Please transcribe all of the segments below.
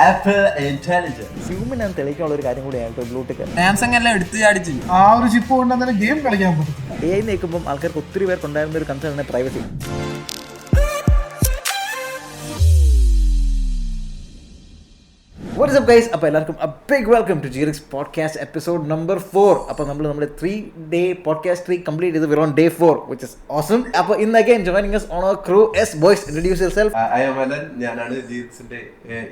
Apple intelligence human തെളിയിക്കാനുള്ള ഒരു കാര്യം കൂടിയാണ് ബ്ലൂടൂത്ത്. സാംസങ് എല്ലാം എടുത്ത് ചാടിച്ചു. ആ ഒരു ചിപ്പ് കൊണ്ട് തന്നെ ഗെയിം കളിക്കാൻ പറ്റും. AI നീക്കുമ്പോൾ ആൾക്കാർക്ക് ഒത്തിരി പേർക്ക് ഉണ്ടായിരുന്ന ഒരു കൺസേൺ ആണ് privacy. What is up guys? അപ്പോൾ എല്ലാവർക്കും a big welcome to GRX podcast episode number 4. അപ്പോൾ നമ്മൾ നമ്മുടെ 3-day podcast streak complete ചെയ്ത് we're on day 4 which is awesome. അപ്പോൾ ഇന്ന് again joining us on our crew is boys, introduce yourself. I am Alan, ഞാനാണ് ജീക്സിന്റെ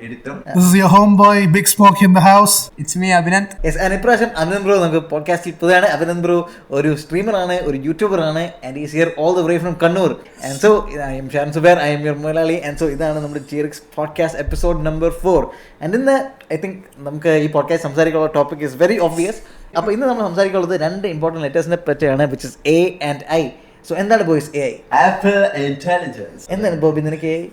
editor. This is your homeboy Big Smoke in the house. It's me Abhinand. Yes, and ഇപ്രാവശ്യം Abhinand bro നമുക്ക് പോഡ്കാസ്റ്റിൽ പുതിയാണ്. Abhinand bro ഒരു സ്ട്രീമറാണ്, ഒരു യൂട്യൂബറാണ്, and he is here all the way from Kannur. And so I am Shan Subair, I am your Malayali, and so ഇതാണ് നമ്മുടെ GRX podcast episode number 4. And ഇന്ന് I think നമുക്ക് ഈ പോഡ്കാസ്റ്റ് സംസാരിക്കാനുള്ള ടോപ്പിക് ഇസ് വെരി ഒബ്വിയസ്. അപ്പോൾ ഇന്ന് നമ്മൾ സംസാരിക്കാനുള്ളത് രണ്ട് ഇമ്പോർട്ടൻറ്റ് ലെറ്റേഴ്സിനെ പറ്റിയാണ്, which is A and I. So എന്താണ് ബോയ്സ് AI? Apple intelligence. എന്താണ് ബോബി നിനക്ക് AI?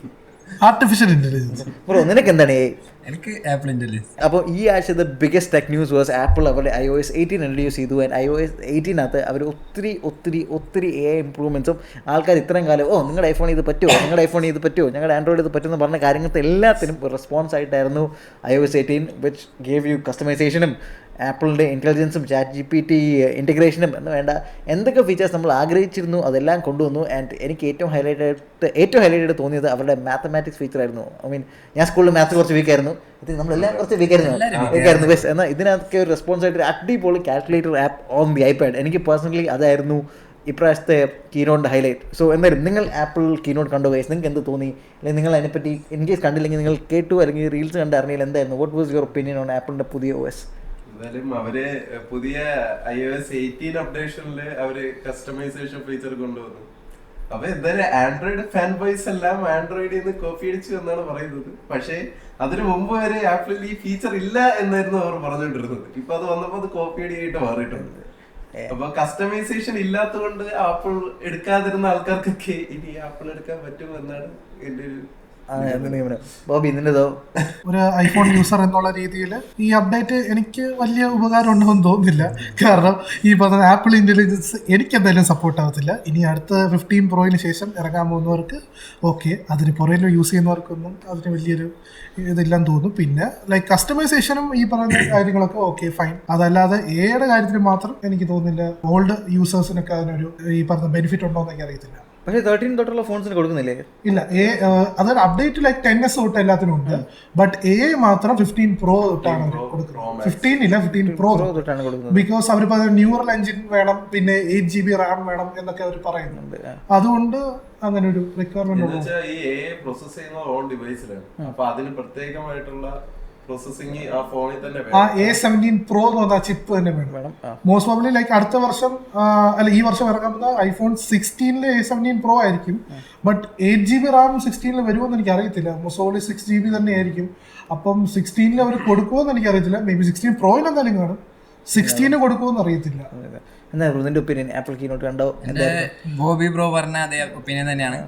Artificial intelligence. ബ്രോ നിനക്ക് എന്താണ് AI? എനിക്ക് ആപ്പിൾ ഇന്റലിജൻസ്. അപ്പോൾ ഈ ആഴ്ച the biggest tech news was apple അവരുടെ iOS 18 ഇൻട്രൊഡ്യൂസ് ചെയ്തു. ആൻഡ് iOS 18 അവർ ഒത്തിരി AI ഇമ്പ്രൂവ്മെൻറ്റ്സും ആൾക്കാർ ഇത്രയും കാലം നിങ്ങളുടെ ഐഫോൺ ഇത് പറ്റുമോ, ഞങ്ങളുടെ ആൻഡ്രോയിഡ് ഇത് പറ്റുമെന്ന് പറഞ്ഞ കാര്യങ്ങൾക്ക് എല്ലാത്തിനും ഒരു റെസ്പോൺസ് ആയിട്ടായിരുന്നു iOS 18 വിച്ച് ഗേവ് യു കസ്റ്റമൈസേഷനും ആപ്പിളിൻ്റെ ഇൻ്റലിജൻസും ChatGPT ഇൻറ്റഗ്രേഷനും എന്ന് വേണ്ട എന്തൊക്കെ ഫീച്ചേഴ്സ് നമ്മൾ ആഗ്രഹിച്ചിരുന്നു അതെല്ലാം കൊണ്ടുവന്നു. ആൻഡ് എനിക്ക് ഏറ്റവും ഹൈലൈറ്റഡ് തോന്നിയത് അവരുടെ മാത്തമാറ്റിക്സ് ഫീച്ചറായിരുന്നു. ഐ മീൻ ഞാൻ സ്കൂളിൽ മാത്സ് കുറച്ച് വീക്കായിരുന്നു, നമ്മളെല്ലാം കുറച്ച് വീക്കായിരുന്നു ബസ്. എന്നാൽ ഇതിനകത്തൊക്കെ ഒരു റെസ്പോൺസ് ആയിട്ട് അടിപൊളി calculator app on the iPad. എനിക്ക് പേഴ്സണലി അതായിരുന്നു ഇപ്രാവശ്യത്തെ കീനോട്ട് ഹൈലൈറ്റ്. സോ എന്തായാലും നിങ്ങൾ ആപ്പിൾ കീനോട്ട് കണ്ടു ഗൈസ്, നിങ്ങൾക്ക് എന്ത് തോന്നി? അല്ലെങ്കിൽ നിങ്ങൾ അതിനെപ്പറ്റി ഇൻ കേസ് കണ്ടില്ലെങ്കിൽ നിങ്ങൾ കേട്ടു അല്ലെങ്കിൽ റീൽസ് കണ്ട് അറിഞ്ഞില്ല, എന്തായിരുന്നു what was your opinion on ആപ്പിളിൻ്റെ പുതിയ OS? എന്തായാലും അവര് പുതിയ iOS 18 അപ്ഡേഷനില് അവര് കസ്റ്റമൈസേഷൻ ഫീച്ചർ കൊണ്ടുവന്നു. അപ്പൊ എന്തായാലും ആൻഡ്രോയിഡ് ഫാൻ ബോയ്സ് എല്ലാം ആൻഡ്രോയിഡിൽ നിന്ന് കോപ്പി അടിച്ചു എന്നാണ് പറയുന്നത്. പക്ഷേ അതിനു മുമ്പ് വരെ ആപ്പിളിൽ ഈ ഫീച്ചർ ഇല്ല എന്നായിരുന്നു അവർ പറഞ്ഞുകൊണ്ടിരുന്നത്. ഇപ്പൊ അത് വന്നപ്പോ അത് കോപ്പി അടിയായിട്ട് മാറിയിട്ടുണ്ട്. അപ്പൊ കസ്റ്റമൈസേഷൻ ഇല്ലാത്തതുകൊണ്ട് ആപ്പിൾ എടുക്കാതിരുന്ന ആൾക്കാർക്കൊക്കെ ഇനി ആപ്പിൾ എടുക്കാൻ പറ്റും എന്നാണ് എന്റെ ഒരു ബോബി നിന്റെതോ? ഒരു ഐഫോൺ യൂസർ എന്നുള്ള രീതിയിൽ ഈ അപ്ഡേറ്റ് എനിക്ക് വലിയ ഉപകാരം ഉണ്ടെന്ന് തോന്നുന്നില്ല. കാരണം ഈ പറഞ്ഞ ആപ്പിൾ ഇന്റലിജൻസ് എനിക്ക് എന്തായാലും സപ്പോർട്ട് ആവത്തില്ല. ഇനി അടുത്ത 15 പ്രോയിന് ശേഷം ഇറങ്ങാൻ പോകുന്നവർക്ക് ഓക്കെ, അതിന് പുറകിൽ യൂസ് ചെയ്യുന്നവർക്കൊന്നും അതിന് വലിയൊരു ഇതെല്ലാം തോന്നും. പിന്നെ ലൈക്ക് കസ്റ്റമൈസേഷനും ഈ പറഞ്ഞ കാര്യങ്ങളൊക്കെ ഓക്കെ ഫൈൻ. അതല്ലാതെ ഏയുടെ കാര്യത്തിൽ മാത്രം എനിക്ക് തോന്നുന്നില്ല ഓൾഡ് യൂസേഴ്സിനൊക്കെ അതിനൊരു ഈ പറഞ്ഞ ബെനിഫിറ്റ് ഉണ്ടോ എന്ന് എനിക്ക് അറിയത്തില്ല. പക്ഷേ 13 തൊട്ടുള്ള ഫോൺസിന് കൊടുക്കുന്നില്ലേ? ഇല്ല, അതൊരു അപ്ഡേറ്റ് ലൈക്ക് 10s തൊട്ട് എല്ലാത്തിനും ഉണ്ട്. ബട്ട് മാത്രം 15 പ്രോ തൊട്ടാണ് കൊടുക്കുന്നത്. 15 ഇല്ല, 15 പ്രോ തൊട്ടാണ് കൊടുക്കുന്നത്. ബിക്കോസ് അവർ ന്യൂറൽ എഞ്ചിൻ വേണം, പിന്നെ 8 GB റാം വേണം എന്നൊക്കെ അവർ പറയുന്നുണ്ട്. അതുകൊണ്ട് അങ്ങനെ ഒരു റിക്വയർമെന്റ് ഈ AI പ്രോസസ് ചെയ്യുന്ന ഓൺ ഡിവൈസിലാണ്. അപ്പൊ അതിന് പ്രത്യേകമായിട്ടുള്ള പ്രോസസിംഗ് ആ ഫോണിൽ തന്നെ വേണം. ആ A17 പ്രോ എന്ന് പറഞ്ഞ ചിപ്പ് തന്നെ വേണം. മോസ്റ്റ് പ്രോബബ്ലി ലൈക്ക് അടുത്ത വർഷം അല്ല ഈ വർഷം ഇറങ്ങാൻ പോകുന്ന ഐഫോൺ 16 A17 പ്രോ ആയിരിക്കും. ബട്ട് 8 GB റാം 16 വരുമോന്ന് എനിക്ക് അറിയത്തില്ല. മോസ്റ്റ്ലി 6 GB തന്നെ ആയിരിക്കും. അപ്പം 16 അവർ കൊടുക്കുമോന്ന് എനിക്ക് അറിയത്തില്ല. മേ ബി 16 പ്രോയിൽ എന്തായാലും കാണും, 16 കൊടുക്കുമോന്ന് അറിയത്തില്ല. ആപ്പിൾ കീനോട്ട് കണ്ടോ? എൻ്റെ ബോബി ബ്രോ പറഞ്ഞ അതേ ഒപ്പീനിയൻ തന്നെയാണ്.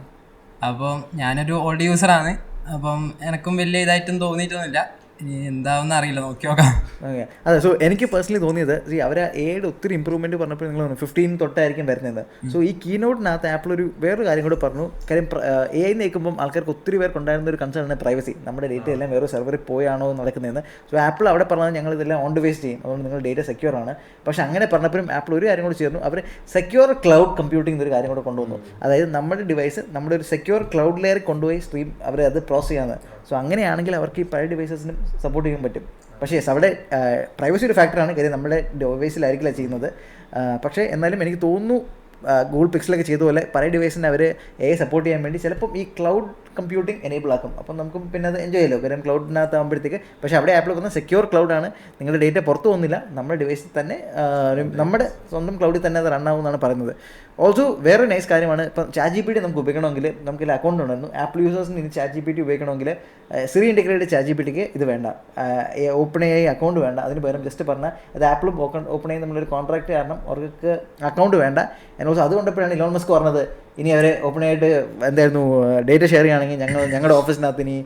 അപ്പം ഞാനൊരു ഓൾഡ് യൂസറാണ്. അപ്പം എനക്കും വലിയ ഇതായിട്ടും തോന്നിയിട്ടൊന്നുമില്ല. ഇനി എന്താവെന്ന് അറിയില്ല, നോക്കി നോക്കാം. ഓക്കെ, അതെ. സോ എനിക്ക് പേഴ്സണലി തോന്നിയത് അവർ ഏഴ് ഒത്തിരി ഇമ്പ്രൂവ്മെൻറ്റ് പറഞ്ഞപ്പോൾ നിങ്ങൾ 15 തൊട്ടായിരിക്കും വരുന്നത്. സോ ഈ കീനോട്ടിനകത്ത് ആപ്പിൾ വേറൊരു കാര്യം കൂടെ പറഞ്ഞു. കാര്യം AI നീക്കുമ്പം ആൾക്കാർക്ക് ഒത്തിരി പേർക്ക് ഉണ്ടായിരുന്ന ഒരു കൺസേൺ ആണ് പ്രൈവസി. നമ്മുടെ ഡേറ്റ എല്ലാം വേറെ സെർവറിൽ പോയാണോ നടക്കുന്നതെന്ന്. സോ ആപ്പിൾ അവിടെ പറഞ്ഞത് ഞങ്ങൾ ഇതെല്ലാം ഓൺ ഡിവൈസ് ചെയ്യും, അതുകൊണ്ട് നിങ്ങൾ ഡേറ്റ സെക്യൂർ ആണ്. പക്ഷേ അങ്ങനെ പറഞ്ഞപ്പോഴും ആപ്പിൾ ഒരു കാര്യം കൂടി ചേർന്നു. അവർ സെക്യൂർ ക്ലൗഡ് കമ്പ്യൂട്ടിംഗ് എന്നൊരു കാര്യം കൂടെ കൊണ്ടുവന്നു. അതായത് നമ്മുടെ ഡിവൈസ് നമ്മുടെ ഒരു സെക്യൂർ ക്ലൗഡ് ലെയർ കൊണ്ടുപോയി സ്ട്രീം അവർ അത് പ്രോസസ് ചെയ്യാന്ന്. സോ അങ്ങനെയാണെങ്കിൽ അവർക്ക് ഈ പഴയ ഡിവൈസസിനും സപ്പോർട്ട് ചെയ്യാൻ പറ്റും. പക്ഷേ അവിടെ പ്രൈവസി ഒരു ഫാക്ടറാണ്, കാര്യം നമ്മുടെ ഡിവൈസിലായിരിക്കില്ല ചെയ്യുന്നത്. പക്ഷേ എന്നാലും എനിക്ക് തോന്നുന്നു ഗൂഗിൾ പിക്സലൊക്കെ ചെയ്ത പോലെ പഴയ ഡിവൈസിനെ അവർ AI സപ്പോർട്ട് ചെയ്യാൻ വേണ്ടി ചിലപ്പം ഈ ക്ലൗഡ് കമ്പ്യൂട്ടിംഗ് എനേബിൾ ആക്കും. അപ്പം നമുക്ക് പിന്നെ അത് എൻജോയ് ചെയ്യാമല്ലോ, കാര്യം ക്ലൗഡിനകത്ത് ആകുമ്പോഴത്തേക്ക്. പക്ഷേ അവിടെ ആപ്പിൾ പറഞ്ഞാൽ സെക്യൂർ ക്ലൗഡാണ്, നിങ്ങളുടെ ഡേറ്റ പുറത്തു പോകുന്നില്ല, നമ്മുടെ ഡിവൈസിൽ തന്നെ നമ്മുടെ സ്വന്തം ക്ലൗഡിൽ തന്നെ അത് റൺ ആവുമെന്നാണ് പറയുന്നത്. ഓൾസോ വേറൊരു നൈസ് കാര്യമാണ്, ഇപ്പം ChatGPT നമുക്ക് ഉപയോഗിക്കണമെങ്കിൽ നമുക്കിതിൽ അക്കൗണ്ട് ഉണ്ടായിരുന്നു. ആപ്പിൾ യൂസേഴ്സിന് ഇനി ChatGPT ഉപയോഗിക്കണമെങ്കിൽ സിറി ഇൻറ്റഗ്രേറ്റഡ് ChatGPTക്ക് ഇത് വേണ്ട, OpenAI അക്കൗണ്ട് വേണ്ട. അതിന് പകരം ജസ്റ്റ് പറഞ്ഞാൽ അത് ആപ്പിളും OpenAI നമ്മളൊരു കോൺട്രാക്ട് കാരണം അവർക്ക് അക്കൗണ്ട് വേണ്ട. ആൻഡ് ഓൾസോ അതുകൊണ്ടപ്പോഴാണ് ഇലോൺ മസ്ക് പറഞ്ഞത് ഇനി അവർ ഓപ്പണായിട്ട് എന്തായിരുന്നു ഡേറ്റ ഷെയർ ചെയ്യുകയാണെങ്കിൽ ഞങ്ങളുടെ ഓഫീസിനകത്ത് ഇനി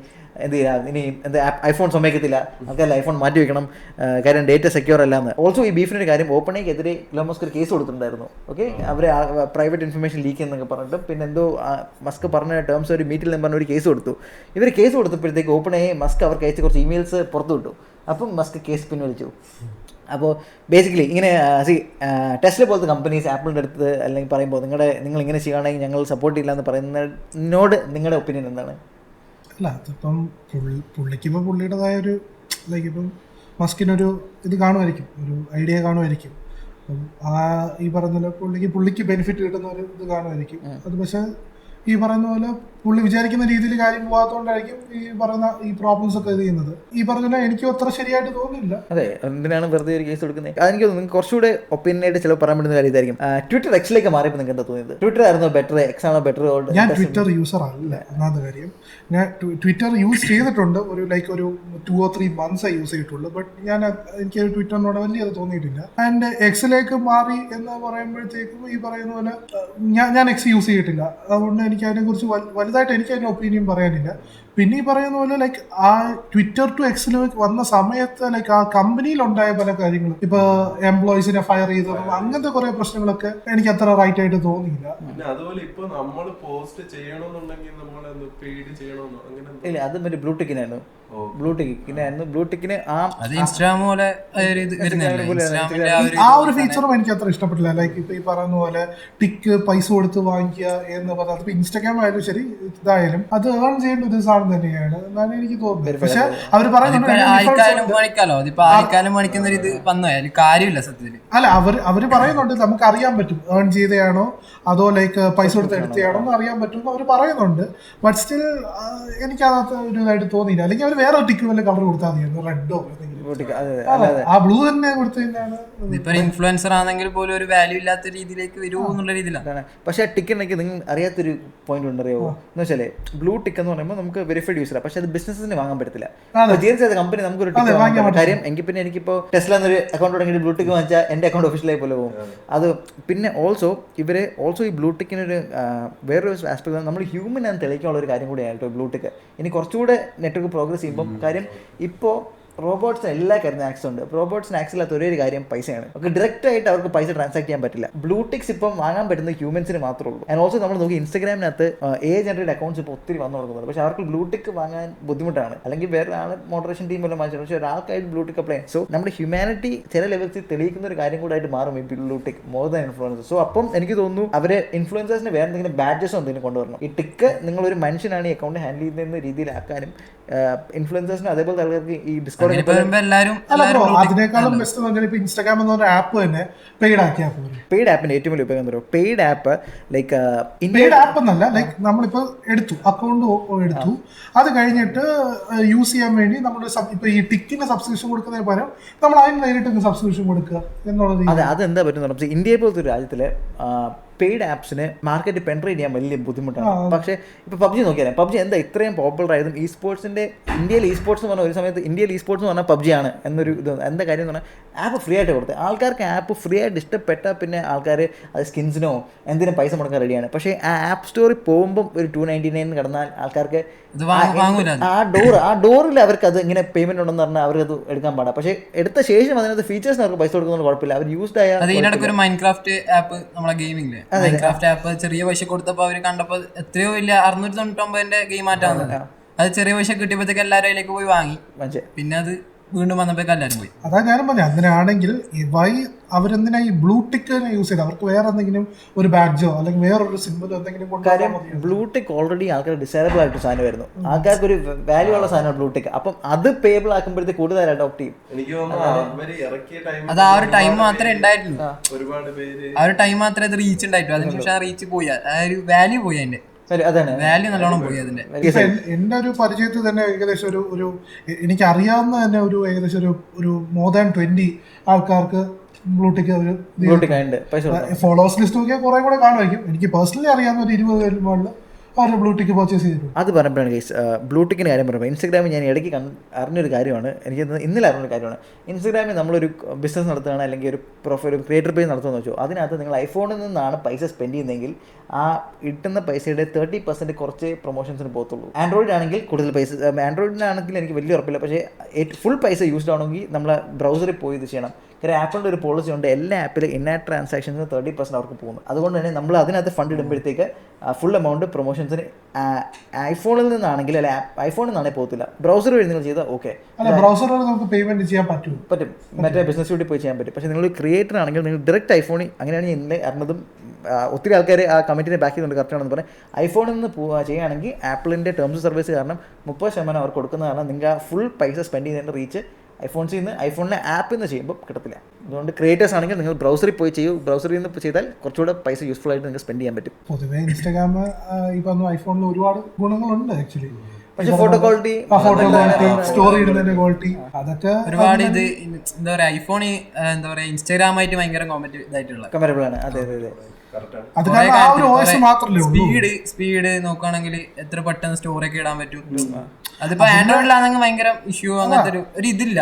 എന്ത് ചെയ്യാം, ഇനി എന്താ ഐഫോൺ സമ്മതിക്കത്തില്ല, ആൾക്കാർ ഐഫോൺ മാറ്റി വെക്കണം, കാര്യം ഡേറ്റ സെക്യൂർ അല്ല എന്ന്. ഓൾസോ ഈ ബീഫിൻ്റെ കാര്യം ഓപ്പണേക്കെതിരെ ഇലോൺ മസ്ക് ഒരു കേസ് കൊടുത്തിട്ടുണ്ടായിരുന്നു. ഓക്കെ, അവരെ പ്രൈവറ്റ് ഇൻഫർമേഷൻ ലീക്ക് എന്നൊക്കെ പറഞ്ഞിട്ട് പിന്നെ എന്തോ മസ്ക് പറഞ്ഞ ടേംസ് ഒരു മീറ്റിൽ നിന്ന് പറഞ്ഞ ഒരു കേസ് കൊടുത്തു. ഇവർ കേസ് കൊടുത്തപ്പോഴത്തേക്ക് ഓപ്പണേ മസ്ക് അവർക്ക് അയച്ച കുറച്ച് ഇമെയിൽസ് പുറത്തു വിട്ടു. അപ്പം മസ്ക് കേസ് പിൻവലിച്ചു. അപ്പോൾ ബേസിക്കലി ഇങ്ങനെ ടെസ്ല പോലത്തെ കമ്പനീസ് ആപ്പിളിൻ്റെ അടുത്ത് അല്ലെങ്കിൽ പറയുമ്പോൾ നിങ്ങൾ ഇങ്ങനെ ചെയ്യുകയാണെങ്കിൽ ഞങ്ങൾ സപ്പോർട്ട് ചെയ്യില്ല എന്ന് പറയുന്നതിനോട് നിങ്ങളുടെ ഒപ്പീനിയൻ എന്താണ്? അല്ല, അതിപ്പം പുള്ളിക്കിപ്പോൾ പുള്ളിയുടേതായ ഒരു ലൈക്ക് ഇപ്പം മസ്കിനൊരു ഇത് കാണുമായിരിക്കും, ഒരു ഐഡിയ കാണുമായിരിക്കും. അപ്പം ഈ പറയുന്ന പുള്ളിക്ക് ബെനിഫിറ്റ് കിട്ടുന്ന ഒരു ഇത് കാണുമായിരിക്കും. അത് പക്ഷേ ഈ പറയുന്ന പോലെ പുള്ളി വിചാരിക്കുന്ന രീതിയിൽ കാര്യം പോകാത്തതുകൊണ്ടായിരിക്കും ഈ പറയുന്ന ഈ പ്രോബ്ലംസ് ഒക്കെ ഇത് ചെയ്യുന്നത്. ഈ പറഞ്ഞ എനിക്കും അത്ര ശരിയായിട്ട് തോന്നുന്നില്ല. അതെ, എന്തിനാണ് വെറുതെ ഒരു കേസ് കൊടുക്കുന്നത്? അതെനിക്ക് തോന്നുന്നു കുറച്ചുകൂടെ ഒപ്പീനിയനായിട്ട് ചിലപ്പോൾ പറയാൻ പറ്റുന്ന കാര്യം ഇതായിരിക്കും. ട്വിറ്റർ എക്സിലേക്ക് മാറിയപ്പോൾ നിങ്ങൾക്ക് എന്താ തോന്നിയത്? ട്വിറ്റർ ആയിരുന്നോ ബെറ്റർ, എക്സ് ആണോ ബെറ്റർ? ഞാൻ ട്വിറ്റർ യൂസർ അല്ല, ഒന്നാമത്തെ കാര്യം. ഞാൻ ട്വിറ്റർ യൂസ് ചെയ്തിട്ടുണ്ട്, ഒരു 2 or 3 months യൂസ് ചെയ്തിട്ടുള്ളൂ. ബട്ട് എനിക്ക് ട്വിറ്ററിനോട് വലിയ അത് തോന്നിയിട്ടില്ല. ആൻഡ് എക്സിലേക്ക് മാറി എന്ന് പറയുമ്പോഴത്തേക്കും ഈ പറയുന്ന പോലെ ഞാൻ എക്സ് യൂസ് ചെയ്തിട്ടില്ല, അതുകൊണ്ട് എനിക്ക് അതിനെക്കുറിച്ച് വലുതായിട്ട് എനിക്ക് അതിൻ്റെ ഒപ്പീനിയൻ പറയാനില്ല. പിന്നെ ഈ പറയുന്ന പോലെ ആ ട്വിറ്റർ ടു എക്സിലേക്ക് വന്ന സമയത്ത് ആ കമ്പനിയിലുണ്ടായ പല കാര്യങ്ങളും, ഇപ്പൊ എംപ്ലോയീസിനെ ഫയർ ചെയ്തതും അങ്ങനത്തെ കുറെ പ്രശ്നങ്ങളൊക്കെ എനിക്ക് അത്ര റൈറ്റ് ആയിട്ട് തോന്നിയില്ല. പിന്നെ അതുപോലെ ഇപ്പൊ നമ്മൾ പോസ്റ്റ് ചെയ്യണമെന്നുണ്ടെങ്കിൽ നമ്മൾ പെയ്ഡ് ചെയ്യണമെന്നോ അങ്ങനെ ഇല്ല, അത് മറ്റേ ബ്ലൂടിക്കിനായിരുന്നു. ബ്ലൂടിക്കിന് ഇൻസ്റ്റാഗ്രാം പോലെ ആ ഒരു ഫീച്ചറും എനിക്ക് അത്ര ഇഷ്ടപ്പെട്ടില്ല. ഇപ്പൊ ഈ പറയുന്ന പോലെ ടിക്ക് പൈസ കൊടുത്ത് വാങ്ങിക്കുക എന്ന് പറഞ്ഞാൽ ഇപ്പൊ ഇൻസ്റ്റാഗ്രാം ആയാലും ശരി ഇതായാലും അത് ഏൺ ചെയ്യേണ്ട ഒരു സാധനം തന്നെയാണ് എന്നാണ് എനിക്ക് തോന്നുന്നത്. പക്ഷെ അവര് പറയുന്നുണ്ട് കാര്യമില്ല സത്യത്തില്. അല്ല, അവര് പറയുന്നുണ്ട് നമുക്ക് അറിയാൻ പറ്റും ഏൺ ചെയ്തയാണോ അതോ പൈസ കൊടുത്ത് എടുത്തയാണോ എന്ന് അറിയാൻ പറ്റും എന്ന് അവര് പറയുന്നുണ്ട്. ബട്ട് സ്റ്റിൽ എനിക്ക് അതിനകത്ത് ഒരു ഇതായിട്ട് തോന്നിയില്ല. അല്ലെങ്കിൽ അവർ വേറെ ടിക്ക് വല്ല കളർ കൊടുത്താൽ മതിയായിരുന്നു, റെഡോ ആ ബ്ലൂ തന്നെ കൊടുത്തതിനാണ്. ഇൻഫ്ലുവൻസർ ആണെങ്കിൽ പോലും ഒരു വാല്യൂ ഇല്ലാത്ത രീതിയിലേക്ക് വരൂ എന്നുള്ള രീതിയിലാണ്. പക്ഷേ ടിക്കറ്റിനൊക്കെ നിങ്ങൾ അറിയാത്തൊരു പോയിന്റ് ഉണ്ടറിയാവോ എന്ന് വെച്ചാൽ ബ്ലൂ ടിക്ക് എന്ന് പറയുമ്പോൾ നമുക്ക് വെരിഫൈഡ് യൂസറാണ്, പക്ഷെ അത് ബിസിനസ്സിന് വാങ്ങാൻ പറ്റത്തില്ല. കമ്പനി നമുക്കൊരു ടിക്ക് വാങ്ങാൻ കാര്യം എങ്കിൽ പിന്നെ എനിക്കിപ്പോൾ ടെസ്ല എന്നൊരു അക്കൗണ്ട് തുടങ്ങിയിട്ട് ബ്ലൂ ടിക്ക് വാങ്ങിച്ചാൽ എൻ്റെ അക്കൗണ്ട് ഒഫീഷ്യലായി പോലെ പോകും. അത് പിന്നെ ഓൾസോ ഈ ബ്ലൂ ടിക്കിനൊരു വേറൊരു ആസ്പെക്ട് നമ്മൾ ഹ്യൂമൻ ആണെന്ന് തെളിയിക്കാനുള്ള ഒരു കാര്യം കൂടിയാണ് ബ്ലൂ ടിക്ക്. ഇനി കുറച്ചുകൂടെ നെറ്റ്വർക്ക് പ്രോഗ്രസ് ചെയ്യുമ്പം കാര്യം ഇപ്പോൾ റോബോട്ട്സിന് എല്ലാ കാര്യത്തിനും ആക്സസ് ഉണ്ട്. റോബോട്ട്സിന് ആക്സസ് ഇല്ലാത്ത ഒരേ ഒരു കാര്യം പൈസയാണ്. ഓക്കെ, ഡയറക്റ്റ് ആയിട്ട് അവർക്ക് പൈസ ട്രാൻസാക്ട് ചെയ്യാൻ പറ്റില്ല. ബ്ലൂടിക്സ് ഇപ്പം വാങ്ങാൻ പറ്റുന്ന ഹ്യൂമൻസിന് മാത്രമേ ഉള്ളൂ. ആൻഡ് ഓൾസോ നമ്മൾ നോക്കി ഇൻസ്റ്റാഗ്രാമിനകത്ത് ജനറേറ്റ് അക്കൗണ്ട്സ് ഇപ്പോൾ ഒത്തിരി വന്നു കൊടുക്കുന്നത്. പക്ഷേ അവർക്ക് ബ്ലൂടിക്ക് വാങ്ങാൻ ബുദ്ധിമുട്ടാണ്. അല്ലെങ്കിൽ വേറെ ആൾ മോഡറേഷൻ ടീം എല്ലാം വാങ്ങിച്ചു, പക്ഷേ ഒരാൾക്കായിട്ട് ബ്ലൂടിക്ക് അപ്ലൈ. സോ നമ്മുടെ ഹ്യൂമാനിറ്റി ചില ലെവൽസിൽ തെളിയിക്കുന്ന ഒരു കാര്യം കൂടെ ആയിട്ട് മാറും ഈ ബ്ലൂടിക്ക് മോർ ദാൻ ഇൻഫ്ലുവൻസേഴ്സ്. സോ അപ്പം എനിക്ക് തോന്നുന്നു അവരെ ഇൻഫ്ലുവൻസേഴ്സിന് വേറെ എന്തെങ്കിലും ബാഡ്ജസോ എന്തെങ്കിലും കൊണ്ടുവരണം. ഈ ടിക്ക് നിങ്ങളൊരു മനുഷ്യനാണ് ഈ അക്കൗണ്ട് ഹാൻഡിൽ ചെയ്യുന്ന രീതിയിലാക്കാനും ഇൻഫ്ലുവൻസേഴ്സിന് അതേപോലെ ആൾക്കാർക്ക് ഈ ഡിസ്കൗണ്ട് അതിനേക്കാളും ബെസ്റ്റ് ഇപ്പൊ ഇൻസ്റ്റാഗ്രാം എന്ന ആപ്പ് തന്നെ പെയ്ഡ് ആക്കിയാൽ പെയ്ഡ് ആപ്പിന്റെ ഏറ്റവും വലിയ ഉപയോഗം എന്താ? പെയ്ഡ് ആപ്പ് പെയ്ഡ് ആപ്പ് എന്നല്ല, നമ്മളിപ്പോ എടുത്തു അക്കൗണ്ട് എടുത്തു, അത് കഴിഞ്ഞിട്ട് യൂസ് ചെയ്യാൻ വേണ്ടി നമ്മൾ ഇപ്പൊ ഈ ടിക്കിന് സബ്സ്ക്രിപ്ഷൻ കൊടുക്കുന്നതിന് പകരം നമ്മൾ അതിന് നേരിട്ട് സബ്സ്ക്രിപ്ഷൻ കൊടുക്കുക എന്നുള്ളത്. അതെന്താ പറ്റുന്ന ഇന്ത്യയെ പോലത്തെ ഒരു രാജ്യത്തില് പെയ്ഡ് ആപ്സിന് മാർക്കറ്റ് പെൻട്രേറ്റ് ചെയ്യാൻ വലിയ ബുദ്ധിമുട്ടാണ്. പക്ഷേ ഇപ്പോൾ പബ്ജി നോക്കിയാൽ പബ്ജി എന്താ ഇത്രയും പോപ്പുലർ ആയതും ഈ സ്പോർട്സിൻ്റെ ഇന്ത്യയിൽ ഈ സ്പോർട്സ് എന്ന് പറഞ്ഞാൽ ഒരു സമയത്ത് ഇന്ത്യയിൽ ഈ സ്പോർട്സ് എന്ന് പറഞ്ഞാൽ പബ്ജിയാണ് എന്നൊരു ഇത് എന്താ കാര്യം എന്ന് പറഞ്ഞാൽ ആപ്പ് ഫ്രീ ആയിട്ട് കൊടുത്തത്. ആൾക്കാർക്ക് ആപ്പ് ഫ്രീ ആയിട്ട് ഇഷ്ടപ്പെട്ടാൽ പിന്നെ ആൾക്കാർ അത് സ്കിൻസിനോ എന്തിനും പൈസ മുടക്കാൻ റെഡിയാണ്. പക്ഷേ ആ ആപ്പ് സ്റ്റോറിൽ പോകുമ്പം ഒരു $299 കിടന്നാൽ ആൾക്കാർക്ക് ആ ഡോറിൽ അവർക്ക് അത് ഇങ്ങനെ പേയ്മെന്റ് ഉണ്ടെന്ന് പറഞ്ഞാൽ അവർക്കത് എടുക്കാൻ പാടാം. പക്ഷേ എടുത്ത ശേഷം അതിനകത്ത് ഫീച്ചേഴ്സിന് അവർക്ക് പൈസ കൊടുക്കുന്നത് കുഴപ്പമില്ല. അവർ യൂസ്ഡ് ആയ ഒരു മൈൻക്രാഫ്റ്റ് ആപ്പ് നമ്മളെ ഗെയിമിംഗ് മൈൻക്രാഫ്റ്റ് ആപ്പ് ചെറിയ പൈസ കൊടുത്തപ്പോൾ അവർ കണ്ടപ്പോൾ എത്രയോ വലിയ 699 ഗെയിം ആറ്റാവുന്നത്. അത് ചെറിയ പൈസ കിട്ടിയപ്പോഴത്തേക്ക് എല്ലാവരും അതിലേക്ക് പോയി വാങ്ങി. പിന്നെ അത് വീണ്ടും വന്നപ്പോഴേക്കും എല്ലാവരും പോയി. അതാ ഞാനും പറഞ്ഞു, അങ്ങനെയാണെങ്കിൽ അവരെന്തിനാ ഈ ബ്ലൂ ടിക്ക് യൂസ് ചെയ്ത് അവർക്ക് വേറെ എന്തെങ്കിലും ഒരു ബാഡ്ജോ അല്ലെങ്കിൽ വേറൊരു സിമ്പിളോ എന്തെങ്കിലും കാര്യം ബ്ലൂ ടിക്ക് ഓൾറെഡി ആൾക്കാർ ഡിസൈറബിൾ ആയിട്ട് സാധനം വരുന്നു. ആൾക്കാർക്ക് ഒരു വാല്യൂ ഉള്ള സാധനമാണ് ബ്ലൂ ടിക്ക്. അപ്പം അത് പേബിൾ ആക്കുമ്പോഴത്തേക്ക് കൂടുതൽ അഡോപ്റ്റ് ചെയ്യും. എനിക്ക് തോന്നുന്നു അത് ആ ഒരു ടൈം മാത്രമേ ഉണ്ടായിട്ടുള്ളൂ. ആ ഒരു ടൈം മാത്രമേ അത് റീച്ച് ഉണ്ടായിട്ടുള്ളൂ. അതിനുശേഷം ആ റീച്ച് പോയി, ആ ഒരു വാല്യൂ പോയി, അതിന്റെ വാല്യൂ നല്ലോണം പോയി. അതിന്റെ എന്റെ ഒരു പരിചയത്തിൽ തന്നെ ഏകദേശം ഒരു എനിക്ക് അറിയാവുന്ന തന്നെ ഒരു ഏകദേശം ഒരു മോർ ദാൻ 20 ആൾക്കാർക്ക് ബ്ലൂടിക്ക് ഫോളോവേഴ്സ് ലിസ്റ്റ് നോക്കിയാൽ കുറെ കൂടെ കാണുമായിരിക്കും. എനിക്ക് പേഴ്സണലി അറിയാവുന്ന ഒരു 20 പേരിൽ മുകളിൽ അവർ ബ്ലൂടിക്ക് പർച്ചേസ് ചെയ്തിട്ടുണ്ട്. അത് പറഞ്ഞപ്പോഴാണ് ഗൈസ് ബ്ലൂടിക്കിൻ്റെ കാര്യം പറയുമ്പോൾ ഇൻസ്റ്റാഗ്രാമിൽ ഞാൻ ഇടയ്ക്ക് അറിഞ്ഞൊരു കാര്യമാണ്, എനിക്ക് ഇന്നലെ അറിഞ്ഞൊരു കാര്യമാണ്. ഇൻസ്റ്റാഗ്രാമിൽ നമ്മളൊരു ബിസിനസ് നടത്തുകയാണ് അല്ലെങ്കിൽ ഒരു പ്രൊഫൈൽ ക്രിയേറ്റർ പേജ് നടത്തുമെന്ന് വെച്ചോ, അതിനകത്ത് നിങ്ങൾ ഐഫോണിൽ നിന്നാണ് പൈസ സ്പെൻഡ് ചെയ്യുന്നതെങ്കിൽ ആ ഇട്ടുന്ന പൈസയുടെ 30% കുറച്ച് പ്രൊമോഷൻസിന് പോകത്തുള്ളൂ. ആൻഡ്രോയിഡ് ആണെങ്കിൽ കൂടുതൽ പൈസ, ആൻഡ്രോയിഡിനാണെങ്കിൽ എനിക്ക് വലിയ ഉറപ്പില്ല, പക്ഷേ ഫുൾ പൈസ യൂസ്ഡ് ആണെങ്കിൽ നമ്മൾ ബ്രൗസറിൽ പോയി ഇത് ചെയ്യണം. കാര്യം ആപ്പിളിൻ്റെ ഒരു പോളിസി ഉണ്ട്, എല്ലാ ആപ്പിലും ഇന്നാറ്റ് ട്രാൻസാക്ഷൻസിന് 30% അവർക്ക് പോകുന്നു. അതുകൊണ്ട് തന്നെ നമ്മൾ അതിനകത്ത് ഫണ്ട് ഇടുമ്പോഴത്തേക്ക് ഫുൾ എമൗണ്ട് പ്രൊമോഷൻസിന് ഐഫോണിൽ നിന്നാണെങ്കിൽ അല്ലെ ഐഫോണിൽ നിന്നാണെങ്കിൽ പോകത്തില്ല, ബ്രൗസർ വഴി നിങ്ങൾ ചെയ്താൽ ഓക്കെ ബ്രൗസർ വഴി നമുക്ക് പേയ്മെന്റ് ചെയ്യാൻ പറ്റും, മറ്റേ ബിസിനസ് കൂടി പോയി ചെയ്യാൻ പറ്റും. പക്ഷേ നിങ്ങൾ ക്രിയേറ്റർ ആണെങ്കിൽ നിങ്ങൾ ഡയറക്റ്റ് ഐഫോണിൽ, അങ്ങനെയാണ് ഇന്നലെ അറിഞ്ഞതും ഒത്തിരി ആൾക്കാർ ആ കമ്മിറ്റിനെ ബാക്ക് ചെയ്തുകൊണ്ട് കറക്റ്റാണെന്ന് പറഞ്ഞാൽ ഐഫോണിൽ നിന്ന് ചെയ്യുകയാണെങ്കിൽ ആപ്പിളിൻ്റെ ടേംസ് സർവീസ് കാരണം 30% അവർ കൊടുക്കുന്ന കാരണം നിങ്ങൾക്ക് ആ ഫുൾ പൈസ സ്പെൻഡ് ചെയ്യുന്നതിൻ്റെ റീച്ച് ഐഫോൺസിൽ നിന്ന് ഐഫോണിലെ ആപ്പിൽ നിന്ന് ചെയ്യുമ്പോൾ കിട്ടത്തില്ല. അതുകൊണ്ട് ക്രിയേറ്റേഴ്സ് ആണെങ്കിൽ നിങ്ങൾ ബ്രൗസറിൽ പോയി ചെയ്യൂ, ബ്രൗസറിൽ നിന്ന് ചെയ്താൽ കുറച്ചുകൂടെ പൈസ യൂസ്ഫുൾ ആയിട്ട് നിങ്ങൾക്ക് സ്പെൻഡ് ചെയ്യാൻ പറ്റും. പൊതുവേ ഇൻസ്റ്റാഗ്രാം ഇപ്പം ഐഫോണിൽ ഒരുപാട് ഗുണങ്ങളുണ്ട് ആക്ച്വലി. പക്ഷേ ഫോട്ടോ ക്വാളിറ്റി, സ്റ്റോറി ഇടുന്നതിന്റെ ക്വാളിറ്റി അതൊക്കെ ഒരുപാട് ഇത് എന്താ പറയാ ഐഫോൺ എന്താ പറയാ ഇൻസ്റ്റാഗ്രാമായിട്ട് ഭയങ്കര കമ്പാരബിൾ ആണ്. അതെ അതെ അതെ. സ്പീഡ് നോക്കുകയാണെങ്കിൽ എത്ര പെട്ടെന്ന് സ്റ്റോറി ഒക്കെ ഇടാൻ പറ്റും. അതിപ്പോ ആൻഡ്രോയിഡിലാണെങ്കിൽ ഭയങ്കര ഇഷ്യൂ അങ്ങനത്തെ ഒരു ഇതില്ല.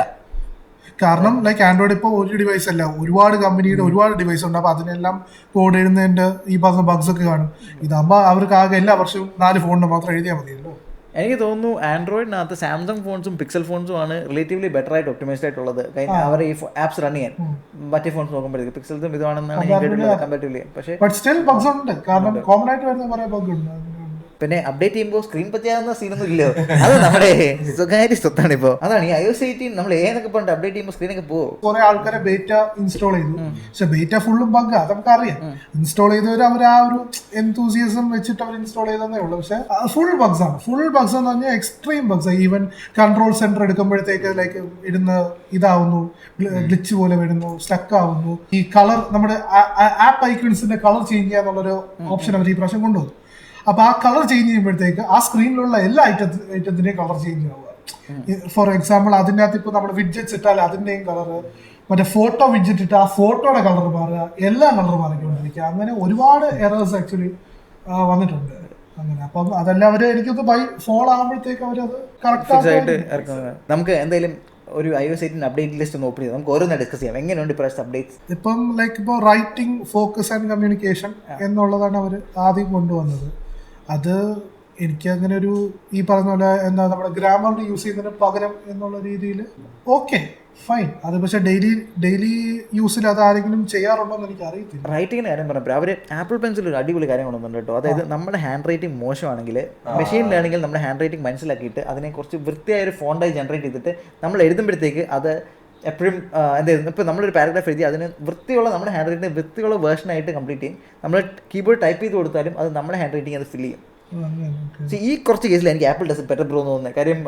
കാരണം ലൈക്ക് ആൻഡ്രോയിഡ് ഇപ്പോൾ ഒരു ഡിവൈസ് അല്ല, ഒരുപാട് കമ്പനിയുടെ ഒരുപാട് ഡിവൈസ് ഉണ്ട്. അപ്പോൾ അതിനെല്ലാം കോഡ് എഴുതുന്നതിന്റെ ഈ പറഞ്ഞ ബഗ്സ് ഒക്കെ കാണും. ഇതാകുമ്പോൾ അവർക്ക് ആകെ എല്ലാ വർഷവും 4 ഫോണിന് മാത്രം എഴുതിയാൽ മതിയല്ലോ. എനിക്ക് തോന്നുന്നു ആൻഡ്രോയിഡിനകത്ത് സാംസങ് ഫോൺസും പിക്സൽ ഫോൺസും ആണ് റിലേറ്റീവ്ലി ബെറ്റർ ആയിട്ട് ഒപ്റ്റിമൈസ്ഡ് ആയിട്ടുള്ളത്. അവർ ഈ ആപ്സ് റൺ ചെയ്യാൻ മറ്റേ ഫോൺസ് നോക്കുമ്പോഴേക്കും പിക്സൽസും ഇതാണെന്നാണ് ഞാൻ കേട്ടിട്ടുള്ളത് കമ്പാരിറ്റീവ്ലി. പക്ഷേ സ്റ്റിൽ ബഗ്സ് ഉണ്ട്, കാരണം കോമൺ ആയിട്ട് വരുന്ന കുറേ ബഗ് ഉണ്ട്. പിന്നെ അപ്ഡേറ്റ് ചെയ്യുമ്പോൾ സ്ക്രീൻ പറ്റിയാവുന്ന സീനൊന്നും ഇല്ലോ, അത് നമ്മുടെ സ്വകാര്യ സ്വത്താണ്. ഇപ്പോൾ അതാണ് ഈ iOS 18 നമ്മൾ ഏതൊക്കെ പറഞ്ഞിട്ട് അപ്ഡേറ്റ് ചെയ്യുമ്പോൾ സ്ക്രീനൊക്കെ പോകും. കുറെ ആൾക്കാരെ ബേറ്റ ഇൻസ്റ്റാൾ ചെയ്തു, പക്ഷെ ബേറ്റ ഫുള്ളും ബഗ്ഗാ, നമുക്കറിയാം. ഇൻസ്റ്റാൾ ചെയ്തവർ അവർ ആ ഒരു എൻതൂസിയസം വെച്ചിട്ട് അവർ ഇൻസ്റ്റാൾ ചെയ്തതേ ഉള്ളൂ. പക്ഷെ ഫുൾ ബഗ്സ് ആണ്. ഫുൾ ബഗ്സ് എന്ന് പറഞ്ഞാൽ extreme bugs. Even control centre എടുക്കുമ്പോഴത്തേക്ക് ലൈക്ക് ഇടുന്ന ഇതാവുന്നു, ഗ്ലിച്ച് പോലെ വരുന്നു, സ്റ്റക്ക് ആവുന്നു. ഈ കളർ നമ്മുടെ ആപ്പ് ഐക്കൺസിന്റെ കളർ ചേഞ്ച് ചെയ്യാന്നുള്ളൊരു ഓപ്ഷൻ അവർ ഈ പ്രാവശ്യം കൊണ്ടുവന്നു. അപ്പൊ ആ കളർ ചേഞ്ച് ചെയ്യുമ്പോഴത്തേക്ക് ആ സ്ക്രീനിലുള്ള എല്ലാ ഐറ്റത്തിന്റെയും കളർ ചേഞ്ച് ആവുക. ഫോർ എക്സാമ്പിൾ അതിൻ്റെ അകത്ത് ഇപ്പൊ നമ്മുടെ വിഡ്ജറ്റ്സ് ഇട്ടാൽ അതിന്റെയും കളർ, മറ്റേ ഫോട്ടോ വിഡ്ജറ്റ് ഇട്ട് ആ ഫോട്ടോയുടെ കളർ മാറുക, എല്ലാ കളർ മാറിക്കൊണ്ടിരിക്കുക. അങ്ങനെ ഒരുപാട് എറേഴ്സ് ആക്ച്വലി വന്നിട്ടുണ്ട്. അങ്ങനെ അപ്പം അതെല്ലാം അവര് എനിക്കൊന്ന് ബൈ ഫോൾ ആകുമ്പോഴത്തേക്ക് അവരത് കറക്റ്റ് ആയിട്ട് നമുക്ക് എന്തായാലും ഒരു iOS 18 അപ്ഡേറ്റ് ലിസ്റ്റ് ഒന്ന് ഓപ്പൺ ചെയ്ത് നമുക്ക് ഓരോന്ന് ഡിസ്കസ് ചെയ്യാം. എങ്ങനെയുണ്ട് ഇപ്രാവശ്യത്തെ അപ്ഡേറ്റ്സ്? ഇപ്പം ലൈക്ക് ഇപ്പോൾ റൈറ്റിംഗ്, ഫോക്കസ് ആൻഡ് കമ്മ്യൂണിക്കേഷൻ എന്നുള്ളതാണ് അവർ ആദ്യം കൊണ്ടുവന്നത്. അത് എനിക്ക് അങ്ങനെ ഒരു ഈ പറഞ്ഞ പോലെ എന്താ നമ്മുടെ ഗ്രാമറിന് യൂസ് ചെയ്യുന്നതിന് പകരം എന്നുള്ള രീതിയിൽ ഓക്കെ ഫൈൻ. അത് പക്ഷേ ഡെയിലി യൂസിൽ അത് ആരെങ്കിലും ചെയ്യാറുണ്ടോ എന്ന് എനിക്ക് അറിയത്തില്ല. റൈറ്റിങ്ങിന് കാര്യം പറഞ്ഞപ്പോൾ അവർ ആപ്പിൾ പെൻസിൽ ഒരു അടിപൊളി കാര്യം കൊണ്ടുവന്നുണ്ട് കേട്ടോ. അതായത് നമ്മുടെ ഹാൻഡ് റൈറ്റിംഗ് മോശമാണെങ്കിൽ മെഷീൻ ലേണിംഗിൽ നമ്മുടെ ഹാൻഡ് റൈറ്റിംഗ് മനസ്സിലാക്കിയിട്ട് അതിനെ കുറച്ച് വൃത്തിയായ ഒരു ഫോണ്ടായി ജനറേറ്റ് ചെയ്തിട്ട് നമ്മൾ എഴുതുമ്പോഴത്തേക്ക് അത് എപ്പോഴും എന്തായിരുന്നു ഇപ്പോൾ നമ്മളൊരു പാരഗ്രാഫ് എഴുതി അതിന് വൃത്തിയുള്ള നമ്മുടെ ഹാൻഡ് റൈറ്റിംഗ് വൃത്തിയുള്ള വേർഷനായിട്ട് കംപ്ലീറ്റ് ചെയ്യും. നമ്മൾ കീബോർഡ് ടൈപ്പ് ചെയ്ത് കൊടുത്താലും അത് നമ്മുടെ ഹാൻഡ് റൈറ്റിംഗ് അത് ഫില്ല് ചെയ്യും. ഈ കുറച്ച് കേസിൽ എനിക്ക് ആപ്പിൾ ഡസ് ബെറ്റർ ബ്രോ എന്ന് തോന്നുന്നത്. കാര്യം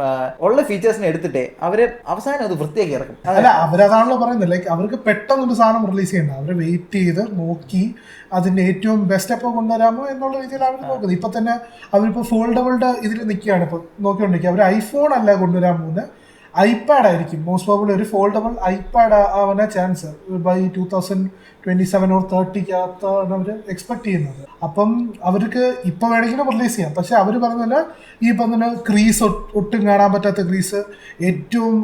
ഉള്ള ഫീച്ചേഴ്സിനെ എടുത്തിട്ട് അവര് അവസാനം അത് വൃത്തിയാക്കി ഇറക്കും. അല്ല, അവരതാണല്ലോ പറയുന്നത്. ലൈക്ക് അവർക്ക് പെട്ടെന്നൊരു സാധനം റിലീസ് ചെയ്യണ്ട, അവര് വെയിറ്റ് ചെയ്ത് നോക്കി അതിന്റെ ഏറ്റവും ബെസ്റ്റ് എപ്പോൾ കൊണ്ടുവരാമോ എന്നുള്ള രീതിയിൽ അവർ നോക്കുന്നത്. ഇപ്പൊ തന്നെ അവരിപ്പോ ഫോൾഡബിളുടെ ഇതിൽ നിൽക്കുകയാണ്. ഇപ്പൊ നോക്കിക്കൊണ്ടിരിക്കുക. അവർ ഐഫോൺ അല്ല കൊണ്ടുവരാൻ പോകുന്നത്, ഐപാഡ് ആയിരിക്കും മോസ്റ്റ് പ്രോബബ്ലി. ഒരു ഫോൾഡബിൾ ഐപാഡ് ആവാൻ ചാൻസ് ബൈ 2027 or 30 അവർ എക്സ്പെക്ട് ചെയ്യുന്നത്. അപ്പം അവർക്ക് ഇപ്പൊ വേണമെങ്കിലും റിലീസ് ചെയ്യാം. പക്ഷെ അവർ പറഞ്ഞല്ല, ഈ പറഞ്ഞ ക്രീസ് ഒട്ടും കാണാൻ പറ്റാത്ത ക്രീസ്, ഏറ്റവും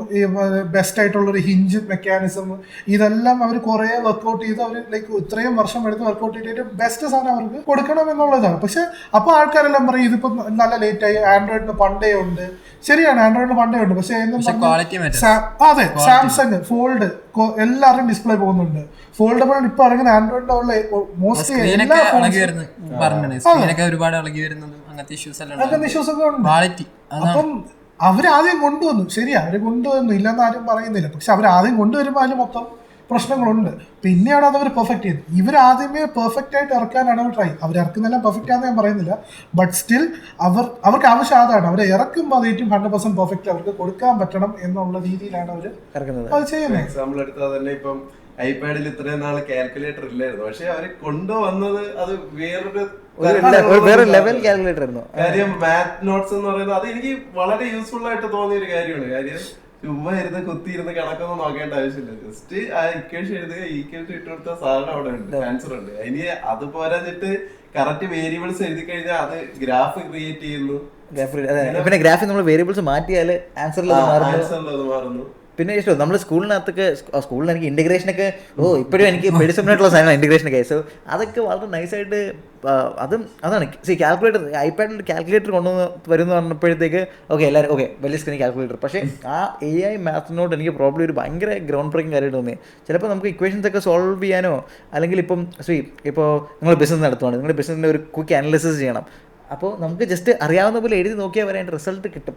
ബെസ്റ്റ് ആയിട്ടുള്ളൊരു ഹിഞ്ച് മെക്കാനിസം, ഇതെല്ലാം അവർ കുറെ വർക്ക്ഔട്ട് ചെയ്ത് അവർ ലൈക്ക് ഇത്രയും വർഷം എടുത്ത് വർക്ക്ഔട്ട് ചെയ്തിട്ട് ബെസ്റ്റ് സാധനം അവർക്ക് കൊടുക്കണം എന്നുള്ളതാണ്. പക്ഷെ അപ്പൊ ആൾക്കാരെല്ലാം പറയും ഇതിപ്പോ നല്ല ലേറ്റായി, ആൻഡ്രോയിഡിന് പണ്ടേ ഉണ്ട്. ശരിയാണ്, ആൻഡ്രോയിഡിന് പണ്ടേ ഉണ്ട്. പക്ഷെ അതെ, സാംസങ് ഫോൾഡ് എല്ലാവരും ഡിസ്പ്ലേ പോകുന്നുണ്ട്. ഫോൾഡബിൾ ഇപ്പൊ ഇറങ്ങുന്ന ആൻഡ്രോയിഡിന്റെ ഉള്ള മോസ്റ്റ്ലി എല്ലാ അങ്ങനത്തെ ഇഷ്യൂസ് ഒക്കെ ഉണ്ട്. അപ്പം അവരാദ്യം കൊണ്ടുവന്നു, ശരിയാ, അവര് കൊണ്ടുവന്നു, ഇല്ലെന്ന് ആരും പറയുന്നില്ല. പക്ഷെ അവരാദ്യം കൊണ്ടുവരുമ്പോൾ അതിന് മൊത്തം പ്രശ്നങ്ങളുണ്ട്. പിന്നെയാണ് അത് അവർ പെർഫെക്റ്റ് ചെയ്തത്. ഇവരാദ്യമേ പെർഫെക്റ്റ് ആയിട്ട് ഇറക്കാനാണ് അവർ ട്രൈ. അവർ ഇറക്കുന്നെല്ലാം പെർഫെക്റ്റ് ആണെന്ന് ഞാൻ പറയുന്നില്ല. ബട്ട് സ്റ്റിൽ അവർക്ക് ആവശ്യം അതാണ്. അവർ ഇറക്കുമ്പോൾ അത് ഏറ്റവും 100% പെർഫെക്റ്റ് അവർക്ക് കൊടുക്കാൻ പറ്റണം എന്നുള്ള രീതിയിലാണ് അവർ അത് ചെയ്യുന്നത്. എക്സാമ്പിൾ എടുത്താൽ തന്നെ ഇപ്പം ഐപാഡിൽ ഇത്രയും നാള് കാൽക്കുലേറ്റർ ഇല്ലായിരുന്നു. പക്ഷെ അവര് കൊണ്ടുവന്നത് അത് വേറൊരു ലെവൽ കാൽക്കുലേറ്റർ ആയിരുന്നു. കാര്യം മാത്ത് നോട്ട്സ് എന്ന് പറയുന്നത് അത് എനിക്ക് വളരെ യൂസ്ഫുൾ ആയിട്ട് തോന്നിയ ഒരു കാര്യമാണ്. കാര്യം ചുമ്മാ ഇരുന്ന് കുത്തിയിരുന്ന് കണക്കൊന്നും നോക്കേണ്ട ആവശ്യമില്ല. ജസ്റ്റ് ആ ഇക്വേഷൻ എഴുതുക, ഈക്വേഷൻ ഇട്ട് കൊടുത്ത സാധനം അവിടെ ഉണ്ട്, ആൻസർ ഉണ്ട്. അതിന് അത് പോരാഞ്ഞിട്ട് കറക്റ്റ് വേരിയബിൾസ് എഴുതി കഴിഞ്ഞാൽ അത് ഗ്രാഫ് ക്രിയേറ്റ് ചെയ്യുന്നു. പിന്നെ ഗ്രാഫിൽ നമ്മൾ വേരിയബിൾസ് മാറ്റിയാൽ ആൻസറിൽ മാറുന്നു. പിന്നെ ഇഷ്ടം നമ്മൾ സ്കൂളിനകത്തൊക്കെ സ്കൂളിൽ എനിക്ക് ഇൻറ്റഗ്രേഷനൊക്കെ ഇപ്പോഴും എനിക്ക് പെഡിസമായിട്ടുള്ള സാധനമാണ് ഇൻറ്റഗ്രേഷനൊക്കെ. സോ അതൊക്കെ വളരെ നൈസായിട്ട് അതാണ് കാൽക്കുലേറ്റർ ഐപാഡിൽ കാൽക്കുലേറ്റർ കൊണ്ടുവന്ന് വരുമെന്ന് പറഞ്ഞപ്പോഴത്തേക്ക് ഓക്കെ എല്ലാവരും ഓക്കെ വലിയ സ്ക്രീൻ കാൽക്കുലേറ്റർ. പക്ഷേ ആ AI മാത്സിനോട് എനിക്ക് പ്രോബ്ലം ഒരു ഭയങ്കര ഗ്രൗണ്ട് ബ്രേക്കിംഗ് കാര്യമായിട്ട് തോന്നി. ചിലപ്പോൾ നമുക്ക് ഇക്വേഷൻസ് ഒക്കെ സോൾവ് ചെയ്യാനോ അല്ലെങ്കിൽ ഇപ്പോൾ ഇപ്പോൾ നിങ്ങൾ ബിസിനസ് നടത്തുവാണ്, നിങ്ങൾ ബിസിനസ്സിൻ്റെ ഒരു ക്വിക്ക് അനാലിസിസ് ചെയ്യണം. അപ്പോൾ നമുക്ക് ജസ്റ്റ് അറിയാവുന്ന പോലെ എഴുതി നോക്കിയാൽ വരെ അതിൻ്റെ റിസൾട്ട് കിട്ടും.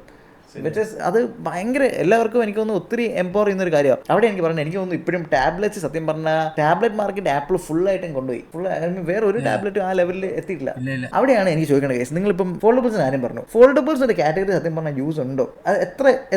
അത് ഭയങ്കര എല്ലാവർക്കും എനിക്ക് തോന്നുന്നു ഒത്തിരി എംപവർ ചെയ്യുന്ന ഒരു കാര്യമാണ്. അവിടെ എനിക്ക് പറഞ്ഞു എനിക്ക് തോന്നുന്നു ഇപ്പോഴും ടാബ്ലറ്റ്സ് സത്യം പറഞ്ഞാൽ ടാബ്ലറ്റ് മാർക്കറ്റ് ആപ്പിൾ ഫുള്ളായിട്ടും കൊണ്ടുപോയി. വേറെ ഒരു ടാബ്ലറ്റും ആ ലെവലിൽ എത്തിയിട്ടില്ല. അവിടെയാണ് എനിക്ക് ചോദിക്കേണ്ട കേസ്. നിങ്ങളിപ്പം ഫോൾഡബിൾസ് ആരും പറഞ്ഞു, ഫോൾഡബിൾസ് ഒരു കാറ്റഗറി സത്യം പറഞ്ഞാൽ യൂസ് ഉണ്ടോ? അത്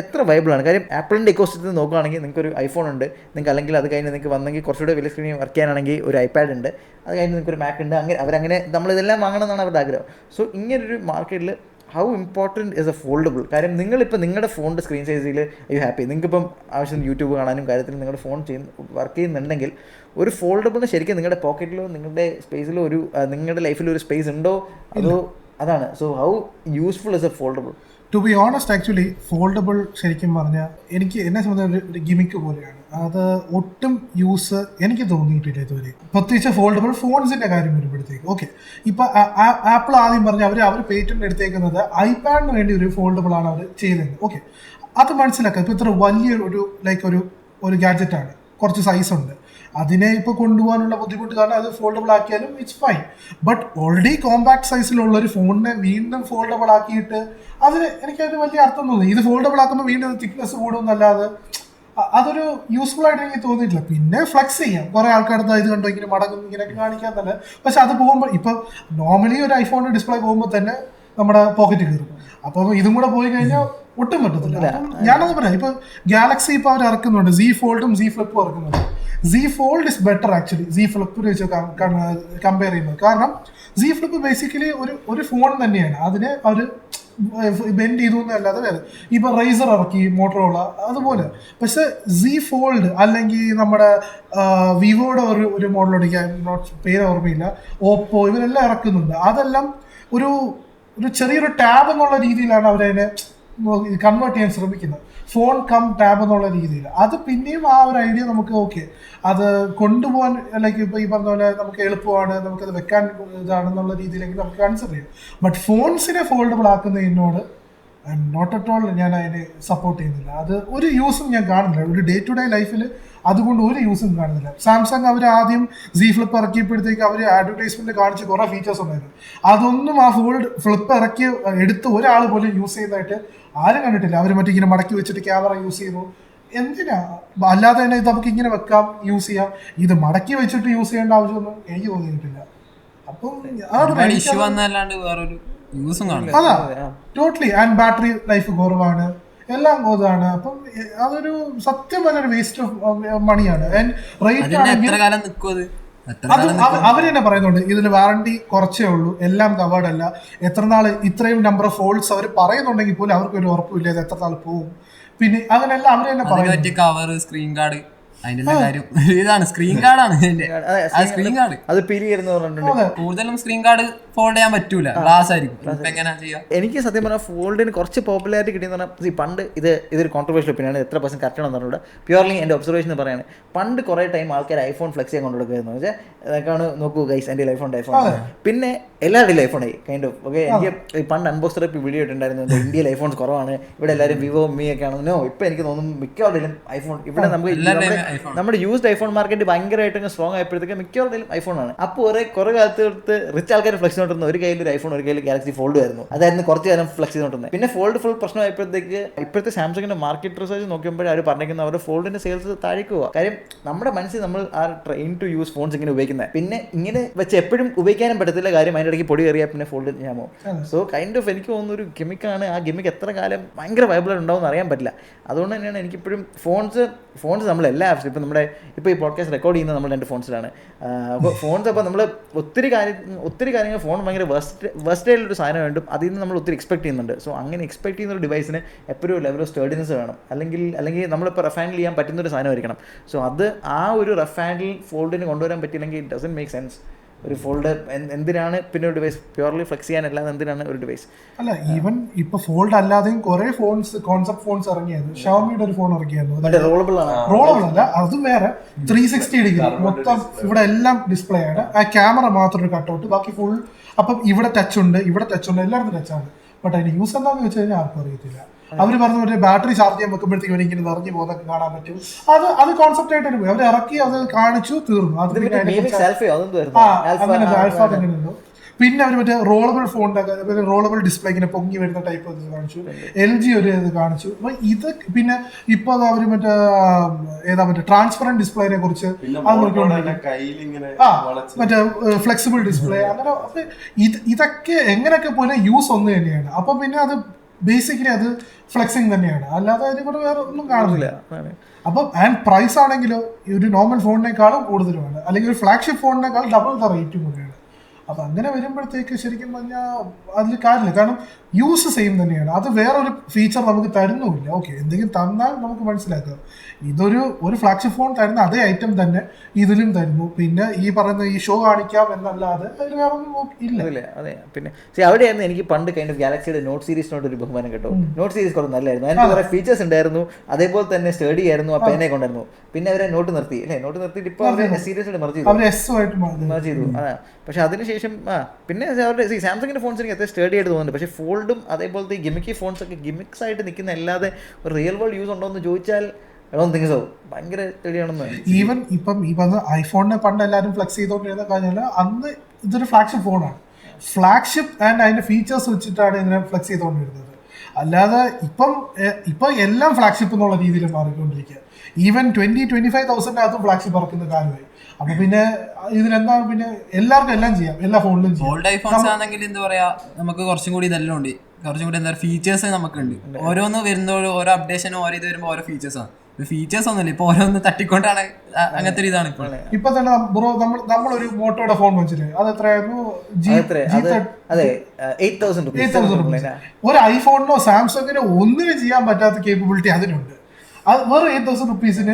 എത്ര വൈബിൾ ആണ്? കാര്യം ആപ്പിളിൻ്റെ ഇക്കോസിസ്റ്റത്തിൽ നോക്കുകയാണെങ്കിൽ നിങ്ങൾക്ക് ഒരു ഐഫോൺ ഉണ്ട്, നിങ്ങൾക്ക് അല്ലെങ്കിൽ അത് കഴിഞ്ഞ് നിങ്ങൾക്ക് വന്നെങ്കിൽ കുറച്ചുകൂടെ വലിയ സ്ക്രീനിൽ വർക്ക് ചെയ്യാനാണെങ്കിൽ ഒരു ഐപാഡ് ഉണ്ട്, അത് കഴിഞ്ഞ് നിങ്ങൾക്ക് ഒരു മാക്ക് ഉണ്ട്. അങ്ങനെ അവരങ്ങനെ നമ്മളിതെല്ലാം വാങ്ങണം എന്നാണ് അവരുടെ ആഗ്രഹം. സോ ഇങ്ങനൊരു മാർക്കറ്റിൽ how important is a foldable? കാര്യം നിങ്ങളിപ്പോൾ നിങ്ങളുടെ ഫോണിൻ്റെ സ്ക്രീൻ സൈസിൽ യു ഹാപ്പി, നിങ്ങൾക്കിപ്പം ആവശ്യം യൂട്യൂബ് കാണാനും കാര്യത്തിൽ നിങ്ങളുടെ ഫോൺ വർക്ക് ചെയ്യുന്നുണ്ടെങ്കിൽ ഒരു ഫോൾഡബിളിന് ശരിക്കും നിങ്ങളുടെ പോക്കറ്റിലോ നിങ്ങളുടെ സ്പേസിലോ ഒരു നിങ്ങളുടെ ലൈഫിൽ ഒരു സ്പേസ് ഉണ്ടോ അതോ അതാണ്. So how useful is a foldable? To be honest actually foldable ശരിക്കും പറഞ്ഞാൽ എന്നെ സംബന്ധിച്ച ഒരു ഗിമിക്ക് പോലെയാണ്. അത് ഒട്ടും യൂസ് എനിക്ക് തോന്നിയിട്ടില്ല ഇതുവരെ, പ്രത്യേകിച്ച് ഫോൾഡബിൾ ഫോൺസിൻ്റെ കാര്യം വരുമ്പോഴത്തേക്ക്. ഓക്കെ, ഇപ്പോൾ ആപ്പിൾ ആദ്യം പറഞ്ഞ് അവർ പേറ്റന്റ് എടുത്തേക്കുന്നത് ഐപാഡിന് വേണ്ടി ഒരു ഫോൾഡബിൾ ആണ് അവർ ചെയ്തത്. ഓക്കെ, അത് മനസ്സിലാക്കാം. ഇപ്പോൾ ഇത്ര വലിയ ഒരു ഗാഡ്ജറ്റാണ്, കുറച്ച് സൈസ് ഉണ്ട്, അതിനെ ഇപ്പോൾ കൊണ്ടുപോകാനുള്ള ബുദ്ധിമുട്ട് കാരണം അത് ഫോൾഡബിൾ ആക്കിയാലും it's fine. But already compact സൈസിലുള്ള ഒരു ഫോണിനെ വീണ്ടും ഫോൾഡബിൾ ആക്കിയിട്ട് എനിക്കത് വലിയ അർത്ഥം തോന്നി. ഇത് ഫോൾഡബിൾ ആക്കുമ്പോൾ വീണ്ടും തിക്നെസ് കൂടുമെന്നല്ലാതെ അതൊരു യൂസ്ഫുൾ ആയിട്ട് എനിക്ക് തോന്നിയിട്ടില്ല. പിന്നെ ഫ്ലെക്സ് ചെയ്യാം, കുറേ ആൾക്കാരുടെ ഇത് കണ്ടോ ഇങ്ങനെ മടങ്ങും ഇങ്ങനെയൊക്കെ കാണിക്കാൻ തന്നെ. പക്ഷെ അത് പോകുമ്പോൾ ഇപ്പം നോർമലി ഒരു ഐഫോൺ ഡിസ്പ്ലേ പോകുമ്പോൾ തന്നെ നമ്മുടെ പോക്കറ്റ് കയറും. അപ്പം ഇതും കൂടെ പോയി കഴിഞ്ഞാൽ ഒട്ടും പറ്റത്തില്ല. ഞാനത് പറയാം, ഇപ്പൊ ഗാലക്സി ഇപ്പോൾ അവർ ഇറക്കുന്നുണ്ട്, Z ഫോൾഡും Z ഫ്ലിപ്പും ഇറക്കുന്നുണ്ട്. Z fold is better actually Z ഫ്ലിപ്പിന് വെച്ച് കമ്പയർ ചെയ്യുന്നത്. കാരണം Z ഫ്ലിപ്പ് ബേസിക്കലി ഒരു ഫോൺ തന്നെയാണ്, അതിനെ അവർ ബെൻഡ് ചെയ്തു എന്നല്ലാതെ വേറെ. ഇപ്പൊ റൈസർ ഇറക്കി മോട്ടറോള അതുപോലെ. പക്ഷെ Z ഫോൾഡ് അല്ലെങ്കിൽ നമ്മുടെ വിവോയുടെ ഒരു മോഡലുണ്ട്, പേര് ഓർമ്മയില്ല, ഓപ്പോ, ഇവരെല്ലാം ഇറക്കുന്നുണ്ട്. അതെല്ലാം ഒരു ചെറിയൊരു ടാബ് എന്നുള്ള രീതിയിലാണ് അവരതിനെ കൺവേർട്ട് ചെയ്യാൻ ശ്രമിക്കുന്നത്, ഫോൺ കം ടാബ് എന്നുള്ള രീതിയിൽ. അത് പിന്നെയും ആ ഒരു ഐഡിയ നമുക്ക് ഓക്കെ, അത് കൊണ്ടുപോകാൻ ലൈക്ക് ഇപ്പോൾ ഈ പറഞ്ഞ പോലെ നമുക്ക് എളുപ്പമാണ്, നമുക്കത് വെക്കാൻ ഇതാണെന്നുള്ള രീതിയിലെങ്കിൽ നമുക്ക് കൺസിഡർ ചെയ്യാം. ബട്ട് ഫോൺസിനെ ഫോൾഡബിൾ ആക്കുന്നതിനോട് നോട്ട് അറ്റ് ഓൾ ഞാൻ അതിനെ സപ്പോർട്ട് ചെയ്യുന്നില്ല. അത് ഒരു യൂസും ഞാൻ കാണുന്നില്ല, ഒരു ഡേ ടു ഡേ ലൈഫിൽ അതുകൊണ്ട് ഒരു യൂസും കാണുന്നില്ല. സാംസങ് അവർ ആദ്യം Z ഫ്ലിപ്പ് ഇറക്കിയപ്പോഴത്തേക്ക് അവർ അഡ്വർടൈസ്മെന്റ് കാണിച്ച് കുറേ ഫീച്ചേഴ്സ് ഉണ്ടായിരുന്നു. അതൊന്നും ആ ഫ്ലിപ്പ് എടുത്ത് ഒരാൾ പോലും യൂസ് ചെയ്യുന്നതായിട്ട് ആരും കണ്ടിട്ടില്ല. അവർ മറ്റേ ഇങ്ങനെ മടക്കി വെച്ചിട്ട് ക്യാമറ യൂസ് ചെയ്യുന്നു. എന്തിനാ? അല്ലാതെ തന്നെ ഇത് നമുക്ക് ഇങ്ങനെ വെക്കാം, യൂസ് ചെയ്യാം. ഇത് മടക്കി വെച്ചിട്ട് യൂസ് ചെയ്യേണ്ട ആവശ്യമൊന്നും എനിക്ക് തോന്നിയിട്ടില്ല. അപ്പം അതാ ടോട്ടലി. ആൻഡ് ബാറ്ററി ലൈഫ് കുറവാണ്, എല്ലാം ഇതാണ്. അപ്പം അതൊരു സത്യം പറഞ്ഞ വേസ്റ്റ് ഓഫ് മണിയാണ്. ആൻഡ് റേറ്റ് ആണെങ്കിൽ അവർ തന്നെ പറയുന്നുണ്ട് ഇതിൽ വാറണ്ടി കുറച്ചേ ഉള്ളൂ, എല്ലാം കവേർഡ് അല്ല. എത്ര നാൾ ഇത്രയും നമ്പർ ഓഫ് ഫോൾഡ്സ് അവർ പറയുന്നുണ്ടെങ്കിൽ പോലും അവർക്ക് ഒരു ഉറപ്പില്ല ഇത് എത്ര നാൾ പോകും. പിന്നെ അങ്ങനെയല്ല അവർ തന്നെ പറയുന്നത് കവർ, സ്ക്രീൻ കാർഡ്, അതിന്റെ കാര്യം ഇതാണ്. സ്ക്രീൻ കാർഡാണ് സ്ക്രീൻ കാർഡ് അത് പിരി കൂടുതലും സ്ക്രീൻ കാർഡ് ഫോൾഡ് ചെയ്യാൻ പറ്റൂല, ഗ്ലാസ് ആയിരിക്കും. എങ്ങനെ ചെയ്യാം? എനിക്ക് സത്യം പറഞ്ഞാൽ ഫോൾഡിന് കുറച്ച് പോപ്പുലാരിറ്റി കിട്ടിയെന്ന് പറഞ്ഞാൽ പണ്ട് ഇതൊരു കോൺട്രവേഴ്ഷ്യൽ ഒപ്പീനിയാണ്, എത്ര പെർസെന്റ് കറക്റ്റ് ആണെന്ന് പറഞ്ഞുകൂടെ. പ്യൂർലി എൻ്റെ ഒബ്സർവേഷൻ പറയുന്നത്, പണ്ട് കുറേ ടൈം ആൾക്കാർ ഐഫോൺ ഫ്ലെക്സ് ചെയ്യാൻ കൊണ്ടുകൊടുക്കുകയെന്ന് വെച്ചാൽ അതൊക്കെയാണ് നോക്കൂ ഗൈസ് എൻ്റെ ഐഫോൺ. പിന്നെ എല്ലാവരുടെയും ഐഫോണായി കൈൻഡ് ഓഫ്. ഓക്കെ, എനിക്ക് പണ്ട് അൺബോക്സ് തെറപ്പി വീഡിയോ ഇട്ടുണ്ടായിരുന്നു, ഇന്ത്യയിൽ ഐഫോൺസ് കുറവാണ്, ഇവിടെ എല്ലാവരും വിവോ മീ ഒക്കെ ആണെന്നോ. ഇപ്പം എനിക്ക് തോന്നുന്നു മിക്കവാറും ഐഫോൺ, ഇവിടെ നമ്മുടെ യൂസ്ഡ് ഐഫോൺ മാർക്കറ്റ് ഭയങ്കരമായിട്ട് സ്ട്രോങ് ആയപ്പോഴത്തേക്ക് മിക്കവാറും ഐഫോണാണ്. അപ്പോൾ കുറേ കാലത്ത് റിച്ച് ആൾക്കാർ ഫ്ലെക്സ് ചെയ്തോണ്ടിരുന്നത് ഒരു കയ്യിൽ ഒരു ഐഫോൺ, ഒരു കയ്യിൽ ഗാലക്സി ഫോൾഡ് ആയിരുന്നു. അതായിരുന്നു കുറച്ച് കാലം ഫ്ലെക്സ് ചെയ്തോണ്ടിരുന്നത്. പിന്നെ ഫോൾഡ് ഫുൾ പ്രശ്നമായപ്പോഴത്തേക്ക് ഇപ്പോഴത്തെ സാംസങ്ങിന്റെ മാർക്കറ്റ് റിസർച്ച് നോക്കുമ്പോൾ അവർ പറഞ്ഞിരിക്കുന്നത് അവരുടെ ഫോൾഡിന്റെ സെയിൽസ് താഴേക്ക് പോവുക. കാര്യം നമ്മുടെ മനസ്സിൽ നമ്മൾ ആ ട്രെയിൻ ടു യൂസ് ഫോൺസ് ഇങ്ങനെ ഉപയോഗിക്കുന്നത്, പിന്നെ ഇങ്ങനെ വെച്ച് എപ്പോഴും ഉപയോഗിക്കാനും പറ്റത്തില്ല. കാര്യം അതിൻ്റെ ഇടയ്ക്ക് പൊടി കയറിയാൽ പിന്നെ ഫോൾഡ് ചെയ്യാമോ. സോ കൈൻഡ് ഓഫ് എനിക്ക് തോന്നുന്ന ഒരു ഗിമിക്കാണ്. ആ ഗിമിക്ക് എത്ര കാലം ഭയങ്കര വൈബിളായിട്ട് ഉണ്ടാവും എന്ന് അറിയാൻ പറ്റില്ല. അതുകൊണ്ട് തന്നെയാണ് എനിക്കിപ്പോഴും ഫോൺസ് നമ്മൾ എല്ലാ ആപ്സ് ഇപ്പോൾ നമ്മുടെ ഇപ്പോൾ ഈ പോഡ്കാസ്റ്റ് റെക്കോർഡ് ചെയ്യുന്നത് നമ്മൾ 2 ഫോൺസിലാണ്. അപ്പോൾ ഫോൺസ് അപ്പോൾ നമ്മൾ ഒത്തിരി കാര്യങ്ങൾ ഫോൺ ഭയങ്കര വെർസ്റ്റൈലൊരു സാധനം വേണ്ടും, അതിൽ നിന്ന് നമ്മൾ ഒത്തിരി എക്സ്പെക്ട് ചെയ്യുന്നുണ്ട്. സോ അങ്ങനെ എക്സ്പെക്ട് ചെയ്യുന്ന ഒരു ഡിവൈസിന് എപ്പോഴും ഒരു ലെവൽ ഓഫ് സ്റ്റേർഡിനെസ് വേണം, അല്ലെങ്കിൽ നമ്മളിപ്പോൾ റഫ് ഹാൻഡിൽ ചെയ്യാൻ പറ്റുന്ന ഒരു സാധനമായിരിക്കണം. സോ അത് ആ ഒരു റഫ് ഹാൻഡിൽ ഫോൾഡിന് കൊണ്ടുവരാൻ പറ്റിയില്ലെങ്കിൽ ഇറ്റ് ഡസൻറ്റ് മേക്ക് സെൻസ്. ഒരു ഫോൾഡ് എന്തിനാണ് പിന്നെ ഒരു ഡിവൈസ് പ്യൂർലി ഫ്ലെക്സ് ചെയ്യാനല്ലാതെ എന്തിനാണ് ഒരു ഡിവൈസ്? അല്ല, ഈവൻ ഇപ്പൊ ഫോൾഡ് അല്ലാതെയും കുറെ ഫോൺസ്, കോൺസെപ്റ്റ് ഫോൺസ് ഇറങ്ങിയത്. ഷവോമിയുടെ ഒരു ഫോൺ ഇറങ്ങിയായിരുന്നു, റോളബിൾ ആണ്. റോളബിൾ അല്ല, അതും വേറെ 360 ഡിഗ്രി മൊത്തം ഇവിടെ എല്ലാം ഡിസ്പ്ലേ ആണ്. ആ ക്യാമറ മാത്രം ഒരു കട്ടൗട്ട്, ബാക്കി ഫുൾ. അപ്പം ഇവിടെ ടച്ച് ഉണ്ട്, എല്ലായിടത്തും ടച്ചാണ്. ബട്ട് അതിന്റെ യൂസ് എന്താണെന്ന് വെച്ച് കഴിഞ്ഞാൽ ആർക്കും അറിയത്തില്ല. അവർ പറഞ്ഞ ബാറ്ററി ചാർജ് ചെയ്യാൻ വെക്കുമ്പോഴത്തേക്കും ഇങ്ങനെ നിറഞ്ഞു പോകുന്നൊക്കെ കാണാൻ പറ്റും. അത് കോൺസെപ്റ്റ് ആയിട്ട് പോയി അവർ ഇറക്കി, അത് കാണിച്ചു, തീർന്നു. അത് അങ്ങനെ ആൽഫ തന്നെ ഉണ്ടോ. പിന്നെ അവർ മറ്റേ റോളബിൾ ഫോണിന്റെ റോളബിൾ ഡിസ്പ്ലേ ഇങ്ങനെ പൊങ്ങി വരുന്ന ടൈപ്പ് ഇത് കാണിച്ചു. LG ഒരു ഇത് കാണിച്ചു. അപ്പൊ ഇത് പിന്നെ ഇപ്പൊ അവർ മറ്റേ ട്രാൻസ്പെറന്റ് ഡിസ്പ്ലേനെ കുറിച്ച് അത് മറ്റേ ഫ്ലെക്സിബിൾ ഡിസ്പ്ലേ അങ്ങനെ. ഇതൊക്കെ എങ്ങനെയൊക്കെ പോലെ യൂസ് ഒന്ന് തന്നെയാണ്. അപ്പൊ പിന്നെ അത് ബേസിക്കലി അത് ഫ്ലെക്സിങ് തന്നെയാണ്, അല്ലാതെ അതിനെ കൂടെ വേറെ ഒന്നും കാണുന്നില്ല. അപ്പം ആൻഡ് പ്രൈസ് ആണെങ്കിലോ ഒരു നോർമൽ ഫോണിനേക്കാളും കൂടുതലുമാണ്, അല്ലെങ്കിൽ ഒരു ഫ്ലാഗ്ഷിപ്പ് ഫോണിനേക്കാൾ ഡബിൾ ദ റേറ്റും കൂടെയാണ്. അപ്പം അങ്ങനെ വരുമ്പോഴത്തേക്ക് ശരിക്കും പറഞ്ഞാൽ അതിൽ കാര്യമില്ല. കാരണം യൂസ് സെയിം തന്നെയാണ്. അത് വേറൊരു ഫീച്ചർ നമുക്ക് തരുന്നുമില്ല. ഓക്കെ, എന്തെങ്കിലും തന്നാൽ നമുക്ക് മനസ്സിലാക്കാം. ഒരു ഫ്ലാഗ്ഷിപ്പ് ഫോൺ തരുന്ന അതേ ഐറ്റം തന്നെ ഇതിലും തരുന്നു. പിന്നെ ഈ പറയുന്ന ഈ ഷോ കാണിക്കാം എന്നല്ലാതെ അതിൽ വേറെ ഒന്നും ഇല്ല. അതെ, പിന്നെ അവിടെയായിരുന്നു എനിക്ക് പണ്ട് കൈൻഡ് ഓഫ് ഗാലക്സിയുടെ നോട്ട് സീരീസിനോട് ഒരു ബഹുമാനം കേട്ടോ. നോട്ട് സീരീസ് കുറച്ച് നല്ലായിരുന്നു, അതിന് കുറെ ഫീച്ചേഴ്സ് ഉണ്ടായിരുന്നു, അതേപോലെ തന്നെ സ്റ്റഡി ആയിരുന്നു, ആ പേനെ കൊണ്ടായിരുന്നു. പിന്നെ അവരെ നോട്ട് നിർത്തി അല്ലേ, നോട്ട് നിർത്തിയിട്ട് ഇപ്പോൾ അവർ സീരീസ് മെർജ് ചെയ്തു. അതാ, പക്ഷെ അതിനുശേഷം പിന്നെ അവരുടെ സാംസങ്ങിന്റെ ഫോൺസ് എനിക്ക് അത്ര സ്റ്റഡി ആയിട്ട് തോന്നുന്നുണ്ട്. പക്ഷേ ഫോൾഡും അതേപോലത്തെ ഈ ഗിമിക്കി ഫോൺസ് ഒക്കെ ഗിമിക്സ് ആയിട്ട് നിൽക്കുന്ന അല്ലാതെ ഒരു റിയൽ വേൾഡ് യൂസ് ഉണ്ടോ എന്ന് ചോദിച്ചാൽ ഭയങ്കര സ്റ്റഡിയാണെന്ന്. ഈവൻ ഇപ്പം ഈ പറഞ്ഞ ഐഫോണിനെ പണ്ട് എല്ലാവരും ഫ്ലെക്സ് ചെയ്തോണ്ടിരുന്ന കഴിഞ്ഞാൽ അന്ന് ഇതൊരു ഫ്ലാഗ്ഷിപ്പ് ഫോണാണ്. ഫ്ലാഗ്ഷിപ്പ് ആൻഡ് അതിന്റെ ഫീച്ചേഴ്സ് വെച്ചിട്ടാണ് ഇതിനെ ഫ്ലെക്സ് ചെയ്തുകൊണ്ടിരുന്നത്. അല്ലാതെ ഇപ്പം എല്ലാം ഫ്ലാഗ്ഷിപ്പ് എന്നുള്ള രീതിയിൽ മാറിക്കൊണ്ടിരിക്കുക. ഈവൻ 20-25,000 ഫ്ലാഗ്ഷിപ്പ് ഇറക്കുന്ന കാലമായി. അപ്പൊ പിന്നെ ഇതിലെന്താണ്, പിന്നെ എല്ലാവർക്കും എല്ലാം ചെയ്യാം, എല്ലാ ഫോണിലും ചെയ്യാം. ഓൾഡ് ഐഫോൺസ് ആണെങ്കിൽ എന്താ പറയാ, നമുക്ക് കുറച്ചും കൂടി ഇതെല്ലാം ഉണ്ട്, കുറച്ചും കൂടി എന്താ ഫീച്ചേഴ്സ് നമുക്കുണ്ട്. ഓരോന്ന് വരുന്നോട് ഓരോ അപ്ഡേഷനും ഓരോ ഇത് വരുമ്പോൾ ഓരോ ഫീച്ചേഴ്സാണ്. ഫീച്ചേഴ്സ് ഒന്നുമില്ല, ഇപ്പൊ ഓരോന്ന് തട്ടിക്കൊണ്ടാണ് അങ്ങനത്തെ ഒരു ഇതാണ് ഇപ്പൊ തന്നെ. ബ്രോ, നമ്മളൊരു മോട്ടോയുടെ ഫോൺ വെച്ചില്ലേ, അത് എത്രയായിരുന്നു? ഒരു ഐഫോണിനോ സാംസങ്ങിനോ ഒന്നിനും ചെയ്യാൻ പറ്റാത്ത കേപ്പബിലിറ്റി അതിനുണ്ട്. അത് വേറെ 8,000 റുപ്പീസിന്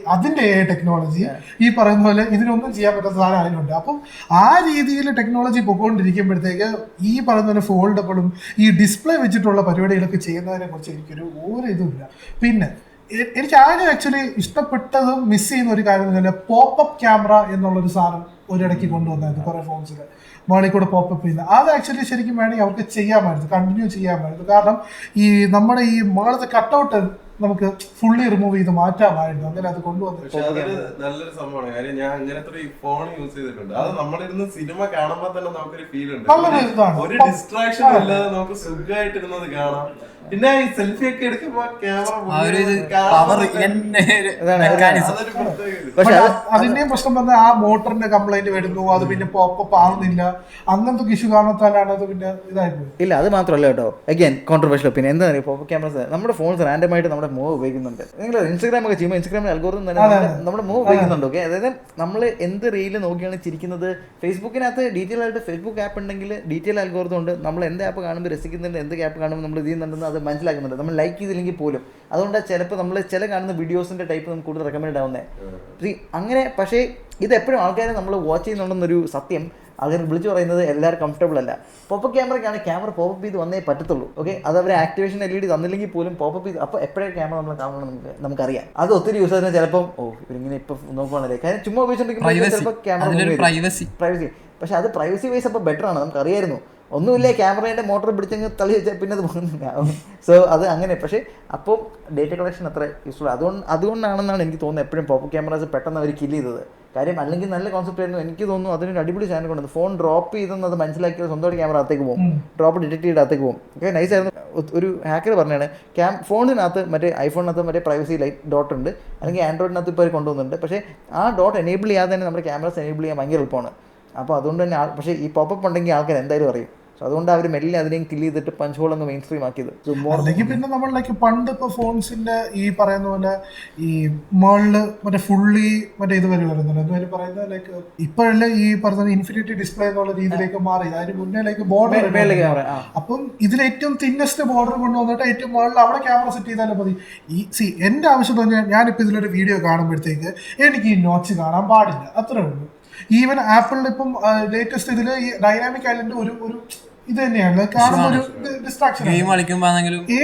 അതിന്റെ ടെക്നോളജി ഈ പറയുന്ന പോലെ ഇതിനൊന്നും ചെയ്യാൻ പറ്റാത്ത സാധനം അതിനുണ്ട്. അപ്പം ആ രീതിയിൽ ടെക്നോളജി പൊക്കോണ്ടിരിക്കുമ്പോഴത്തേക്ക് ഈ പറയുന്ന പോലെ ഫോൾഡബിളും ഈ ഡിസ്പ്ലേ വെച്ചിട്ടുള്ള പരിപാടികളൊക്കെ ചെയ്യുന്നതിനെ കുറിച്ച് എനിക്കൊരു ഇതുമില്ല. പിന്നെ എനിക്ക് ആക്ച്വലി ഇഷ്ടപ്പെട്ടതും മിസ് ചെയ്യുന്ന ഒരു കാര്യം എന്ന് പറഞ്ഞാൽ പോപ്പപ്പ് ക്യാമറ എന്നുള്ളൊരു സാധനം ഒരിടയ്ക്ക് കൊണ്ടുവന്നായിരുന്നു കുറെ ഫോൺസിൽ. മോളിൽ കൂടെ പോപ്പപ്പ് ചെയ്യുന്നത് അത് ആക്ച്വലി ശരിക്കും വേണമെങ്കിൽ അവർക്ക് ചെയ്യാമായിരുന്നു, കണ്ടിന്യൂ ചെയ്യാമായിരുന്നു. കാരണം ഈ നമ്മുടെ ഈ മുകളത്തെ കട്ടൗട്ട് നമുക്ക് ഫുള്ളി റിമൂവ് ചെയ്ത് മാറ്റാമായിരുന്നു. അങ്ങനെ അത് കൊണ്ടുവന്നു. നല്ലൊരു സംഭവമാണ്. കാര്യം ഞാൻ അങ്ങനത്തെ ഒരു ഫോൺ യൂസ് ചെയ്തിട്ടുണ്ട്. അത് നമ്മളിരുന്ന് സിനിമ കാണുമ്പോൾ തന്നെ നമുക്കൊരു ഫീൽ ഉണ്ട്, ഒരു ഡിസ്ട്രാക്ഷൻ ഇല്ലാതെ നമുക്ക് സുഖമായിട്ടിരുന്നത് കാണാം. പിന്നെ ഈ സെൽഫി ഒക്കെ എടുക്കുമ്പോ അതിന്റെയും പ്രശ്നം പറഞ്ഞാൽ ആ മോട്ടറിന്റെ കംപ്ലൈന്റ് വരുന്നു, അത് പിന്നെ പോപ്പപ്പ് ആവുന്നില്ല. അങ്ങനത്തെ ഇഷ്യൂ കാരണത്താലാണ് അത് പിന്നെ ഇതായിപ്പോയി. ഇല്ല, അത് മാത്രമല്ല കേട്ടോ, അഗൈൻ കോൺട്രവേഴ്ഷ്യൽ ഒപ്പീനിയൻ. എന്താ പറയുക, പോപ്പപ്പ് ക്യാമറസ് നമ്മുടെ ഫോൺസ് റാൻഡമായിട്ട് നമ്മുടെ മൂവ് ഉപയോഗിക്കുന്നുണ്ട്. നിങ്ങൾ ഇൻസ്റ്റാഗ്രാം ഒക്കെ ചെയ്യുമ്പോൾ ഇൻസ്റ്റാഗ്രാമിൽ അൽഗോരിതം തന്നെ നമ്മുടെ മൂവ് ഉപയോഗിക്കുന്നുണ്ട്. ഓക്കെ, അതായത് നമ്മൾ എന്ത് റീൽ നോക്കിയാണ് ചിരിക്കുന്നത്. ഫേസ്ബുക്കിനകത്ത് ഡീറ്റെയിൽ ആയിട്ട് ഫേസ്ബുക്ക് ആപ്പ് ഉണ്ടെങ്കിൽ ഡീറ്റെയിൽ അൽഗോരിതം ഉണ്ട്. നമ്മൾ എന്ത് ആപ്പ് കാണുമ്പോൾ രസിക്കുന്നുണ്ട്, എന്ത് ആപ്പ് കാണുമ്പോൾ നമ്മൾ ഇത് ചെയ്യുന്നുണ്ടെന്ന് അത് മനസ്സിലാക്കുന്നുണ്ട്. നമ്മൾ ലൈക്ക് ചെയ്തില്ലെങ്കിൽ പോലും. അതുകൊണ്ടാണ് ചിലപ്പോൾ നമ്മൾ ചില കാണുന്ന വീഡിയോസിന്റെ ടൈപ്പ് നമുക്ക് കൂടുതൽ റെക്കമെൻഡ് ആവുന്നത് അങ്ങനെ. പക്ഷേ ഇത് എപ്പോഴും ആൾക്കാരെ നമ്മൾ വാച്ച് ചെയ്യുന്നുണ്ടെന്നൊരു സത്യം ആൾക്കാർ വിളിച്ചു പറയുന്നത് എല്ലാവരും കംഫർട്ടബിൾ അല്ല. പോപ്പപ്പ് ക്യാമറയ്ക്കാണ് ക്യാമറ പോപ്പപ്പ് ചെയ്ത് വന്നേ പറ്റത്തുള്ളൂ. ഓക്കെ, അത് അവർ ആക്ടിവേഷൻ LED തന്നില്ലെങ്കിൽ പോലും പോപ്പപ്പ് ചെയ്ത് അപ്പോൾ എപ്പോഴേ ക്യാമറ നമ്മൾ കാണണം നമുക്കറിയാം. അത് ഒത്തിരി യൂസേഴ്സിനെ ചിലപ്പം ഇവരിങ്ങനെ ഇപ്പം നോക്കുകയാണല്ലേ, കാര്യം ചുമ്മാ ഉപയോഗിച്ചിട്ടുണ്ടെങ്കിൽ ചിലപ്പോൾ ക്യാമറ പ്രൈവസി. പക്ഷെ അത് പ്രൈവസി വൈസ് അപ്പോൾ ബെറ്റർ ആണ്, നമുക്കറിയായിരുന്നു. ഒന്നുമില്ല, ക്യാമറയുടെ മോട്ടർ പിടിച്ചങ്ങ് തള്ളി വെച്ചാൽ പിന്നെ അത് പോകുന്നില്ല. സോ അത് അങ്ങനെ. പക്ഷേ അപ്പോൾ ഡേറ്റ കളക്ഷൻ അത്ര യൂസ്ഫുൾ. അതുകൊണ്ടാണെന്നാണ് എനിക്ക് തോന്നുന്നത് എപ്പോഴും പോപ്പപ്പ് ക്യാമറാസ് പെട്ടെന്ന് അവർ കില്ല് ചെയ്തത്. കാര്യം അല്ലെങ്കിൽ നല്ല കോൺസെപ്റ്റ് ആയിരുന്നു. എനിക്ക് തോന്നുന്നു അതിനൊരു അടിപൊളി ചാനൽ കൊണ്ടത്. ഫോൺ ഡ്രോപ്പ് ചെയ്തെന്ന് അത് മനസ്സിലാക്കിയത് സ്വന്തമായിട്ട് ക്യാമറ അകത്തേക്ക് പോകും, ഡ്രോപ്പ് ഡിറ്റക്ട് ചെയ്ത് അകത്തേക്ക് പോകും. ഓക്കെ, നൈസായിരുന്നു. ഒരു ഹാക്കർ പറഞ്ഞാണ് ഫോണിനകത്ത് മറ്റേ ഐഫോണിനകത്ത് മറ്റേ പ്രൈവസി ലൈറ്റ് ഡോട്ട് ഉണ്ട്, അല്ലെങ്കിൽ ആൻഡ്രോയിഡിനകത്ത് ഇപ്പോൾ കൊണ്ടുവന്നിട്ടുണ്ട്. പക്ഷേ ആ ഡോട്ട് എനേബിൾ ചെയ്യാതെ തന്നെ നമ്മുടെ ക്യാമറസ് എനേബിൾ ചെയ്യാൻ ഭയങ്കര എളുപ്പമാണ്. അപ്പോൾ അതുകൊണ്ട് തന്നെ പക്ഷേ ഈ പോപ്പപ്പ് ഉണ്ടെങ്കിൽ ആൾക്കാർ എന്തായാലും അറിയും. സോ അതുകൊണ്ട് അവർ മെല്ലെ അതിനെയും കില്ല് ചെയ്തിട്ട് പഞ്ച് ഹോൾ അങ്ങ് മെയിൻ സ്ട്രീം ആക്കിയത്. സോ അല്ലെങ്കിൽ പിന്നെ നമ്മൾ ലൈക്ക് പണ്ട് ഇപ്പോൾ ഫോൺസിന്റെ ഈ പറയുന്ന പോലെ ഈ മേളില് മറ്റേ ഫുള്ളി മറ്റേ ഇത് വരുമായിരുന്നല്ലോ എന്താ പറയുന്നത് ലൈക്ക് ഇപ്പോഴല്ലേ ഈ പറഞ്ഞ ഇൻഫിനിറ്റി ഡിസ്പ്ലേ എന്നുള്ള രീതിയിലേക്ക് മാറി. അതിന് മുന്നേ ലൈക്ക് ബോർഡർ, അപ്പം ഇതിൽ ഏറ്റവും തിന്നസ്റ്റ് ബോർഡർ കൊണ്ടുവന്നിട്ട് ഏറ്റവും മുകളിൽ അവിടെ ക്യാമറ സെറ്റ് ചെയ്താലും മതി. ഈ എന്റെ ആവശ്യം തന്നെ ഞാനിപ്പോൾ ഇതിലൊരു വീഡിയോ കാണുമ്പോഴത്തേക്ക് എനിക്ക് ഈ നോച്ച് കാണാൻ പാടില്ല, അത്രേ ഉള്ളൂ. ഈവൻ ആപ്പിളിൽ ഇപ്പം ലേറ്റസ്റ്റ് ഇതിൽ ഈ ഡൈനാമിക് ഐലൻഡ് ഒരു ഇത് തന്നെയാണ് കാണുന്ന ഒരു ഡിസ്ട്രാക്ഷൻ.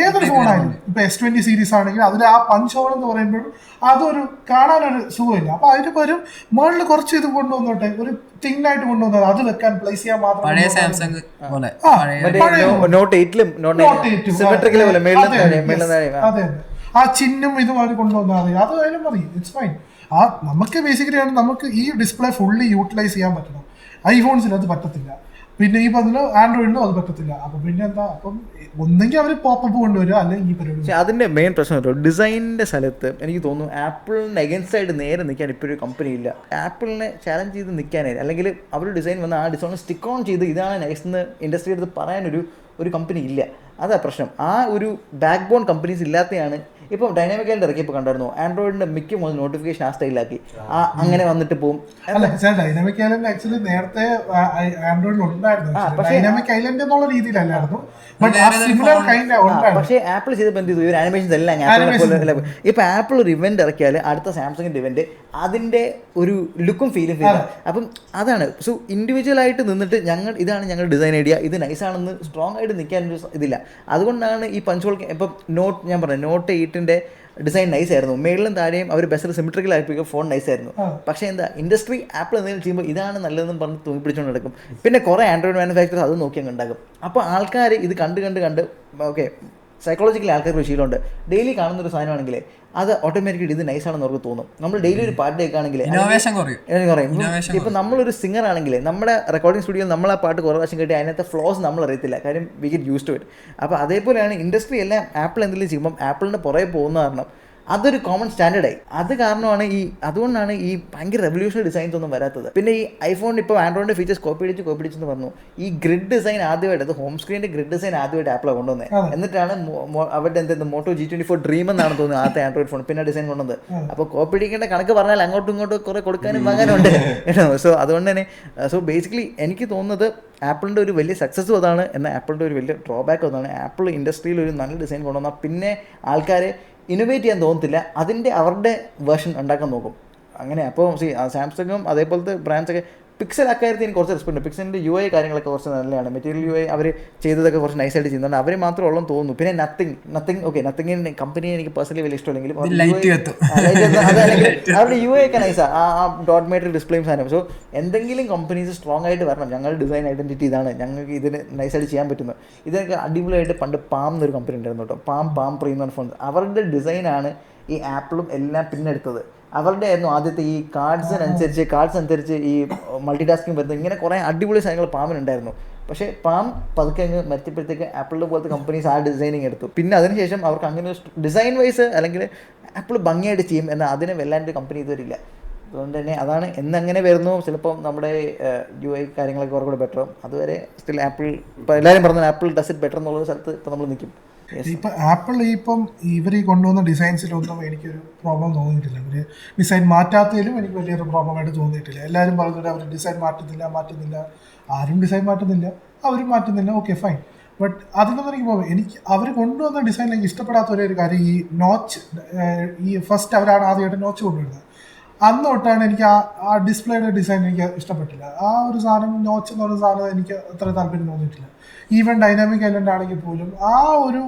ഏതൊരു ഫോണായാലും ഇപ്പൊ S20 സീരീസ് ആണെങ്കിൽ അതിൽ ആ പഞ്ച് ഹോൾ എന്ന് പറയുമ്പോഴും അതൊരു കാണാനൊരു സുഖമില്ല. അപ്പൊ അതിന് പകരം മുകളിൽ കുറച്ച് ഇത് കൊണ്ടുവന്നോട്ടെ, ഒരു തിന്നായിട്ട് കൊണ്ടുവന്നത് അത് വെക്കാൻ പ്ലേസ് ചെയ്യാൻ മാത്രം. അതെ, ആ ചിഹ്നം ഇതുമാതിരി കൊണ്ടുവന്നാൽ മതി, അത് അതിനും മതി, ഇറ്റ്സ് ഫൈൻ. ആ നമുക്ക് ബേസിക്കലി ആണ് നമുക്ക് ഈ ഡിസ്പ്ലേ ഫുള്ളി യൂട്ടിലൈസ് ചെയ്യാൻ പറ്റണം. ഐഫോൺസിൽ അത് പറ്റത്തില്ല, പിന്നെ ഈ പറഞ്ഞ ആൻഡ്രോയിഡിനും അത് പറ്റത്തില്ല. അപ്പൊ പിന്നെ എന്താ, അപ്പം ഒന്നെങ്കിൽ അവർ പോപ്പപ്പ് കൊണ്ടുവരിക അല്ലെങ്കിൽ ഈ പരിപാടി. അതിന്റെ മെയിൻ പ്രശ്നം ഡിസൈനിന്റെ സ്ഥലത്ത് എനിക്ക് തോന്നുന്നു ആപ്പിളിന് അഗൻസ്റ്റ് ആയിട്ട് നേരെ നിൽക്കാൻ ഇപ്പോഴൊരു കമ്പനി ഇല്ല. ആപ്പിളിനെ ചാലഞ്ച് ചെയ്ത് നിൽക്കാനായിട്ട് അല്ലെങ്കിൽ അവർ ഡിസൈൻ വന്ന് ആ ഡിസൈൻ സ്റ്റിക്ക് ഓൺ ചെയ്ത് ഇതാണ് നൈസ് എന്ന് ഇൻഡസ്ട്രി എടുത്ത് പറയാനൊരു കമ്പനി ഇല്ല. അതാ പ്രശ്നം. ആ ഒരു ബാക്ക് ബോൺ കമ്പനീസ് ഇല്ലാത്തതാണ്. ഇപ്പം ഡൈനാമിക് ആയിട്ട് ഇറക്കിയപ്പോൾ കണ്ടായിരുന്നു ആൻഡ്രോയിഡിന്റെ മിക്ക മോഡൽ നോട്ടിഫിക്കേഷൻ ആ സ്റ്റൈലാക്കി അങ്ങനെ വന്നിട്ട് പോകും. ഡൈനാമിക് ഐലൻഡ് ആക്ച്വലി നേരത്തെ ആൻഡ്രോയിഡിൽ ഉണ്ടായിരുന്നു, ഡൈനാമിക് ഐലൻഡ് എന്നുള്ള രീതിയിലല്ലായിരുന്നു. പക്ഷേ ആപ്പിൾ ചെയ്തപ്പോൾ എന്ത് ചെയ്തു, ഒരു ആനിമേഷൻസ് എല്ലാം ഇപ്പൊ ആപ്പിൾ ഒരു ഇവന്റ് ഇറക്കിയാൽ അടുത്ത സാംസങ്ങിന്റെ ഇവന്റ് അതിന്റെ ഒരു ലുക്കും ഫീലും ഫീൽ. അപ്പം അതാണ്. സോ ഇൻഡിവിജ്വൽ ആയിട്ട് നിന്നിട്ട് ഇതാണ് ഞങ്ങളുടെ ഡിസൈൻ ഐഡിയ, ഇത് നൈസാണെന്ന് സ്ട്രോങ് ആയിട്ട് നിൽക്കാനൊരു ഇതില്ല. അതുകൊണ്ടാണ് ഈ പഞ്ച് ഹോൾ ഇപ്പം ഞാൻ പറഞ്ഞു നോട്ട് 8ന്റെ ഡിസൈൻ നൈസ് ആയിരുന്നു, മേളിലും താഴെയും അവർ ബെസ്റ്റ് സിമെട്രിക്കൽ ആയിപ്പോയി, ഫോൺ നൈസ് ആയിരുന്നു. പക്ഷേ എന്താ ഇൻഡസ്ട്രി ആപ്പിൾ എന്തെങ്കിലും ചെയ്യുമ്പോൾ ഇതാണ് നല്ലതെന്ന് പറഞ്ഞ് തൂങ്ങിപ്പിടിച്ചുകൊണ്ട് നടക്കും. പിന്നെ കുറേ ആൻഡ്രോയിഡ് മാനുഫാക്ചറേഴ്സ് അത് നോക്കി അങ്ങ് ഉണ്ടാക്കും. അപ്പോൾ ആൾക്കാർ ഇത് കണ്ട് ഓക്കെ സൈക്കോളജിക്കലി ആൾക്കാർക്ക് ഒരു ശീലമുണ്ട്, ഡെയിലി കാണുന്നൊരു സാധനമാണെങ്കിൽ അത് ഓട്ടോമാറ്റിക്കലി ഇത് നൈസാണെന്ന് അവർക്ക് തോന്നും. നമ്മൾ ഡെയിലി ഒരു പാട്ട് കേൾക്കുകയാണെങ്കിൽ കുറയും. ഇപ്പം നമ്മളൊരു സിംഗർ ആണെങ്കിൽ നമ്മുടെ റെക്കോർഡിംഗ് സ്റ്റുഡിയോയിൽ നമ്മൾ ആ പാട്ട് കുറേ പ്രാവശ്യം കേട്ടി അതിനകത്ത് ഫ്ലോസ് നമ്മൾ അറിയത്തില്ല, കാര്യം we get use to it. അപ്പോൾ അതേപോലെയാണ് ഇൻഡസ്ട്രി എല്ലാം ആപ്പിൾ എന്തെങ്കിലും ചെയ്യുമ്പം ആപ്പിളിൻ്റെ പുറകെ പോകുന്ന കാരണം അതൊരു കോമൺ സ്റ്റാൻഡേർഡായി. അത് കാരണമാണ് അതുകൊണ്ടാണ് ഈ ഭയങ്കര റെവല്യൂഷണറി ഡിസൈൻസ് ഒന്നും വരാത്തത്. പിന്നെ ഈ ഐഫോൺ ഇപ്പോൾ ആൻഡ്രോയിഡിൻ്റെ ഫീച്ചേഴ്സ് കോപ്പി അടിച്ചെന്ന് പറഞ്ഞു. ഈ ഗ്രിഡ് ഡിസൈൻ ആദ്യമായിട്ട്, അത് ഹോം സ്ക്രീനിൻ്റെ ഗ്രിഡ് ഡിസൈൻ ആദ്യമായിട്ട് ആപ്പിളാണ് കൊണ്ടുവന്നത്. എന്നിട്ടാണ് അവരുടെ മോട്ടോ G24 ഡ്രീം എന്നാണ് തോന്നുന്നത് ആദ്യത്തെ ആൻഡ്രോയിഡ് ഫോൺ പിന്നെ ഡിസൈൻ കൊണ്ടുവന്നത്. അപ്പോൾ കോപ്പി അടിക്കേണ്ട കണക്ക് പറഞ്ഞാൽ അങ്ങോട്ടും ഇങ്ങോട്ടും കുറേ കൊടുക്കാനും വാങ്ങാനുണ്ട്. സോ അതുകൊണ്ട് തന്നെ ബേസിക്കലി എനിക്ക് തോന്നുന്നത് ആപ്പിളിൻ്റെ ഒരു വലിയ സക്സസ്സും അതാണ്, എന്നാൽ ആപ്പിളിൻ്റെ ഒരു വലിയ ഡ്രോബാക്കും അതാണ്. ആപ്പിൾ ഇൻഡസ്ട്രിയിൽ ഒരു നല്ല ഡിസൈൻ കൊണ്ടുവന്നാൽ പിന്നെ ആൾക്കാരെ ഇന്നോവേറ്റ് ചെയ്യാൻ തോന്നത്തില്ല, അവരുടെ വേർഷൻ ഉണ്ടാക്കാൻ നോക്കും അങ്ങനെ. അപ്പോൾ സാംസങ്ങും അതേപോലത്തെ ബ്രാൻഡ്സൊക്കെ പിക്സൽ അക്കാര്യത്തിൽ എനിക്ക് കുറച്ച് റെസ്പെക്ട് ഉണ്ട്. പിക്സലിൻ്റെ UI കാര്യങ്ങളൊക്കെ കുറച്ച് നല്ലതാണ്. മെറ്റീരിയൽ UI അവർ ചെയ്തതൊക്കെ കുറച്ച് നൈസായിട്ട് ചെയ്യുന്നുണ്ട്. അവർ മാത്രമേ ഉള്ളൂ തോന്നുന്നു. പിന്നെ നത്തിങ്ങിൻ്റെ കമ്പനി എനിക്ക് പേഴ്സണലി വലിയ ഇഷ്ടമല്ലെങ്കിലും അവരുടെ UI ഒക്കെ നൈസാണ്, ആ ഡോട്ട് മേറ്റർ ഡിസ്പ്ലേയും സാധനം. സോ എന്തെങ്കിലും കമ്പനീസ് സ്ട്രോങ് ആയിട്ട് വരണം, ഞങ്ങളുടെ ഡിസൈൻ ഐഡൻറ്റിറ്റി ഇതാണ്, ഞങ്ങൾക്ക് ഇതിന് നൈസായിട്ട് ചെയ്യാൻ പറ്റുന്നത്. ഇതൊക്കെ അടിപൊളിയായിട്ട് പണ്ട് പാം എന്നൊരു കമ്പനി ഉണ്ടായിരുന്നു കേട്ടോ, പാം പ്രീമിയം ഫോൺ. അവരുടെ ഡിസൈനാണ് ഈ ആപ്പിളും എല്ലാം പിന്നെടുത്തത്. അവരുടെ ആയിരുന്നു ആദ്യത്തെ ഈ കാർഡ്സ് അനുസരിച്ച് ഈ മൾട്ടി ടാസ്കിങ് വരുന്നത്. ഇങ്ങനെ കുറേ അടിപൊളി സാധനങ്ങൾ പാമിനുണ്ടായിരുന്നു. പക്ഷേ പാം പതുക്കെ അങ്ങ് മരിച്ചപ്പോഴത്തേക്ക് ആപ്പിളിൻ്റെ പോലത്തെ കമ്പനീസ് ആ ഡിസൈനിങ് എടുത്തു. പിന്നെ അതിനുശേഷം അവർക്ക് അങ്ങനെ ഡിസൈൻ വൈസ് അല്ലെങ്കിൽ ആപ്പിൾ ഭംഗിയായിട്ട് ചെയ്യും എന്നാൽ അതിന് വല്ലാണ്ട് കമ്പനി ഇതുവരില്ല. അതുകൊണ്ട് തന്നെ അതാണ് എന്നങ്ങനെ വരുന്നു. ചിലപ്പോൾ നമ്മുടെ UI കാര്യങ്ങളൊക്കെ കുറേ കൂടെ ബെറ്റർ ആവും. അതുവരെ സ്റ്റിൽ ആപ്പിൾ ഇപ്പോൾ എല്ലാവരും പറഞ്ഞാൽ ആപ്പിൾ ഡസ് ഇറ്റ് ബെറ്റർ എന്നുള്ളൊരു സ്ഥലത്ത് ഇപ്പോൾ നമ്മൾ നിൽക്കും. ഇപ്പം ആപ്പിൾ ഇവർ കൊണ്ടുവന്ന ഡിസൈൻസിലൊന്നും എനിക്കൊരു പ്രോബ്ലം തോന്നിയിട്ടില്ല. അവർ ഡിസൈൻ മാറ്റാത്തതിലും എനിക്ക് വലിയൊരു പ്രോബ്ലമായിട്ട് തോന്നിയിട്ടില്ല. എല്ലാവരും പറഞ്ഞിട്ട് അവർ ഡിസൈൻ മാറ്റുന്നില്ല, ആരും ഡിസൈൻ മാറ്റുന്നില്ല, അവരും മാറ്റുന്നില്ല, ഓക്കെ ഫൈൻ. ബട്ട് അതിനൊന്നും എനിക്ക് അവർ കൊണ്ടുവന്ന ഡിസൈൻ എനിക്ക് ഇഷ്ടപ്പെടാത്ത ഒരു കാര്യം ഈ നോച്ച്, ഈ ഫസ്റ്റ് അവരാണ് ആദ്യമായിട്ട് നോച്ച് കൊണ്ടുവരുന്നത്. അന്ന് തൊട്ടാണ് എനിക്ക് ആ ഡിസ്പ്ലേയുടെ ഡിസൈൻ എനിക്ക് ഇഷ്ടപ്പെട്ടില്ല. ആ ഒരു സാധനം നോച്ച് എന്ന് പറയുന്ന സാധനം എനിക്ക് അത്ര താല്പര്യം തോന്നിയിട്ടില്ല. ഈവൻ ഡൈനാമിക് ഐലൻഡ് ആണെങ്കിൽ പോലും ആ ഒരു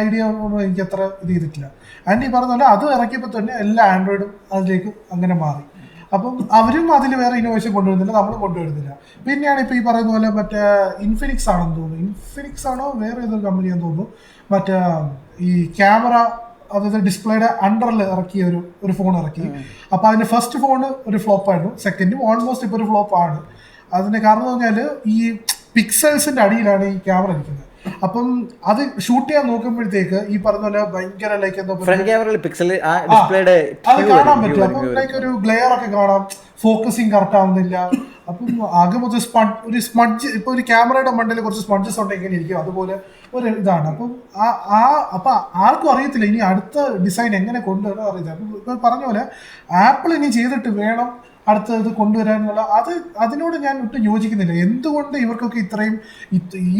ഐഡിയ എനിക്ക് അത്ര ഇത് ചെയ്തിട്ടില്ല. ആൻഡ് ഈ പറഞ്ഞ പോലെ അത് ഇറക്കിയപ്പോൾ തന്നെ എല്ലാ ആൻഡ്രോയിഡും അതിലേക്ക് അങ്ങനെ മാറി. അപ്പം അവരും അതിൽ വേറെ ഇന്നോവേഷൻ കൊണ്ടുവരുന്നില്ല, നമ്മളും കൊണ്ടുവരുന്നില്ല. പിന്നെയാണ് ഇപ്പോൾ ഈ പറയുന്ന പോലെ മറ്റേ ഇൻഫിനിക്സ് ആണെന്ന് തോന്നുന്നു, ഇൻഫിനിക്സ് ആണോ വേറെ ഏതൊരു കമ്പനിയാണെന്ന് തോന്നുന്നു, മറ്റേ ഈ ക്യാമറ അതായത് ഡിസ്പ്ലേയുടെ അണ്ടറിൽ ഇറക്കിയ ഒരു ഫോൺ ഇറക്കി. അപ്പോൾ അതിൻ്റെ ഫസ്റ്റ് ഫോണ് ഒരു ഫ്ലോപ്പായിരുന്നു, സെക്കൻഡും ഓൾമോസ്റ്റ് ഇപ്പോൾ ഒരു ഫ്ലോപ്പാണ്. അതിൻ്റെ കാരണം എന്ന് പറഞ്ഞാൽ ഈ പിക്സൽസിൻ്റെ അടിയിലാണ് ഈ ക്യാമറ ഇരിക്കുന്നത്. അപ്പം അത് ഷൂട്ട് ചെയ്യാൻ നോക്കുമ്പോഴത്തേക്ക് ഈ പറഞ്ഞ പോലെ ഭയങ്കര ലൈക്ക് എന്താ അത് കാണാൻ പറ്റും. അപ്പം ലൈക്ക് ഒരു ഗ്ലെയർ ഒക്കെ കാണാം, ഫോക്കസിങ് കറക്റ്റ് ആവുന്നില്ല, അപ്പം ആകെ മൊത്തം ഒരു സ്മഡ്ജ്, ഇപ്പോൾ ഒരു ക്യാമറയുടെ മണ്ടയിൽ കുറച്ച് സ്മഡ്ജസ് ഉണ്ടെങ്കിൽ ഇങ്ങനെ ഇരിക്കും, അതുപോലെ ഒരു ഇതാണ്. അപ്പം അപ്പം ആർക്കും അറിയത്തില്ല ഇനി അടുത്ത ഡിസൈൻ എങ്ങനെ കൊണ്ടുവരാൻ അറിയില്ല. അപ്പം ഇപ്പോൾ പറഞ്ഞ പോലെ ആപ്പിൾ ഇനി ചെയ്തിട്ട് വേണം അടുത്ത ഇത് കൊണ്ടുവരാനുള്ള അതിനോട് ഞാൻ ഒട്ടും യോജിക്കുന്നില്ല. എന്തുകൊണ്ട് ഇവർക്കൊക്കെ ഇത്രയും ഈ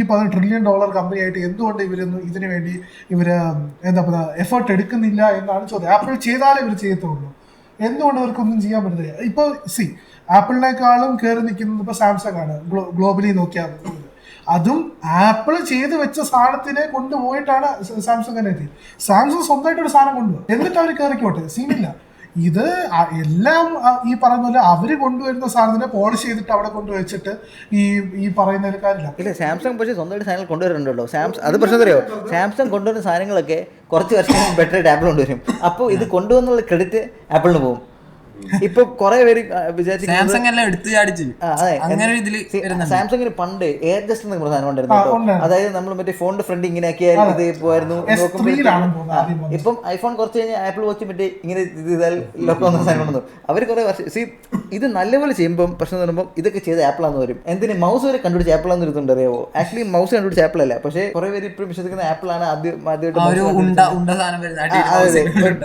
$10 ട്രില്യൺ കമ്പനി ആയിട്ട് എന്തുകൊണ്ട് ഇവരൊന്നും ഇതിനു വേണ്ടി എന്താ പറയുക എഫേർട്ട് എടുക്കുന്നില്ല എന്നാണ് ചോദ്യം. ആപ്പിൾ ചെയ്താലേ ഇവർ ചെയ്യത്തുള്ളൂ, എന്തുകൊണ്ട് ഇവർക്കൊന്നും ചെയ്യാൻ പറ്റില്ല? ഇപ്പോൾ ആപ്പിളിനേക്കാളും കയറി നിൽക്കുന്നത് ഇപ്പോൾ സാംസങ് ആണ്. ഗ്ലോബലി നോക്കിയാൽ അതും ആപ്പിൾ ചെയ്ത് വെച്ച സാധനത്തിനെ കൊണ്ടുപോയിട്ടാണ് സാംസങ്ങിനെ എത്തി. സാംസങ് സ്വന്തമായിട്ടൊരു സാധനം കൊണ്ടുപോകും, എന്നിട്ട് അവർ കയറിക്കോട്ടെ, സീനില്ല. ഇത് എല്ലാം ഈ പറയുന്ന പോലെ അവര് കൊണ്ടുവരുന്ന സാധനത്തിനെ പോളിഷ് ചെയ്തിട്ട് അവിടെ കൊണ്ടുവച്ചിട്ട് ഈ പറയുന്ന ഒരു കാര്യമില്ല. ഇല്ല, സാംസങ് പക്ഷേ സ്വന്തമായിട്ട് സാധനങ്ങൾ കൊണ്ടുവരുന്നുണ്ടല്ലോ. അത് പ്രശ്നം അറിയോ, സാംസങ് കൊണ്ടുവരുന്ന സാധനങ്ങളൊക്കെ കുറച്ച് വർഷം ബെറ്റർ ആയിട്ട് ആപ്പിൾ കൊണ്ടുവരും. അപ്പോൾ ഇത് കൊണ്ടുവന്നുള്ള ക്രെഡിറ്റ് ആപ്പിളിന് പോകും. ഇപ്പൊ കുറെ പേര് സാംസങ്ങിന് പണ്ട് എയർ ജസ്റ്റ് എന്നൊക്കെ സാധനം ഉണ്ടായിരുന്നു. അതായത് നമ്മൾ മറ്റേ ഫോണിന്റെ ഫ്രണ്ട് ഇങ്ങനെ ആക്കിയാൽ ഇത് പോയിരുന്നു. ഇപ്പം ഐഫോൺ കുറച്ച് കഴിഞ്ഞാൽ ആപ്പിൾ വാച്ച് മറ്റേ ഇങ്ങനെ ലോക്ക് വന്ന സാധനം കൊണ്ടു. അവർ കുറെ വർഷം ഇത് നല്ലപോലെ ചെയ്യുമ്പോൾ പ്രശ്നം പറയുമ്പോൾ ഇതൊക്കെ ചെയ്ത് ആപ്പിളാന്ന് വരും. എന്തിന് മൗസ് വരെ കണ്ടുപിടിച്ച് ആപ്പിളാന്ന് ഇരുന്നുണ്ട് അറിയാവോ? ആക്ച്വലി മൗസ് കണ്ടുപിടിച്ച ആപ്പിൾ അല്ല, പക്ഷേ കുറെ പേര് ഇപ്പോഴും വിശ്വസിക്കുന്ന ആപ്പിളാണ് ആദ്യമായിട്ട്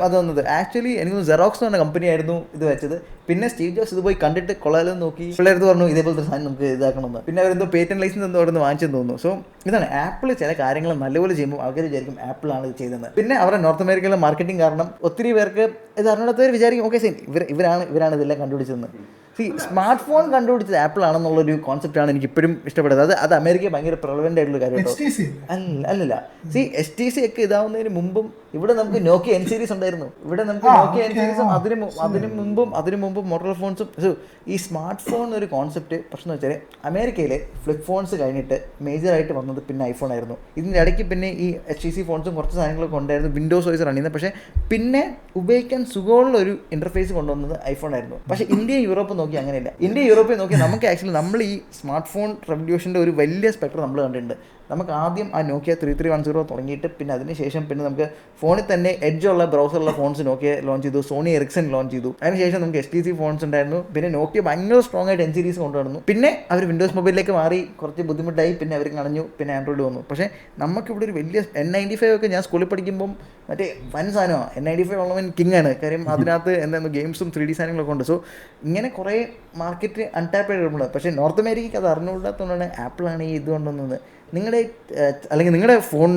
അതൊന്നത്. ആക്ച്വലി എനിക്ക് ജെറോക്സ് എന്ന് പറഞ്ഞ കമ്പനി ആയിരുന്നു ഇത് വെച്ചത്. പിന്നെ സ്റ്റീവ് ജോബ്സ് ഇത് പോയി കണ്ടിട്ട് കൊള്ളാലോ നോക്കി പിള്ളേർക്ക് പറഞ്ഞു ഇതേപോലത്തെ സാധനം നമുക്ക് ഇതാക്കണമെന്ന്. പിന്നെ അവരെന്തോ പേറ്റന്റ് ലൈസൻസ് എന്തോ അവിടെ നിന്ന് വാങ്ങിച്ചെന്ന് തോന്നുന്നു. സോ ഇതാണ് ആപ്പിൾ ചില കാര്യങ്ങൾ നല്ലപോലെ ചെയ്യുമ്പോൾ ആൾക്കാർ വിചാരിക്കും ആപ്പിളാണ് ഇത് ചെയ്തത്. പിന്നെ അവരുടെ നോർത്ത് അമേരിക്കയിലെ മാർക്കറ്റിംഗ് കാരണം ഒത്തിരി പേർക്ക് ഇത് അറിഞ്ഞിടത്തവർ വിചാരിക്കും ഓക്കെ സെയിം ഇവരാണ് ഇതെല്ലാം കണ്ടുപിടിച്ചതെന്ന്. സ്മാർട്ട് ഫോൺ കണ്ടുപിടിച്ചത് ആപ്പിൾ ആണെന്നുള്ളൊരു കോൺസെപ്റ്റാണ് എനിക്ക് ഇപ്പോഴും ഇഷ്ടപ്പെടുന്നത്. അത് അമേരിക്ക ഭയങ്കര പ്രിവലന്റ് ആയിട്ടുള്ള കാര്യം. അല്ലല്ല HTC ഒക്കെ ഇതാവുന്നതിന് മുമ്പും ഇവിടെ നമുക്ക് നോക്കിയ N സീരീസ് ഉണ്ടായിരുന്നു. ഇവിടെ നമുക്ക് നോക്കിയ N സീരീസും അതിനു മുമ്പും മോട്ടോറോള ഫോൺസും. ഈ സ്മാർട്ട് ഫോൺ ഒരു കോൺസെപ്റ്റ് പ്രശ്നം വെച്ചാൽ അമേരിക്കയിലെ ഫ്ലിപ്പ് ഫോൺസ് കഴിഞ്ഞിട്ട് മേജറായിട്ട് വന്നത് പിന്നെ ഐഫോൺ ആയിരുന്നു. ഇതിൻ്റെ ഇടയ്ക്ക് പിന്നെ ഈ HTC ഫോൺസും കുറച്ച് സാധനങ്ങളൊക്കെ ഉണ്ടായിരുന്നു, വിൻഡോസ് വൈസ് റൺ ചെയ്യുന്നത്. പക്ഷേ പിന്നെ ഉപയോഗിക്കാൻ സുഖമുള്ള ഒരു ഇന്റർഫേസ് കൊണ്ടുവന്നത് ഐഫോൺ ആയിരുന്നു. പക്ഷേ ഇന്ത്യയും യൂറോപ്പും നോക്കി അങ്ങനെയല്ല. ഇന്ത്യ യൂറോപ്പിൽ നോക്കി നമുക്ക് ആക്ച്വലി നമ്മൾ ഈ സ്മാർട്ട് ഫോൺ റെവല്യൂഷൻ്റെ ഒരു വലിയ സ്പെക്ട്രം നമ്മൾ കണ്ടിട്ടുണ്ട്. നമുക്ക് ആദ്യം ആ നോക്കിയ 3310 തുടങ്ങിയിട്ട് പിന്നെ അതിനുശേഷം പിന്നെ നമുക്ക് ഫോണിൽ തന്നെ എഡ്ജുള്ള ബ്രൗസറുള്ള ഫോൺസ് നോക്കിയ ലോഞ്ച് ചെയ്തു, സോണി എറിക്സൺ ലോഞ്ച് ചെയ്തു. അതിനുശേഷം നമുക്ക് HTC ഫോൺസ് ഉണ്ടായിരുന്നു. പിന്നെ നോക്കിയ ഭയങ്കര സ്ട്രോങ് ആയിട്ട് N സീരീസ് കൊണ്ടുവന്നു. പിന്നെ അവർ വിൻഡോസ് മൊബൈലിലേക്ക് മാറി, കുറച്ച് ബുദ്ധിമുട്ടായി, പിന്നെ അവർ കളഞ്ഞു, പിന്നെ ആൻഡ്രോയിഡ് വന്നു. പക്ഷേ നമുക്കിവിടെ ഒരു വലിയ N95 ഒക്കെ ഞാൻ സ്കൂളിൽ പഠിക്കുമ്പം മറ്റേ വൻ സാധനമാണ്. N95 ഉള്ളവൻ കിങ് ആണ്. കാര്യം അതിനകത്ത് എന്തായിരുന്നു ഗെയിംസും 3D സാധനങ്ങളൊക്കെ ഉണ്ട്. സോ ഇങ്ങനെ കുറേ മാർക്കറ്റ് അൺടാപ്പ് ചെയ്തിട്ടുണ്ട്. പക്ഷേ നോർത്ത് അമേരിക്കയ്ക്ക് അത് അറിഞ്ഞുകൂടാത്തതുകൊണ്ടാണ് ആപ്പിളാണ് ഈ ഇത് കൊണ്ടുവന്നത്. നിങ്ങളുടെ ഫോൺ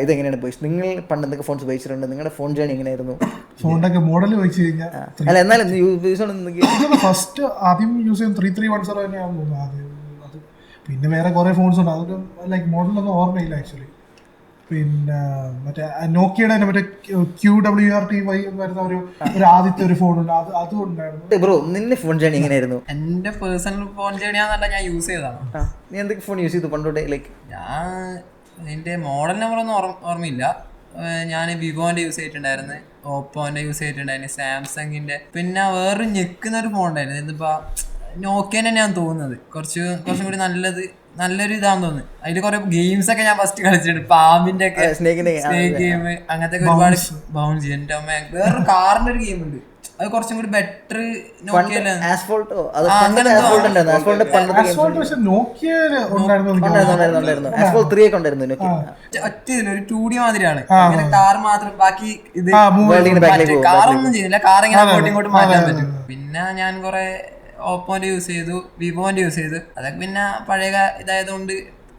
ഇതെങ്ങനെയാണ് പോയി? നിങ്ങൾ പണ്ട് എന്തൊക്കെ ഫോൺസ് ഉപയോഗിച്ചിട്ടുണ്ട്? നിങ്ങളുടെ ഫോൺ ജേണി എങ്ങനെയായിരുന്നു? ഫോണിന്റെ മോഡൽ വെച്ച് കഴിഞ്ഞാൽ അല്ല എന്നാലും ഫസ്റ്റ് ആദ്യം യൂസ് ചെയ്യുന്നത് 3310 തന്നെയാണെന്ന് തോന്നുന്നു ആദ്യം. അത് പിന്നെ വേറെ കുറെ ഫോൺസ് ഉണ്ട്, അതൊക്കെ ലൈക്ക് മോഡലൊന്നും ഓർമ്മയില്ല ആക്ച്വലി. പിന്നെ മറ്റേ നോക്കിയുടെ തന്നെ മറ്റേ QWERTY വരുന്ന ഒരു ആദ്യത്തെ ഒരു ഫോൺ ഉണ്ട്, അതും ഉണ്ടായിരുന്നു. ബ്രോ നിന്റെ ഫോൺ ജേണി എങ്ങനെയായിരുന്നു? എന്റെ പേഴ്സണൽ ഫോൺ ജേണിയാന്നല്ല ഞാൻ യൂസ് ചെയ്തതാണ്. നീ എന്തൊക്കെ ഫോൺ യൂസ് ചെയ്തു പണ്ടോട്ടെ? ലൈക്ക് ഞാൻ എൻ്റെ മോഡൽ നമ്പറൊന്നും ഓർമ്മയില്ല. ഞാൻ വിവോന്റെ യൂസ് ചെയ്തിട്ടുണ്ടായിരുന്നു, ഓപ്പോന്റെ യൂസ് ചെയ്തിട്ടുണ്ടായിരുന്നു, സാംസങ്ങിന്റെ, പിന്നെ വേറൊരു ഞെക്കുന്നൊരു ഫോൺ ഉണ്ടായിരുന്നു. ഇതിപ്പോ നോക്കിയ ഞാൻ തോന്നുന്നത് കുറച്ചും കൂടി നല്ലൊരു ഇതാന്ന് തോന്നുന്നു. അതിൽ കുറെ ഗെയിംസ് ഒക്കെ ഞാൻ ഫസ്റ്റ് കളിച്ചിട്ടുണ്ട്, പാമ്പിന്റെ ഒക്കെ സ്നേക്ക് ഗെയിം, അങ്ങനത്തെ ഒരുപാട് ബൗൺസ്. എന്റെ അമ്മ വേറൊരു കാറിന്റെ ഒരു ഗെയിം ഉണ്ട്, അത് കുറച്ചും കൂടി ബെറ്റർ. ഒറ്റ ഒരു 2D മാതിരിയാണ്, കാർ മാത്രം, ബാക്കി ഇത് കാറൊന്നും ചെയ്യുന്നില്ല, കാർ ഇങ്ങനെ ഇങ്ങോട്ട് മാറ്റാൻ പറ്റും. പിന്നെ ഞാൻ കുറെ ഓപ്പോന്റെ യൂസ് ചെയ്തു, വിവോന്റെ യൂസ് ചെയ്തു. അതൊക്കെ പിന്നെ പഴയ ഇതായതുകൊണ്ട്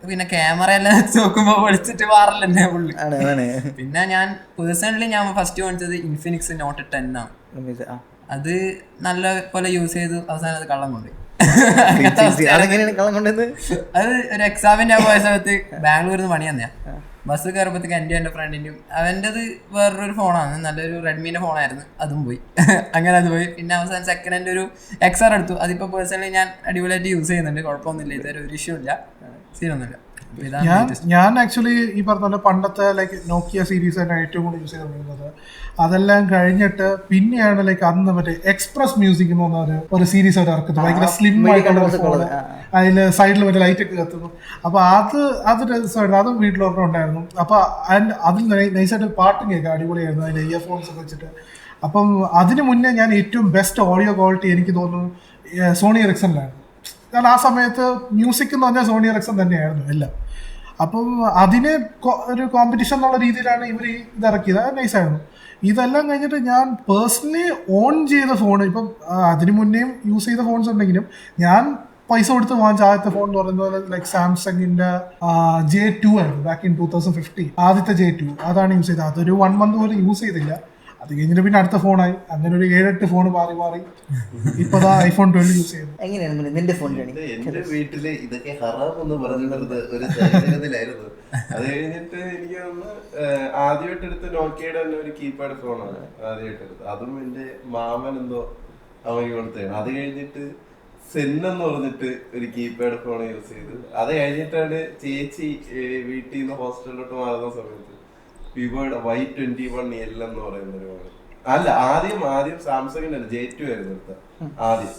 പിന്നെ ക്യാമറ എല്ലാം നോക്കുമ്പോ വിളിച്ചിട്ട് മാറില്ലെന്നെ ഉള്ളു. പിന്നെ ഞാൻ പേഴ്സണലി ഞാൻ ഫസ്റ്റ് വാങ്ങിച്ചത് ഇൻഫിനിക്സ് നോട്ട് 10 ആണ്. അത് നല്ല പോലെ യൂസ് ചെയ്തു, അവസാനം അത് കള്ളം കൊണ്ട്. അത് ഒരു എക്സാമിന്റെ പോയ സമയത്ത് ബാംഗ്ലൂരിൽ നിന്ന് പണി തന്നെയാ. ബസ് കയറുമ്പോഴത്തേക്ക് എൻ്റെ ഫ്രണ്ടിൻ്റെയും അവൻ്റെത് വേറൊരു ഫോണാണ്, നല്ലൊരു റെഡ്മീൻ്റെ ഫോണായിരുന്നു, അതും പോയി. അങ്ങനെ അത് പോയി. പിന്നെ അവസാനം സെക്കൻഡ് ഹാൻഡ് ഒരു XR എടുത്തു. അതിപ്പോൾ പേഴ്സണലി ഞാൻ അടിപൊളിയായിട്ട് യൂസ് ചെയ്യുന്നുണ്ട്, കുഴപ്പമൊന്നുമില്ല, ഇതൊരു ഇഷ്യൂ ഇല്ല, സീനൊന്നുമില്ല. ഞാൻ ആക്ച്വലി ഈ പറഞ്ഞ പോലെ പണ്ടത്തെ ലൈക്ക് നോക്കിയ സീരീസ് തന്നെ ഏറ്റവും കൂടുതൽ യൂസ് ചെയ്തുകൊണ്ടിരുന്നത്. അതെല്ലാം കഴിഞ്ഞിട്ട് പിന്നെയാണ് ലൈക്ക് അന്ന് മറ്റേ എക്സ്പ്രസ് മ്യൂസിക് എന്ന് പറഞ്ഞ ഒരു സീരീസ് അവർ ഇറക്കുന്നത്, ഭയങ്കര സ്ലിം ആയിട്ടുള്ള ഫോണ്, അതിൽ സൈഡിൽ മറ്റേ ലൈറ്റ് ഒക്കെ കത്തുന്നു. അപ്പൊ അത് രസമായിരുന്നു, അതും വീട്ടിലൊക്കെ ഉണ്ടായിരുന്നു. അപ്പൊ അതിൽ നൈസായിട്ട് പാട്ടും കേൾക്കാം, അടിപൊളിയായിരുന്നു അതിന്റെ ഇയർഫോൺസ് ഒക്കെ വെച്ചിട്ട്. അപ്പം അതിന് മുന്നേ ഞാൻ ഏറ്റവും ബെസ്റ്റ് ഓഡിയോ ക്വാളിറ്റി എനിക്ക് തോന്നുന്നു സോണി എറിക്സണിലായിരുന്നു. കാരണം ആ സമയത്ത് മ്യൂസിക് എന്ന് പറഞ്ഞാൽ സോണി എറിക്സൺ തന്നെയായിരുന്നു എല്ലാം. അപ്പം അതിന് ഒരു കോമ്പറ്റീഷൻ എന്നുള്ള രീതിയിലാണ് ഇവർ ഇതിറക്കിയത്. അത് നൈസായിരുന്നു. ഇതെല്ലാം കഴിഞ്ഞിട്ട് ഞാൻ പേഴ്സണലി ഓൺ ചെയ്ത ഫോൺ, ഇപ്പം അതിന് മുന്നേയും യൂസ് ചെയ്ത ഫോൺസ് ഉണ്ടെങ്കിലും ഞാൻ പൈസ കൊടുത്ത് വാങ്ങിച്ച ആദ്യത്തെ ഫോൺ എന്ന് പറയുന്നത് ലൈക്ക് സാംസങ്ങിന്റെ J2 ആയിരുന്നു. ബാക്ക് ഇൻ 2015 ആദ്യത്തെ J2 അതാണ് യൂസ് ചെയ്തത്. അതൊരു 1 month പോലും യൂസ് ചെയ്തില്ല. അത് കഴിഞ്ഞിട്ട് പിന്നെ അടുത്ത ഫോണായി. അങ്ങനെ ഒരു 7-8 ഫോൺ മാറി ഇപ്പൊ iPhone 12 യൂസ് ചെയ്യുന്നു. എങ്ങനെയാണ് നിന്റെ ഫോൺ? എന്റെ വീട്ടില് ഇതൊക്കെ ഹറാം എന്ന് പറഞ്ഞിരുന്നത് ഒരു സാഹചര്യത്തിലായിരുന്നു. അത് കഴിഞ്ഞിട്ട് എനിക്ക് ആദ്യമായിട്ട് എടുത്ത് നോക്കിയുടെ തന്നെ ഒരു കീപാഡ് ഫോണാണ് ആദ്യമായിട്ട് എടുത്തത്. അതും എന്റെ മാമൻ എന്തോ അവർക്ക് കൊടുത്തതാണ്. അത് കഴിഞ്ഞിട്ട് സെൻ എന്ന് പറഞ്ഞിട്ട് ഒരു കീപാഡ് ഫോൺ യൂസ് ചെയ്ത്. അത് കഴിഞ്ഞിട്ടാണ് ചേച്ചി വീട്ടിൽ നിന്ന് ഹോസ്റ്റലിലോട്ട് മാറുന്ന സമയത്ത് വിവോയുടെ Y21L എന്ന് പറയുന്ന ഒരു ഫോൺ. അല്ല, ആദ്യം സാംസങ്ങിന്റെ J2 ആയിരുന്നു എടുത്ത ആദ്യം.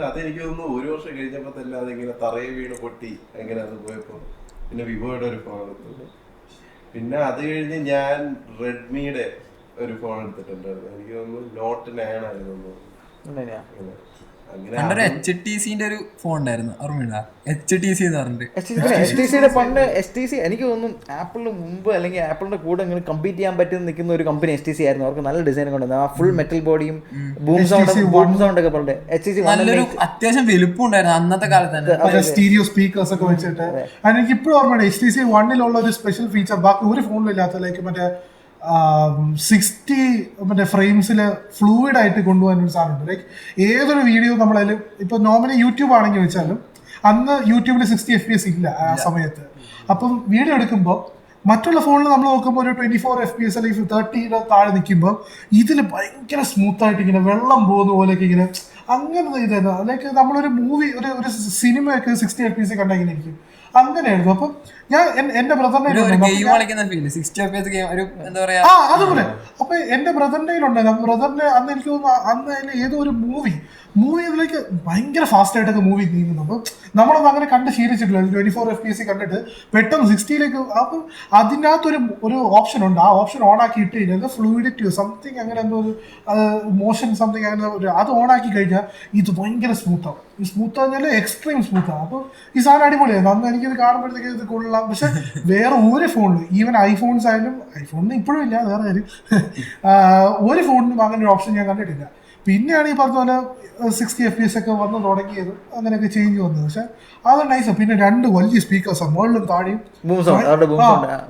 അതെനിക്ക് തോന്നുന്നു 1 വർഷം കഴിഞ്ഞപ്പോ തന്നെ അതിങ്ങനെ തറയെ വീണ് പൊട്ടി അങ്ങനെ അത് പോയപ്പോ പിന്നെ വിവോയുടെ ഒരു ഫോൺ എടുത്തു. പിന്നെ അത് കഴിഞ്ഞ് ഞാൻ റെഡ്മിയുടെ ഒരു ഫോൺ എടുത്തിട്ടുണ്ടായിരുന്നു. എനിക്ക് തോന്നുന്നു Note 9 ആയിരുന്നു. പണ്ടൊരു HTCന്റെ ഒരു ഫോൺ ഉണ്ടായിരുന്നു, ഓർമ്മയുണ്ടോ? HTC എന്ന് പറഞ്ഞിട്ട്. HTCയുടെ പണ്ട് HTC എനിക്ക് തോന്നുന്നു ആപ്പിളിന് മുമ്പ് അല്ലെങ്കിൽ ആപ്പിളിന്റെ കൂടെ ഇങ്ങനെ കമ്പീറ്റ് ചെയ്യാൻ പറ്റുന്ന നിൽക്കുന്ന ഒരു കമ്പനി HTC ആയിരുന്നു. അവർക്ക് നല്ല ഡിസൈൻ കൊണ്ടുവന്നു. ആ ഫുൾ മെറ്റൽ ബോഡിയും ബൂം സൗണ്ട് ഒക്കെ പറഞ്ഞിട്ട് HTC നല്ലൊരു അത്യാവശ്യം വലുപ്പം ഉണ്ടായിരുന്നു അന്നത്തെ കാലത്ത് തന്നെ. സ്റ്റീരിയോ സ്പീക്കേഴ്സ് ഒക്കെ വെച്ചിട്ട്. എനിക്ക് ഇപ്പോഴും ഓർമ്മയുണ്ട് HTC 1 ഒരു സ്പെഷ്യൽ ഫീച്ചർ ബാക്കി ഒരു ഫോണിലില്ലാത്ത, ലൈക്ക് മറ്റേ 60 മറ്റേ ഫ്രെയിംസിൽ ഫ്ലൂയിഡ് ആയിട്ട് കൊണ്ടുപോകാനൊരു സാധനമുണ്ട്. ലൈക്ക് ഏതൊരു വീഡിയോ നമ്മളതിൽ ഇപ്പൊ നോർമലി യൂട്യൂബ് ആണെങ്കിൽ വെച്ചാലും അന്ന് യൂട്യൂബിൽ 60 FPS ഇല്ല ആ സമയത്ത്. അപ്പം വീഡിയോ എടുക്കുമ്പോൾ മറ്റുള്ള ഫോണിൽ നമ്മൾ നോക്കുമ്പോൾ ഒരു 24 FPS അല്ലെങ്കിൽ 30 താഴെ നിൽക്കുമ്പോൾ ഇതിൽ ഭയങ്കര സ്മൂത്തായിട്ട് ഇങ്ങനെ വെള്ളം പോകുന്ന പോലെയൊക്കെ ഇങ്ങനെ അങ്ങനത്തെ ഇതായിരുന്നു. ലൈക്ക് നമ്മളൊരു മൂവി ഒരു സിനിമയൊക്കെ 60 FPS കണ്ടാൽ ഇങ്ങനെ ഇരിക്കും. അങ്ങനെയായിരുന്നു. അപ്പം ഞാൻ എന്റെ ബ്രദറിനെ അതുപോലെ അപ്പൊ എന്റെ ബ്രദറിന്റെ കയ്യിലുണ്ടായിരുന്നു. ബ്രദറിന്റെ അന്ന് എനിക്ക് തോന്നുന്നു അന്ന് അതിൽ ഏതോ ഒരു മൂവി അതിലേക്ക് ഭയങ്കര ഫാസ്റ്റ് ആയിട്ടൊക്കെ മൂവി നീങ്ങുന്നു. അപ്പം നമ്മളൊന്നും അങ്ങനെ കണ്ട് ശീലിച്ചിട്ടില്ല. 24 FPS കണ്ടിട്ട് പെട്ടെന്ന് 60ലേക്ക്. അപ്പം അതിനകത്തൊരു ഓപ്ഷൻ ഉണ്ട്. ആ ഓപ്ഷൻ ഓൺ ആക്കി ഇട്ട് കഴിഞ്ഞാൽ ഫ്ലൂയിഡിറ്റി സംതിങ് അങ്ങനെ എന്തോ ഒരു മോഷൻ സംതിങ് അങ്ങനെ അത് ഓൺ ആക്കി കഴിഞ്ഞാൽ ഇത് ഭയങ്കര സ്മൂത്താവും. ഈ സ്മൂത്ത് പറഞ്ഞാൽ എക്സ്ട്രീം സ്മൂത്താണ്. അപ്പം ഈ സാധനം അടിപൊളിയായിരുന്നു. അന്ന് എനിക്കിത് കാണുമ്പോഴത്തേക്ക് ഇത് കൊള്ളാം. പക്ഷെ വേറെ ഒരു ഫോണിലും, ഈവൻ ഐഫോൺസ് ആയാലും, ഐഫോണിന് ഇപ്പോഴും ഇല്ല വേറെ കാര്യം, ഒരു ഫോണിനും അങ്ങനെ ഒരു ഓപ്ഷൻ ഞാൻ കണ്ടിട്ടില്ല. പിന്നെയാണ് ഈ പറഞ്ഞ പോലെ 60 FPS ഒക്കെ വന്ന് തുടങ്ങിയത്, അങ്ങനെയൊക്കെ ചേഞ്ച് വന്നത്. പക്ഷെ അത് നൈസാണ്. പിന്നെ 2 വലിയ സ്പീക്കേഴ്സാണ് മുകളിലും താഴെയും,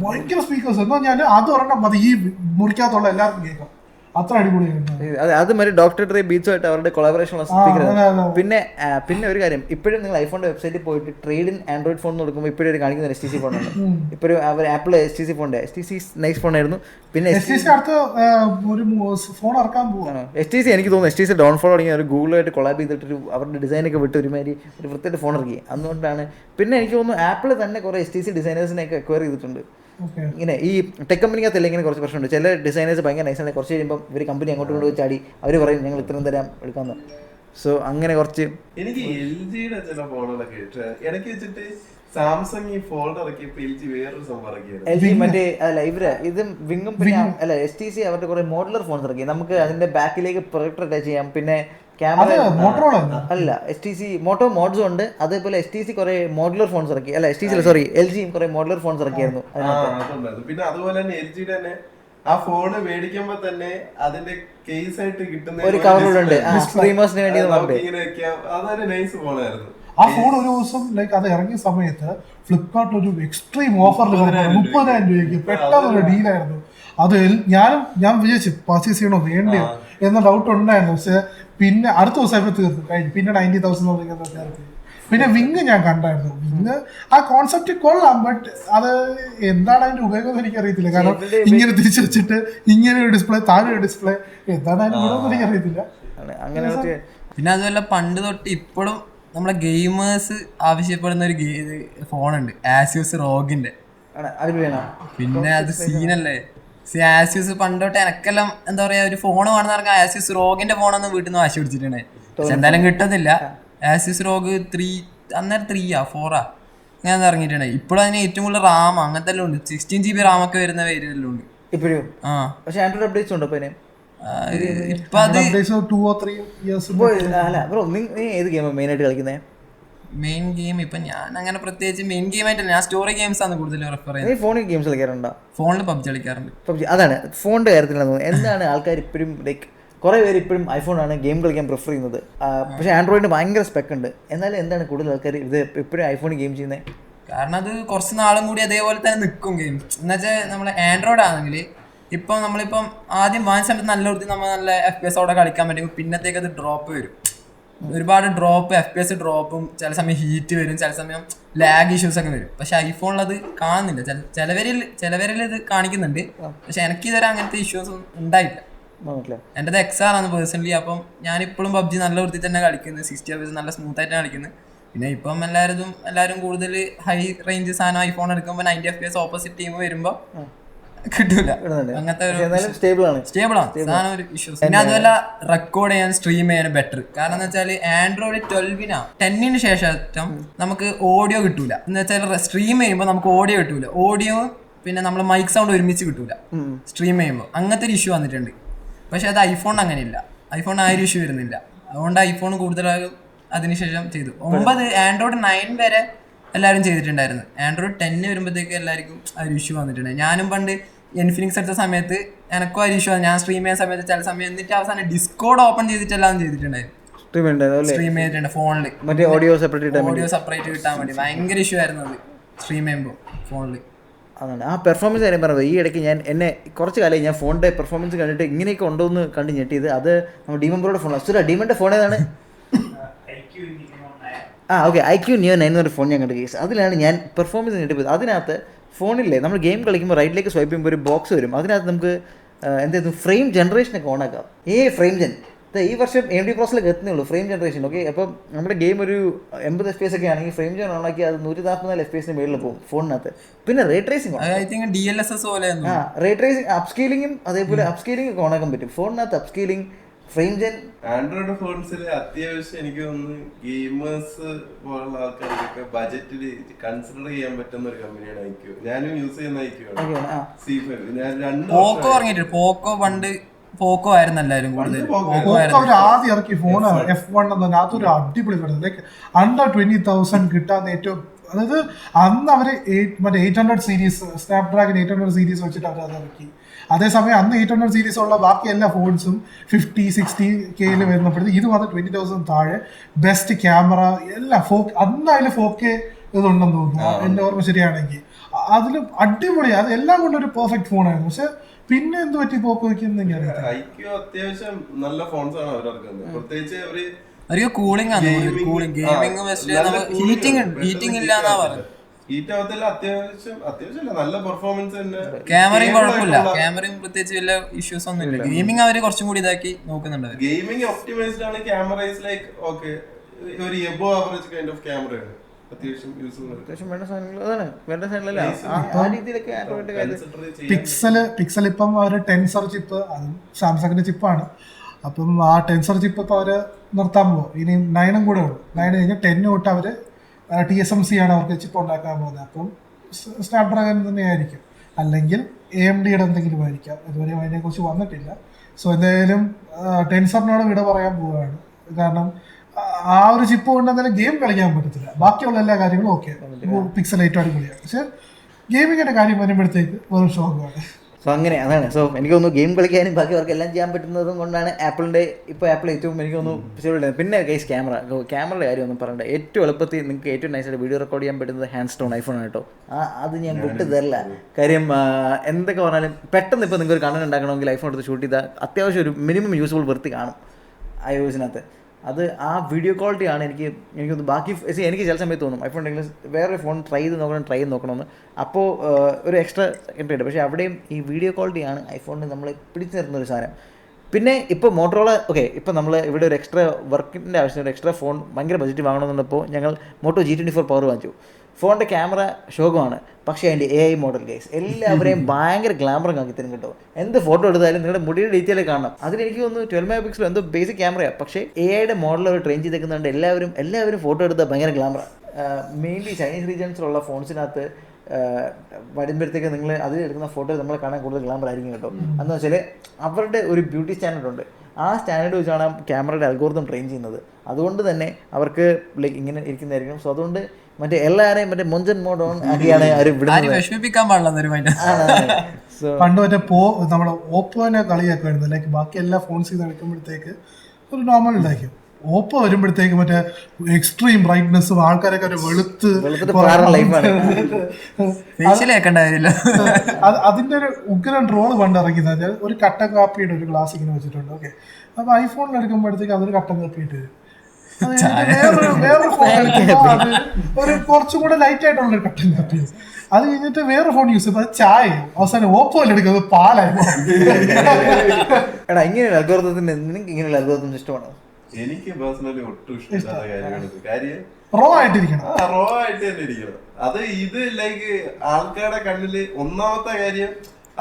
ഭയങ്കര സ്പീക്കേഴ്സ് എന്ന് പറഞ്ഞാൽ അത് ഒരെണ്ണം മതി ഈ മുറിക്കകത്തുള്ള എല്ലാവർക്കും കേൾക്കാം. അത്ര അടിപൊളിയായിരുന്നു. അത് മറ്റേ ഡോക്ടർ ഡ്രെ ബീച്ചുമായിട്ട് അവരുടെ കൊളാബറേഷൻ ഉള്ള സ്പീക്കർ. പിന്നെ ഒരു കാര്യം, ഇപ്പോഴും നിങ്ങൾ ഐഫോണിന്റെ വെബ്സൈറ്റിൽ പോയിട്ട് ട്രേഡ് ഇൻ ആൻഡ്രോയിഡ് ഫോൺ കൊടുക്കുമ്പോൾ ഇപ്പോഴും കാണിക്കുന്ന HTC ഫോണാണ്. ഇപ്പോഴും അവർ ആപ്പിൾ HTC ഫോണിന്റെ HTC നൈസ് ഫോണായിരുന്നു. പിന്നെ HTC എനിക്ക് തോന്നുന്നു HTC ഡൗൺഫോൾ തുടങ്ങി അവർ ഗൂഗിളുമായിട്ട് കൊളാബ് ചെയ്തിട്ട് അവരുടെ ഡിസൈനൊക്കെ വിട്ട് ഒരുമാതിരി ഒരു വൃത്തിയായിട്ട് ഫോൺ ഇറക്കി. അതുകൊണ്ടാണ്. പിന്നെ എനിക്ക് തോന്നുന്നു ആപ്പിൾ തന്നെ കുറെ HTC ഡിസൈനേഴ്സിനെയൊക്കെ അക്വയർ ചെയ്തിട്ടുണ്ട്. ഇങ്ങനെ ഈ ടെക് കമ്പനിക്കകത്തല്ല ഇങ്ങനെ കുറച്ച് പ്രശ്നമുണ്ട്. ചില ഡിസൈനേഴ്സ് ഭയങ്കര നൈസാണ്. കുറച്ച് കഴിയുമ്പോൾ ഇവർ കമ്പനി അങ്ങോട്ട് കൊണ്ട് ചാടി അവർ പറയും ഞങ്ങൾ ഇത്രയും തരാം എടുക്കാമെന്ന്. സോ അങ്ങനെ കുറച്ച് എനിക്ക് LGയുടെ ചില ഫോണുകളൊക്കെ ഇടയ്ക്ക് വെച്ചിട്ട് സാംസങ് ഈ ഫോൾഡ് ഇറക്കിയപ്പോൾ LG വേറൊരു സംഭവം ഇറക്കിയത്. LG മറ്റേ അല്ല ഇവര് ഇതും വിങ്ങും പിന്നെ അല്ല HTC അവരുടെ കുറെ മോഡുലർ ഫോൺസ് ഇറക്കി. നമുക്ക് അതിന്റെ ബാക്കിലേക്ക് പ്രൊജക്ടർ അറ്റാച്ച് ചെയ്യാം. പിന്നെ ക്യാമറ അല്ല HTC മോട്ടോ മോഡ്സും ഉണ്ട്. അതേപോലെ HTC കുറെ മോഡുലർ ഫോൺസ് ഇറക്കി. അല്ല HTC സോറി LGയും കുറെ മോഡുലർ ഫോൺസ് ഇറക്കിയായിരുന്നു. പിന്നെ അതുപോലെ തന്നെ LGയുടെ തന്നെ ആ ഫോണ് മേടിക്കുമ്പോ തന്നെ അതിന്റെ കേസ് ആയിട്ട് കിട്ടുന്ന ഒരു കവറുണ്ട് സ്ട്രീമേഴ്സിന് വേണ്ടി. അതൊരു നൈസ് ഫോണായിരുന്നു. ആ ഫോൺ ഒരു ദിവസം ലൈക്ക് അത് ഇറങ്ങിയ സമയത്ത് ഫ്ലിപ്കാർട്ടിൽ ഒരു എക്സ്ട്രീം ഓഫറിൽ 30,000 രൂപയ്ക്ക് പെട്ടെന്നൊരു ഡീലായിരുന്നു. അത് ഞാൻ വിചാരിച്ചു പർച്ചേസ് ചെയ്യണോ വേണ്ടിയോ എന്ന ഡൗട്ട് ഉണ്ടായിരുന്നു. പക്ഷെ പിന്നെ അടുത്ത ദിവസം തീർന്നു കഴിഞ്ഞു. പിന്നെ 90,000 പിന്നെ വിങ് ഞാൻ കണ്ടായിരുന്നു. വിങ് ആ കോൺസെപ്റ്റ് കൊള്ളാം. ബട്ട് അത് എന്താണ് അതിന്റെ ഉപയോഗം എനിക്കറിയത്തില്ല. കാരണം ഇങ്ങനെ തിരിച്ചു വെച്ചിട്ട് ഇങ്ങനെ ഒരു ഡിസ്പ്ലേ താഴെ ഒരു ഡിസ്പ്ലേ എന്താണ് അതിന്റെ ഉപയോഗം എനിക്കറിയത്തില്ല. അങ്ങനെ പിന്നെ അതുപോലെ പണ്ട് തൊട്ട് ഇപ്പോഴും നമ്മളെ ഗെയിമേഴ്സ് ആവശ്യപ്പെടുന്ന ഒരു ഫോണുണ്ട്, ആസ്യൂസ് റോഗിന്റെ. പിന്നെ അത് സീനല്ലേ. ആസ്യൂസ് പണ്ടോട്ട് എനക്കെല്ലാം എന്താ പറയാ ഒരു ഫോൺ വേണമെന്ന് പറഞ്ഞാൽ ആസ്യൂസ് റോഗിന്റെ ഫോണൊന്നും വീട്ടിൽ നിന്ന് വാശി പിടിച്ചിട്ടുണ്ടേ. പക്ഷെ എന്തായാലും കിട്ടുന്നില്ല. ആസ്യൂസ് റോഗ് 3 അന്നേരം 3 4 അങ്ങനെ ഇറങ്ങിയിട്ടുണ്ട്. ഇപ്പോഴും അതിന് ഏറ്റവും കൂടുതൽ റാം അങ്ങനത്തെ എല്ലാം ഉണ്ട്. 16 GB റാം ഒക്കെ വരുന്ന വേരിയന്റെല്ലാം ഉണ്ട് ഇപ്പോഴും. പക്ഷെ ആൻഡ്രോയിഡ് അപ്ഡേറ്റ്സ് ഉണ്ടോ? ഇപ്പൊ അത് ഏത് ഗെയിം മെയിൻ ആയിട്ട് കളിക്കുന്നത്? മെയിൻ ഗെയിം ഇപ്പൊ ഞാൻ അങ്ങനെ പ്രത്യേകിച്ച് മെയിൻ ഗെയിം ആയിട്ടല്ല, ഞാൻ സ്റ്റോറി ഗെയിംസ് ആണ് കൂടുതൽ പ്രിഫർ ചെയ്യുന്നത്. നീ ഫോണിൽ ഗെയിംസ് കളിക്കാറുണ്ടോ? ഫോണിൽ പബ്ജി കളിക്കാറുണ്ട്. പബ്ജി അതാണ് ഫോണിന്റെ കാര്യത്തിലാണെന്ന് തോന്നുന്നു. എന്താണ് ആൾക്കാർ ഇപ്പോഴും ലൈക്ക് കുറേ പേര് ഇപ്പോഴും ഐഫോണാണ് ഗെയിം കളിക്കാൻ പ്രിഫർ ചെയ്യുന്നത്. പക്ഷേ ആൻഡ്രോയിഡിന് ഭയങ്കര സ്പെക്ക് ഉണ്ട്. എന്നാലും എന്താണ് കൂടുതൽ ആൾക്കാർ ഇത് ഇപ്പോഴും ഐഫോണിൽ ഗെയിം ചെയ്യുന്നത്? കാരണം അത് കുറച്ച് നാളും കൂടി അതേപോലെ തന്നെ നിൽക്കും ഗെയിം. എന്നുവെച്ചാൽ നമ്മൾ ആൻഡ്രോയിഡ് ആണെങ്കിൽ ഇപ്പം നമ്മളിപ്പം ആദ്യം വാങ്ങിച്ചിട്ട് നല്ല വൃത്തി നമ്മൾ നല്ല FPS അവിടെ കളിക്കാൻ പറ്റും. പിന്നത്തേക്ക് അത് ഡ്രോപ്പ് വരും, ഒരുപാട് ഡ്രോപ്പ്, FPS ഡ്രോപ്പും, ചില സമയം ഹീറ്റ് വരും, ചില സമയം ലാഗ് ഇഷ്യൂസ് ഒക്കെ വരും. പക്ഷെ ഐഫോണിൽ അത് കാണുന്നില്ല. ചിലവരിൽ ഇത് കാണിക്കുന്നുണ്ട്, പക്ഷെ എനിക്ക് ഇതുവരെ അങ്ങനത്തെ ഇഷ്യൂസ് ഉണ്ടായില്ല. എൻ്റെ XR ആണ് പേഴ്സണലി. അപ്പം ഞാനിപ്പോഴും പബ്ജി നല്ല വൃത്തി തന്നെ കളിക്കുന്നത്, 60 FPS നല്ല സ്മൂത്ത് ആയിട്ടാണ് കളിക്കുന്നത്. പിന്നെ ഇപ്പം എല്ലാവരും കൂടുതൽ ഹൈ റേഞ്ച് സാധനം ഐഫോൺ എടുക്കുമ്പോൾ 90 FPS ഓപ്പോസിറ്റ് ടീം വരുമ്പോൾ കിട്ടൂല. അങ്ങനത്തെ സ്റ്റേബിൾ ആണ് സാധനം ഒരു ഇഷ്യൂസ്. പിന്നെ അതുമല്ല റെക്കോർഡ് ചെയ്യാൻ സ്ട്രീം ചെയ്യാൻ ബെറ്റർ. കാരണം എന്ന് വെച്ചാൽ ആൻഡ്രോയിഡ് 10 ശേഷം നമുക്ക് ഓഡിയോ കിട്ടൂല. എന്ന് വെച്ചാൽ സ്ട്രീം ചെയ്യുമ്പോൾ നമുക്ക് ഓഡിയോ കിട്ടൂല. ഓഡിയോ പിന്നെ നമ്മൾ മൈക്ക് സൗണ്ട് ഒരുമിച്ച് കിട്ടൂല സ്ട്രീം ചെയ്യുമ്പോൾ. അങ്ങനത്തെ ഒരു ഇഷ്യൂ വന്നിട്ടുണ്ട്. പക്ഷെ അത് ഐഫോൺ അങ്ങനെയില്ല. ഐഫോൺ ആ ഒരു ഇഷ്യൂ വരുന്നില്ല. അതുകൊണ്ട് ഐഫോൺ കൂടുതലായും അതിനുശേഷം ചെയ്തു. 9 ആൻഡ്രോയിഡ് 9 വരെ എല്ലാവരും ചെയ്തിട്ടുണ്ടായിരുന്നു. ആൻഡ്രോയിഡ് 10 വരുമ്പോഴത്തേക്ക് എല്ലാവർക്കും ആ ഒരു ഇഷ്യൂ വന്നിട്ടുണ്ട്. ഞാനും പണ്ട് ഇൻഫിനിക്സ് എടുത്ത സമയത്ത് എനക്കും ആ ഒരു ഇഷ്യൂ, ഞാൻ സ്ട്രീം ചെയ്യുന്ന സമയത്ത് ചില സമയം എന്നിട്ട് അവസാനം ഡിസ്കോഡ് ഓപ്പൺ ചെയ്തിട്ടെല്ലാം ചെയ്തിട്ടുണ്ടായിരുന്നു. സ്ട്രീം ചെയ്തിട്ടുണ്ട് ഫോണിൽ, ഓഡിയോ സെപ്പറേറ്റ് കിട്ടാൻ വേണ്ടി. ഭയങ്കര ഇഷ്യൂ ആയിരുന്നു അത് സ്ട്രീം ചെയ്യുമ്പോൾ ഫോണിൽ. അതാണ് ആ പെർഫോമൻസ് കാര്യം പറഞ്ഞത്. ഈ ഇടയ്ക്ക് എന്നെ കുറച്ച് കാലമായി ഞാൻ ഫോണിൻ്റെ പെർഫോമൻസ് കണ്ടിട്ട് ഇങ്ങനെയൊക്കെ ഉണ്ടോ എന്ന് കണ്ട് ഞെട്ടിയത്. അത് നമ്മൾ ഡീമംബ്രോയുടെ ഫോൺ. അസുര ഡീമൻ്റെ ഫോൺ ഏതാണ്? ഓക്കെ, IQ Neo 9 എന്നൊരു ഫോൺ ഞാൻ കണ്ട കേസ്. അതിലാണ് ഞാൻ പെർഫോമൻസ് ഞെട്ടിപ്പോയത്. അതിനകത്ത് ഫോണില്ലേ നമ്മൾ ഗെയിം കളിക്കുമ്പോൾ റൈറ്റിലേക്ക് സ്വൈപ്പ് ചെയ്യുമ്പോൾ ഒരു ബോക്സ് വരും. അതിനകത്ത് നമുക്ക് എന്തായിരുന്നു ഫ്രെയിം ജനറേഷനൊക്കെ ഓണാക്കാം. ഫ്രെയിം ജെൻ ഈ വർഷം AMD പ്രോസസ്സിലേക്ക് എത്തുന്നുള്ളൂ ഫ്രെയിം ജനറേഷൻ. ഓക്കെ, അപ്പം നമ്മുടെ ഗെയിം ഒരു 80 FPS ഒക്കെ ആണെങ്കിൽ ഫ്രെയിം ജെൻ ഓണാക്കി അത് 144 FPS മേളിൽ പോകും ഫോണിനകത്ത്. പിന്നെ റേ ട്രേസിംഗ്, റേ ട്രേസിംഗ്, അപ്സ്കെയിലിങ്ങും അതേപോലെ അപ്സ്കെയിലിംഗ് ഒക്കെ ഓണാക്കാൻ പറ്റും ഫോണിനകത്ത്. Upscaling, frame gen. ആൻഡ്രോയിഡ് ഫോൺസിൽ അത്യാവശ്യം എനിക്ക് തോന്നുന്നു ഗെയിമേഴ്സ് പോലുള്ള ആൾക്കാർക്കൊക്കെ ബജറ്റിൽ കൺസിഡർ ചെയ്യാൻ പറ്റുന്ന ഒരു കമ്പനിയാണ് IQ. ഞാനും യൂസ് ചെയ്യുന്ന IQ ആണ്. പോക്കോ പണ്ട് പോക്കോ ആയിരുന്നു എല്ലാവരും കൂടുതൽ. അവർ ആദ്യം ഇറക്കിയ ഫോണാണ് F1 എന്ന് പറഞ്ഞാൽ അതൊരു അടിപൊളി ഫോൺ. ലൈക്ക് അണ്ടർ 20,000 കിട്ടാൻ ഏറ്റവും, അതായത് അന്ന് അവർ മറ്റേ 800 സീരീസ്, സ്നാപ്ഡ്രാഗൺ 800 സീരീസ് വെച്ചിട്ട് അവർ അത് ഇറക്കി. അതേസമയം അന്ന് 800 സീരീസ് ഉള്ള ബാക്കി എല്ലാ ഫോൺസും 50-60K വരുന്നപ്പോഴത്തേക്ക് ഇത് വന്ന് 20,000 താഴെ. ബെസ്റ്റ് ക്യാമറ എല്ലാം അന്ന് അതിൽ 4K ഇതുണ്ടെന്ന് തോന്നുന്നു എൻ്റെ ഓർമ്മ ശരിയാണെങ്കിൽ. അതിൽ അടിപൊളി, അത് എല്ലാം കൊണ്ടൊരു പെർഫെക്റ്റ് ഫോണായിരുന്നു. പക്ഷെ പിന്നെ എന്ത് പറ്റി പോക്കോ വയ്ക്കുന്ന IQ അത്യാവശ്യം നല്ല ഫോൺസ് ആണ് അവരറിക്കുന്നത്. പ്രത്യേകിച്ച് അവർക്ക് കൂളിംഗ് ആണ്, ഹീറ്റിംഗ് ഇല്ലാന്നാ പറയുന്നത്. ഹീറ്റ് ആവത്തില്ല, അത്യാവശ്യം നല്ല പെർഫോമൻസ് തന്നെ. ക്യാമറയും കുഴപ്പമില്ല, ക്യാമറയും പ്രത്യേകിച്ച് വലിയ ഇഷ്യൂസ് ഒന്നും ഇല്ല. ഗെയിമിംഗ് അവര് കുറച്ചും കൂടി ഇതാക്കി നോക്കുന്നുണ്ട്. ഗെയിമിംഗ് ഒപ്റ്റിമൈസ്ഡ് ആണ്. ക്യാമറ ഈസ് ലൈക്ക് ഓക്കെ ഒരു എബോ ആവറേജ് കൈൻഡ് ഓഫ് ക്യാമറയാണ്. പിക്സൽ ഇപ്പം അവര് ടെൻസർ ചിപ്പ്, അതും സാംസങ്ങിന്റെ ചിപ്പാണ്. അപ്പം ആ ടെൻസർ ചിപ്പ് ഇപ്പൊ അവര് നിർത്താൻ പോകും. ഇനി 9 കൂടെ ഉള്ളു. 9 കഴിഞ്ഞാൽ 10 തൊട്ട് അവര് TSMC ആണ് അവർക്ക് ചിപ്പ് ഉണ്ടാക്കാൻ പോകുന്നത്. അപ്പം സ്നാപ്ഡ്രാഗൺ തന്നെയായിരിക്കും, അല്ലെങ്കിൽ AMDയുടെ എന്തെങ്കിലും ആയിരിക്കാം. ഇതുവരെ അതിനെ കുറിച്ച് വന്നിട്ടില്ല. സോ എന്തായാലും ടെൻസറിനോട് വിട പറയാൻ പോവുകയാണ്. കാരണം ആ ഒരു ചിപ്പ് കൊണ്ട് എന്തായാലും ഗെയിം കളിക്കാൻ പറ്റത്തില്ല. ബാക്കിയുള്ള എല്ലാ കാര്യങ്ങളും ഓക്കെ, പിക്സൽ ഏറ്റവും അടിപൊളിയാണ്. പക്ഷെ ഗെയിമിങ്ങിന്റെ കാര്യം വരുമ്പോഴത്തേക്ക് വെറും ഷോക്കാണ്. സോ അങ്ങനെ അതാണ്. സോ എനിക്ക് തോന്നുന്നു ഗെയിം കളിക്കാനും ബാക്കി അവർക്ക് എല്ലാം ചെയ്യാൻ പറ്റുന്നതും കൊണ്ടാണ് ആപ്പിളിൻ്റെ ഇപ്പോൾ ആപ്പിൾ ഏറ്റവും എനിക്ക് തോന്നുന്നു. പിന്നെ കേസ് ക്യാമറയുടെ കാര്യം ഒന്നും പറയണ്ട. ഏറ്റവും എളുപ്പത്തിൽ നിങ്ങൾക്ക് ഏറ്റവും നൈസായിട്ട് വീഡിയോ റെക്കോർഡ് ചെയ്യാൻ പറ്റുന്നത് ഹാൻഡ് സ്റ്റോൺ ഐഫോൺ ആണ് കേട്ടോ. അത് ഞാൻ വിട്ടു തരില്ല. കാര്യം എന്തൊക്കെ പറഞ്ഞാലും പെട്ടെന്ന് ഇപ്പോൾ നിങ്ങൾക്ക് ഒരു കണ്ടന്റ് ഉണ്ടാക്കണമെങ്കിൽ ഐഫോൺ എടുത്ത് ഷൂട്ട് ചെയ്താൽ അത്യാവശ്യം ഒരു മിനിമം യൂസ്ഫുൾ വൃത്തി കാണും iOS-നകത്ത്. അത് ആ വീഡിയോ ക്വാളിറ്റി ആണ് എനിക്കൊന്ന് ബാക്കി എനിക്ക് ചില സമയത്ത് തോന്നും ഐഫോൺ ഉണ്ടെങ്കിൽ വേറൊരു ഫോൺ ട്രൈ ചെയ്ത് നോക്കണമെന്ന്. അപ്പോൾ ഒരു എക്സ്ട്രാ എൻട്രി ഉണ്ട്. പക്ഷേ അവിടെയും ഈ വീഡിയോ ക്വാളിറ്റിയാണ് ഐഫോണിന് നമ്മളെ പിടിച്ചു നിർത്തുന്നൊരു സാധനം. പിന്നെ ഇപ്പോൾ മോട്ടോറോള ഇപ്പോൾ നമ്മൾ ഇവിടെ ഒരു എക്സ്ട്രാ വർക്കിൻ്റെ ആവശ്യമില്ല, ഒരു എക്സ്ട്രാ ഫോൺ ഭയങ്കര ബഡ്ജറ്റ് വാങ്ങണമെന്നുള്ളപ്പോൾ ഞങ്ങൾ മോട്ടോ G24 പവർ വാങ്ങിച്ചു. ഫോണിൻ്റെ ക്യാമറ ശോകമാണ്, പക്ഷേ അതിൻ്റെ AI മോഡൽ കേസ് എല്ലാവരെയും ഭയങ്കര ഗ്ലാമറും ആക്കി തരും കേട്ടോ. എന്ത് ഫോട്ടോ എടുത്താലും നിങ്ങളുടെ മുടിയുടെ ഡീറ്റെയിൽ കാണാം. അതിലെനിക്ക് തോന്നുന്നു 12 MP എന്തോ ബേസിക് ക്യാമറയാണ്. പക്ഷേ AI മോഡൽ അവർ ട്രെയിൻ ചെയ്തേക്കുന്നുണ്ട്. എല്ലാവരും ഫോട്ടോ എടുത്താൽ ഭയങ്കര ഗ്ലാമറാണ്. മെയിൻലി ചൈനീസ് റീജിയൻസിലുള്ള ഫോൺസിനകത്ത് വരുമ്പോഴത്തേക്ക് നിങ്ങൾ അതിൽ എടുക്കുന്ന ഫോട്ടോ നമ്മൾ കാണാൻ കൂടുതൽ ഗ്ലാമർ ആയിരിക്കും കേട്ടോ. എന്ന് വെച്ചാൽ അവരുടെ ഒരു ബ്യൂട്ടി സ്റ്റാൻഡേർഡ് ഉണ്ട്. ആ സ്റ്റാൻഡേർഡ് വെച്ചാണ് ക്യാമറയുടെ അൽഗോരിതം ട്രെയിൻ ചെയ്യുന്നത്. അതുകൊണ്ട് തന്നെ അവർക്ക് ലൈക്ക് ഇങ്ങനെ ഇരിക്കുന്നതായിരിക്കും. സോ അതുകൊണ്ട് മറ്റേ എല്ലാവരെയും മറ്റേ മൊഞ്ചൻ മോഡ് ഓൺ ആക്കിയാണ് അവർ വിടുന്നത്. വിഷമിപ്പിക്കാൻ പാടില്ല. പണ്ട് മറ്റേ നമ്മളെ ഓപ്പോനെ കളിയാക്കുമായിരുന്നു. ലൈക്ക് ബാക്കി എല്ലാ ഫോൺസിൽ നിന്ന് എടുക്കുമ്പോഴത്തേക്ക് ഒരു നോർമൽ ഉണ്ടായിരിക്കും. ഓപ്പോ വരുമ്പോഴത്തേക്ക് മറ്റേ എക്സ്ട്രീം ബ്രൈറ്റ്നെസ്സും ആൾക്കാരൊക്കെ ഒരു അതിന്റെ ഒരു ഉഗ്രൻ റോള് പണ്ട് ഇറങ്ങിയത്. ഒരു കട്ടൻ കാപ്പിയുടെ ഒരു ഗ്ലാസ് ഇങ്ങനെ വെച്ചിട്ടുണ്ട്. ഓക്കെ, അപ്പൊ ഐഫോണിൽ എടുക്കുമ്പോഴത്തേക്ക് അതൊരു കട്ടൻ കാപ്പി ഇട്ട് വേറൊരു ഫോൺ ഒരു കുറച്ചും കൂടെ ലൈറ്റ് ആയിട്ടുള്ള ഒരു കട്ടൻ കാപ്പി. അത് കഴിഞ്ഞിട്ട് വേറെ ഫോൺ യൂസ് ചെയ്യുമ്പോൾ അത് ചായ. അവസാനം ഓപ്പോയിൽ എടുക്കുന്നത് പാലായി. എടാ ഇങ്ങനെയുള്ള അൽഗോരിതത്തിന് നിനക്ക് ഇങ്ങനെയുള്ള അൽഗോരിതം ഇഷ്ടമാണോ? എനിക്ക് പേഴ്സണലി ഒട്ടും ഇഷ്ടമില്ലാത്ത കാര്യമാണ് കാര്യം. റോ ആയിട്ടിരിക്കണം, റോ ആയിട്ട് തന്നെ ഇരിക്കണം. അത് ഇത് ലൈക്ക് ആൾക്കാരുടെ കണ്ണില് ഒന്നാമത്തെ കാര്യം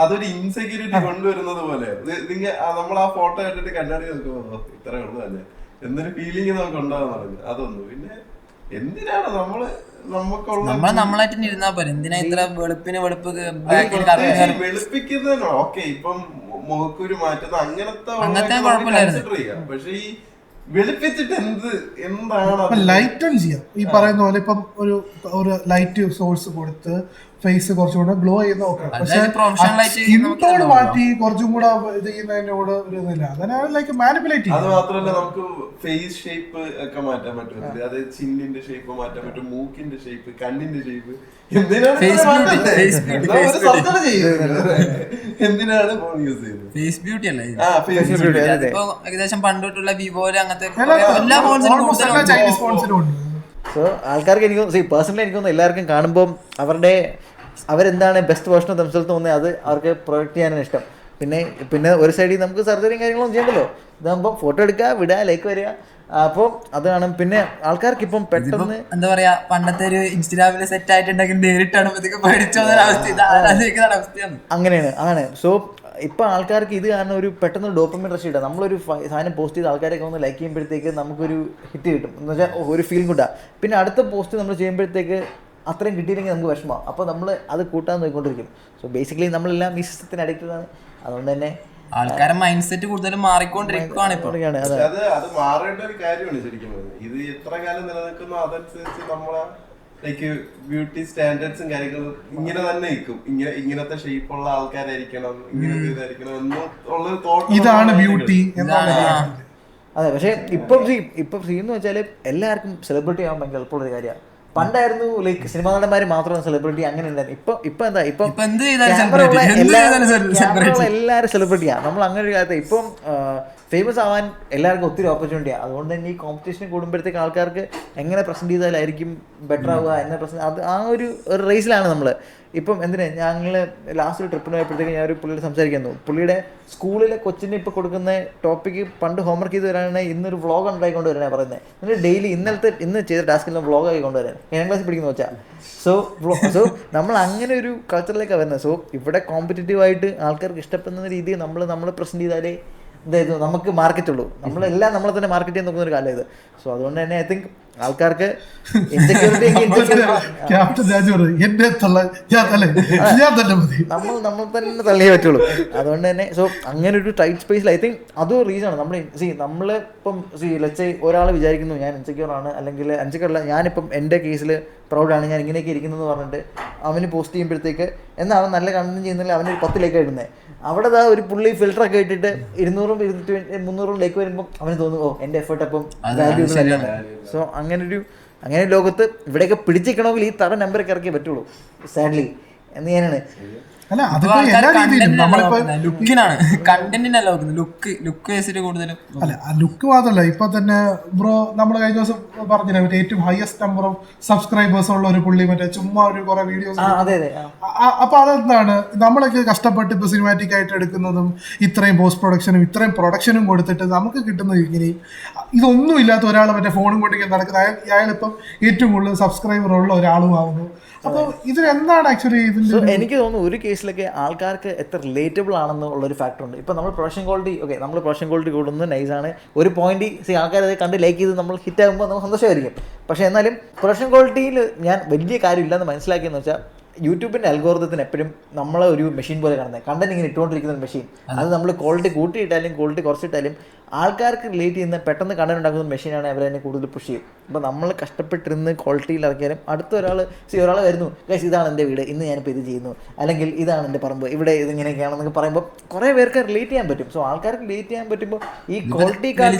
അതൊരു ഇൻസെക്യൂരിറ്റി കൊണ്ടുവരുന്നത് പോലെ. നിങ്ങൾ നമ്മൾ ആ ഫോട്ടോ കണ്ടിട്ട് കണ്ണാടി നോക്കുമ്പോ ഇത്ര ഉള്ളു തന്നെ എന്നൊരു ഫീലിംഗ് നമുക്ക് ഉണ്ടാകാൻ തുടങ്ങി. അതൊന്നും പിന്നെ എന്തിനാണ് നമ്മളായിട്ട് ഇരുന്നാ പോലെ എന്തിനാ ഇത്ര വെളുപ്പിക്കുന്നതിനോ? ഓക്കെ, ഇപ്പം മുഖക്കുരു മാറ്റുന്ന അങ്ങനത്തെ പക്ഷെ ഈ വെളുപ്പിച്ചിട്ട് എന്താണ് ലൈറ്റൺ ചെയ്യാം. ഈ പറയുന്ന പോലെ ഇപ്പം ഒരു ലൈറ്റ് സോഴ്സ് കൊടുത്ത് ഫേസ് കുറച്ചുകൂടെ ഗ്ലോ ചെയ്യുന്ന നോക്കാം. പക്ഷെ ഇൻടോൺ മാറ്റി കുറച്ചും കൂടെ ചെയ്യുന്നതിനോട് ഒരു ഇതില്ല. അതിനാണ് ലൈക്ക് മാനിപ്പുലേറ്റ് ചെയ്യുന്നത്. അത് മാത്രമല്ല നമുക്ക് ഫേസ് ഷേപ്പ് ഒക്കെ മാറ്റാൻ പറ്റും. അതായത് ചിന്നിന്റെ ഷേപ്പ് മാറ്റാൻ പറ്റും, മൂക്കിന്റെ ഷേപ്പ്, കണ്ണിന്റെ ഷേപ്പ്. എന്തിനാണ് ഫോൺ യൂസ് ചെയ്യുന്നത്? ഫേസ് ബ്യൂട്ടി അല്ലേ? ഏകദേശം പണ്ടോട്ടുള്ള വിവോയില് അങ്ങനത്തെ ചൈനീസ് ഫോൺസിലും ഉണ്ട്. സോ ആൾക്കാർക്ക് എനിക്ക് പേഴ്സണലി എനിക്കൊന്നും എല്ലാവർക്കും കാണുമ്പോൾ അവരെന്താണ് ബെസ്റ്റ് വേർഷൻ ഓഫ് ദംസെൽസ് തോന്നുന്നത് അത് അവർക്ക് പ്രൊജക്ട് ചെയ്യാനാണ് ഇഷ്ടം. പിന്നെ ഒരു സൈഡിൽ നമുക്ക് സർജറിയും കാര്യങ്ങളൊന്നും ചെയ്യണ്ടല്ലോ. ഇതാകുമ്പോൾ ഫോട്ടോ എടുക്കുക, വിടുക, ലൈക്ക് വരിക. അപ്പോൾ അതാണ്. പിന്നെ ആൾക്കാർക്ക് ഇപ്പം പെട്ടെന്ന് എന്താ പറയാ, പണ്ടത്തെ ഒരു ഇൻസ്റ്റാഗ്രാമിൽ സെറ്റ് ആയിട്ടുണ്ടെങ്കിൽ നേരിട്ടാണ് അവസ്ഥയാണ്. അങ്ങനെയാണ് ആണ്. സോ ഇപ്പം ആൾക്കാർക്ക് ഇത് കാരണം ഒരു പെട്ടെന്ന് ഡോപ്പമിൻ റഷ് കിട്ടുക. നമ്മളൊരു സാധനം പോസ്റ്റ് ചെയ്ത് ആൾക്കാരൊക്കെ ഒന്ന് ലൈക്ക് ചെയ്യുമ്പോഴത്തേക്ക് നമുക്കൊരു ഹിറ്റ് കിട്ടും എന്ന് വെച്ചാൽ ഒരു ഫീൽ കിട്ടുക. പിന്നെ അടുത്ത പോസ്റ്റ് നമ്മൾ ചെയ്യുമ്പോഴത്തേക്ക് അത്രയും കിട്ടിയില്ലെങ്കിൽ നമുക്ക് വിഷമമാണ്. അപ്പോൾ നമ്മൾ അത് കൂട്ടാൻ നോക്കിക്കൊണ്ടിരിക്കും. സോ ബേസിക്കലി നമ്മളെല്ലാം ഈ സിസ്റ്റത്തിന് അഡിക്റ്റഡ് ആണ്. അതുകൊണ്ട് തന്നെ ആൾക്കാരുടെ മൈൻഡ് സെറ്റ് കൂടുതലും മാറിക്കൊണ്ടിരിക്കുകയാണ് ഇപ്പോൾ. അത് മാറേണ്ട ഒരു കാര്യമാണ് ശരിക്കും. ഇത് എത്ര കാലം നിലനിൽക്കുന്നോ അതനുസരിച്ച് നമ്മളെ ലൈക്ക് ബ്യൂട്ടി സ്റ്റാൻഡേർഡ്സും കാര്യങ്ങളും ഇങ്ങനെ തന്നെ നിൽക്കും. ഇങ്ങനത്തെ ഷേപ്പുള്ള ആൾക്കാരായിരിക്കണം, ഇങ്ങനത്തെ ഇതായിരിക്കണം എന്നുള്ള തോട്ട്. ഇതാണ് ബ്യൂട്ടി. അതെ, പക്ഷേ ഇപ്പം എന്ന് വെച്ചാൽ എല്ലാവർക്കും സെലിബ്രിറ്റി ആവാൻ ഭയങ്കര എളുപ്പമുള്ളൊരു കാര്യമാണ്. പണ്ടായിരുന്നു ലൈക്ക് സിനിമാ നടന്മാർ മാത്രം സെലിബ്രിറ്റി അങ്ങനെ ഉണ്ടായിരുന്നു. ഇപ്പൊ എന്താ എല്ലാവരും സെലിബ്രിറ്റിയാണ്. നമ്മൾ അങ്ങനെ ഒരു കാലത്ത് ഇപ്പം ഫേമസ് ആവാൻ എല്ലാവർക്കും ഒത്തിരി ഓപ്പർച്യൂണിറ്റിയാണ്. അതുകൊണ്ട് തന്നെ ഈ കോമ്പറ്റീഷൻ കൂടുമ്പോഴത്തേക്ക് ആൾക്കാർക്ക് എങ്ങനെ പ്രസന്റ് ചെയ്താലായിരിക്കും ബെറ്റർ ആവുക എന്ന പ്രശ്നം അത് ആ ഒരു റേസിലാണ് നമ്മൾ. ഇപ്പം ഞങ്ങൾ ലാസ്റ്റ് ഒരു ട്രിപ്പിന് പോയപ്പോഴത്തേക്ക് ഞാൻ ഒരു പുള്ളിയോട് സംസാരിക്കുന്നു. പുള്ളിയുടെ സ്കൂളിലെ കൊച്ചിന് ഇപ്പോൾ കൊടുക്കുന്ന ടോപ്പിക്ക് പണ്ട് ഹോംവർക്ക് ചെയ്ത് വരാനാണെങ്കിൽ ഇന്നൊരു വ്ളോഗ് ഉണ്ടായിക്കൊണ്ട് വരാനാണ് പറയുന്നത്. എന്നിട്ട് ഡെയിലി ഇന്ന് ചെയ്ത ടാസ്കിൽ വ്ളോഗ് ആയി കൊണ്ടുവരാൻ 7ാം ക്ലാസ്സിൽ പഠിക്കുന്ന വെച്ചാൽ. സോ നമ്മൾ അങ്ങനെ ഒരു കൾച്ചറിലേക്കാണ് വരുന്നത്. സോ ഇവിടെ കോമ്പറ്റീറ്റീവായിട്ട് ആൾക്കാർക്ക് ഇഷ്ടപ്പെടുന്ന രീതിയിൽ നമ്മൾ പ്രസന്റ് ചെയ്താലേ എന്തായിരുന്നു നമുക്ക് മാർക്കറ്റ് ഉള്ളൂ. നമ്മളെല്ലാം നമ്മളെ തന്നെ മാർക്കറ്റ് ചെയ്യാൻ നോക്കുന്ന ഒരു കാലം ഇത്. സോ അതുകൊണ്ട് തന്നെ ഐ തിങ്ക് ആൾക്കാർക്ക് നമ്മൾ തന്നെ തള്ളിയേ പറ്റുള്ളൂ. അതുകൊണ്ട് തന്നെ സോ അങ്ങനെ ഒരു ടൈറ്റ് സ്പേസിൽ ഐ തിങ്ക് അതും റീസണാണ്. നമ്മളിപ്പം ലെറ്റ്സ് സേ ഒരാൾ വിചാരിക്കുന്നു ഞാൻ ഇൻസെക്യൂർ ആണ്, അല്ലെങ്കിൽ ഇൻസെക്യൂർ ഞാനിപ്പം എൻ്റെ കേസിൽ പ്രൗഡാണ്, ഞാൻ ഇങ്ങനെയൊക്കെ ഇരിക്കുന്നതെന്ന് പറഞ്ഞിട്ട് അവന് പോസ്റ്റ് ചെയ്യുമ്പോഴത്തേക്ക് എന്നാൽ അവൻ നല്ല കണ്ടന്റ് ചെയ്യുന്നില്ല, അവന് 10 ലൈക്ക് ഇടുന്നത്. അവിടെ ഒരു പുള്ളി ഫിൽറ്ററൊക്കെ ഇട്ടിട്ട് 200 300 ലൈക്ക് വരുമ്പോൾ അവന് തോന്നുന്നു എൻ്റെ എഫേർട്ട് അപ്പം വാല്യൂ തന്നെയാണ്. സോ അങ്ങനെ ലോകത്ത് ഇവിടെയൊക്കെ പിടിച്ചിരിക്കണമെങ്കിൽ ഈ തറ നമ്പറൊക്കെ ഇറക്കിയേ പറ്റുള്ളൂ സാഡ്ലി എന്ന് ഞാനാണ്. അല്ല ലുക്ക് മാത്രല്ല, ഇപ്പൊ തന്നെ ബ്രോ നമ്മൾ കഴിഞ്ഞ ദിവസം പറഞ്ഞില്ല മറ്റേ ഏറ്റവും ഹയസ്റ്റ് നമ്പർ ഓഫ് സബ്സ്ക്രൈബേഴ്സ് ഉള്ള ഒരു പുള്ളി മറ്റേ ചുമ്മാ ഒരു കുറെ വീഡിയോസ്. അപ്പൊ അതെന്താണ് നമ്മളൊക്കെ കഷ്ടപ്പെട്ട് ഇപ്പൊ സിനിമാറ്റിക് ആയിട്ട് എടുക്കുന്നതും ഇത്രയും പോസ്റ്റ് പ്രൊഡക്ഷനും ഇത്രയും പ്രൊഡക്ഷനും കൊടുത്തിട്ട് നമുക്ക് കിട്ടുന്നത് ഇങ്ങനെയും ഇതൊന്നും ഇല്ലാത്ത ഒരാൾ മറ്റേ ഫോണും കൊണ്ടിങ്ങനെ നടക്കുന്നത് അയാളിപ്പം ഏറ്റവും കൂടുതൽ സബ്സ്ക്രൈബർ ഉള്ള ഒരാളും ആവുന്നു. അപ്പോൾ ഇതിനെന്താണ് ആക്ച്വലി എനിക്ക് തോന്നുന്നു ഒരു കേസിലൊക്കെ ആൾക്കാർക്ക് എത്ര റിലേറ്റബിൾ ആണെന്ന് ഉള്ളൊരു ഫാക്ടർ ഉണ്ട്. ഇപ്പം നമ്മൾ പ്രൊഡക്ഷൻ ക്വാളിറ്റി കൂടുന്നത് നൈസാണ്. ഒരു പോയിന്റ് ആൾക്കാർ അത് കണ്ട് ലൈക്ക് ചെയ്ത് നമ്മൾ ഹിറ്റ് ആകുമ്പോൾ നമുക്ക് സന്തോഷമായിരിക്കും. പക്ഷേ എന്നാലും പ്രൊഡക്ഷൻ ക്വാളിറ്റിയിൽ ഞാൻ വലിയ കാര്യമില്ലെന്ന് മനസ്സിലാക്കിയെന്ന് വെച്ചാൽ യൂട്യൂബിൻ്റെ അൽഗോരിതത്തിന് എപ്പോഴും നമ്മളെ ഒരു മെഷീൻ പോലെ കാണുന്നത്, കണ്ടന്റ് ഇങ്ങനെ ഇട്ടുകൊണ്ടിരിക്കുന്ന ഒരു മെഷീൻ. അത് നമ്മൾ ക്വാളിറ്റി കൂട്ടിയിട്ടാലും ക്വാളിറ്റി കുറച്ചിട്ടാലും ആൾക്കാർക്ക് റിലേറ്റ് ചെയ്യുന്ന പെട്ടെന്ന് കണ്ടന്റ് ഉണ്ടാക്കുന്ന മെഷീനാണ് അവരതിനെ കൂടുതൽ പുഷ് ചെയ്യും. അപ്പോൾ നമ്മൾ കഷ്ടപ്പെട്ടിരുന്ന് ക്വാളിറ്റിയിൽ ഇറക്കിയാലും അടുത്ത ഒരാൾ വരുന്നു, ഗൈസ് ഇതാണ് എൻ്റെ വീട്, ഇന്ന് ഞാനിപ്പോൾ ഇത് ചെയ്യുന്നു, അല്ലെങ്കിൽ ഇതാണ് എൻ്റെ പറമ്പ്, ഇവിടെ ഇതിങ്ങനെയൊക്കെയാണെന്നൊക്കെ പറയുമ്പോൾ കുറേ പേർക്ക് റിലേറ്റ് ചെയ്യാൻ പറ്റും. സോ ആൾക്കാർക്ക് റിലേറ്റ് ചെയ്യാൻ പറ്റുമ്പോൾ ഈ ക്വാളിറ്റിനേക്കാളും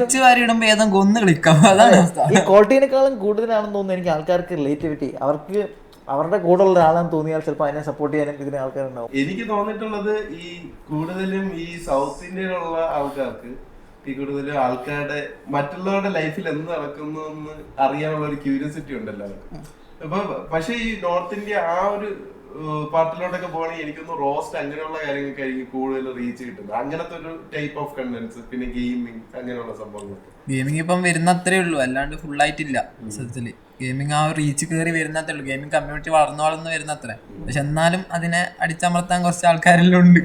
കൂടുതലാണെന്ന് തോന്നുന്നു എനിക്ക് ആൾക്കാർക്ക് റിലേറ്റിവിറ്റി. അവർക്ക് അവരുടെ കൂടെ ഉള്ള ഒരാളാണെന്ന് തോന്നിയാൽ ചിലപ്പോൾ അതിനെ സപ്പോർട്ട് ചെയ്യാനും ഇതിന് ആൾക്കാരുണ്ടാവും. എനിക്ക് തോന്നിയിട്ടുള്ളത് ഈ കൂടുതലും ഈ സൗത്ത് ഇന്ത്യയിലുള്ള ആൾക്കാർക്ക് ഈ കൂടുതലും ആൾക്കാരുടെ മറ്റുള്ളവരുടെ ലൈഫിൽ എന്ത് നടക്കുന്നു എന്ന് അറിയാനുള്ള ഒരു ക്യൂരിയോസിറ്റി ഉണ്ട് എല്ലാവർക്കും. അപ്പൊ പക്ഷെ ഈ നോർത്ത് ഇന്ത്യ ആ ഒരു പാർട്ടിലോട്ടൊക്കെ പോകണമെങ്കിൽ എനിക്കൊന്ന് റോസ്റ്റ് അങ്ങനെയുള്ള കാര്യങ്ങൾക്കായിരിക്കും കൂടുതൽ റീച്ച് കിട്ടുന്നത്. അങ്ങനത്തെ ഒരു ടൈപ്പ് ഓഫ് കണ്ടന്റ്സ്, പിന്നെ ഗെയിമിങ് അങ്ങനെയുള്ള സംഭവങ്ങൾ. ഗെയിമിംഗ് ഇപ്പം വരുന്ന അത്രേ ഉള്ളൂ, അല്ലാണ്ട് ഫുൾ ആയിട്ടില്ല സത്യത്തില്. ഗെയിമിംഗ് ആ റീച്ച് കയറി വരുന്നത്രേ ഉള്ളൂ. ഗെയിമിംഗ് കമ്മ്യൂണിറ്റി വളർന്നു വരുന്ന അത്ര. പക്ഷെ എന്നാലും അതിനെ അടിച്ചമർത്താൻ കുറച്ച് ആൾക്കാരെല്ലാം ഉണ്ട്.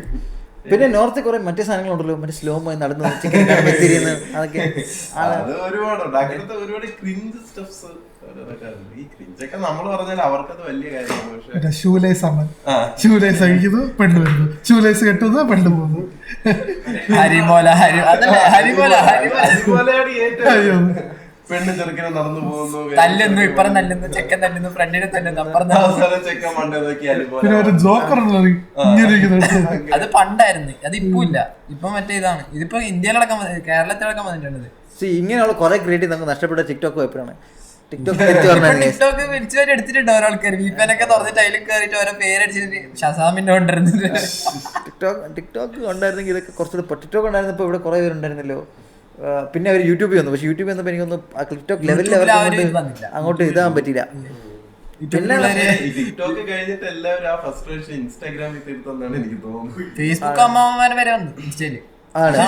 പിന്നെ നോർത്ത് കുറെ മറ്റേ സാധനങ്ങളുണ്ടല്ലോ, മറ്റേ സ്ലോ മോയി നടന്നു അതൊക്കെ ഒരുപാടുണ്ട്. അങ്ങനത്തെ ഒരുപാട് ക്രിഞ്ച് സ്റ്റഫ്സ്. ഈ ക്രിഞ്ചൊക്കെ നമ്മൾ പറഞ്ഞാൽ അവർക്കത് വലിയ കാര്യമാണ്. പക്ഷെ ഷൂലേസ് അഴിക്കുന്നു, പെണ്ണ് വരുന്നു, ഷൂലേസ് കെട്ടുന്നു, പെണ്ണ് പോകുന്നു. പെണ്ണ് ചെറുക്കനെ നടന്നു പോകുന്നു, തല്ലുന്നു, ഇപ്പറം തല്ലുന്നു, ചെക്കൻ തല്ലുന്നു, ഫ്രണ്ടിനെ തല്ലുന്നു, അപ്പുറം ചെക്കൻ മണ്ടേ നോക്കിയാലും. അത് പണ്ടായിരുന്നു, അത് ഇപ്പൊ ഇല്ല. ഇപ്പൊ മറ്റേ ഇതാണ്. ഇതിപ്പോ ഇന്ത്യയിലടക്കം കേരളത്തിലടക്കം വന്നിട്ടുണ്ട്. ഇങ്ങനെയുള്ള കുറെ ക്രിയേറ്റീവ് നമുക്ക് നഷ്ടപ്പെട്ട ടിക്ടോക്ക് പോയപ്പോഴാണ്. ടിക്ടോക്ക് വിളിച്ചു വരെ എടുത്തിട്ടുണ്ട് ഓരോ ആൾക്കാർ. വിപനൊക്കെ തുറന്നിട്ട് അതിൽ കയറിയിട്ട് ഓരോ പേരടിച്ചിട്ട് ഷസാമിന്റെ കൊണ്ടിരുന്നത്. ടിക്ടോക്ക് ഉണ്ടായിരുന്നെങ്കിൽ ഇതൊക്കെ കുറച്ചുകൂടെ. ടിക്ടോക്ക് ഉണ്ടായിരുന്നപ്പോൾ ഇവിടെ കുറെ പേരുണ്ടായിരുന്നല്ലോ. പിന്നെ അവർ യൂട്യൂബിൽ വന്നു. പക്ഷെ യൂട്യൂബിൽ വന്നപ്പോൾ എനിക്കൊന്ന് ടിക്ടോക്ക് ലെവലിൽ അങ്ങോട്ട് ഇതാകാൻ പറ്റില്ല. ടിക്ടോക്ക് കഴിഞ്ഞിട്ട് എല്ലാവരും ആ ഫ്രസ്ട്രേഷൻ ഇൻസ്റ്റാഗ്രാമിൽ തീർത്തെന്നാണ് എനിക്ക് തോന്നുന്നത്. ഫേസ്ബുക്ക് അമ്മമാരെ വരെ വന്നു ഇൻസ്റ്റയില്.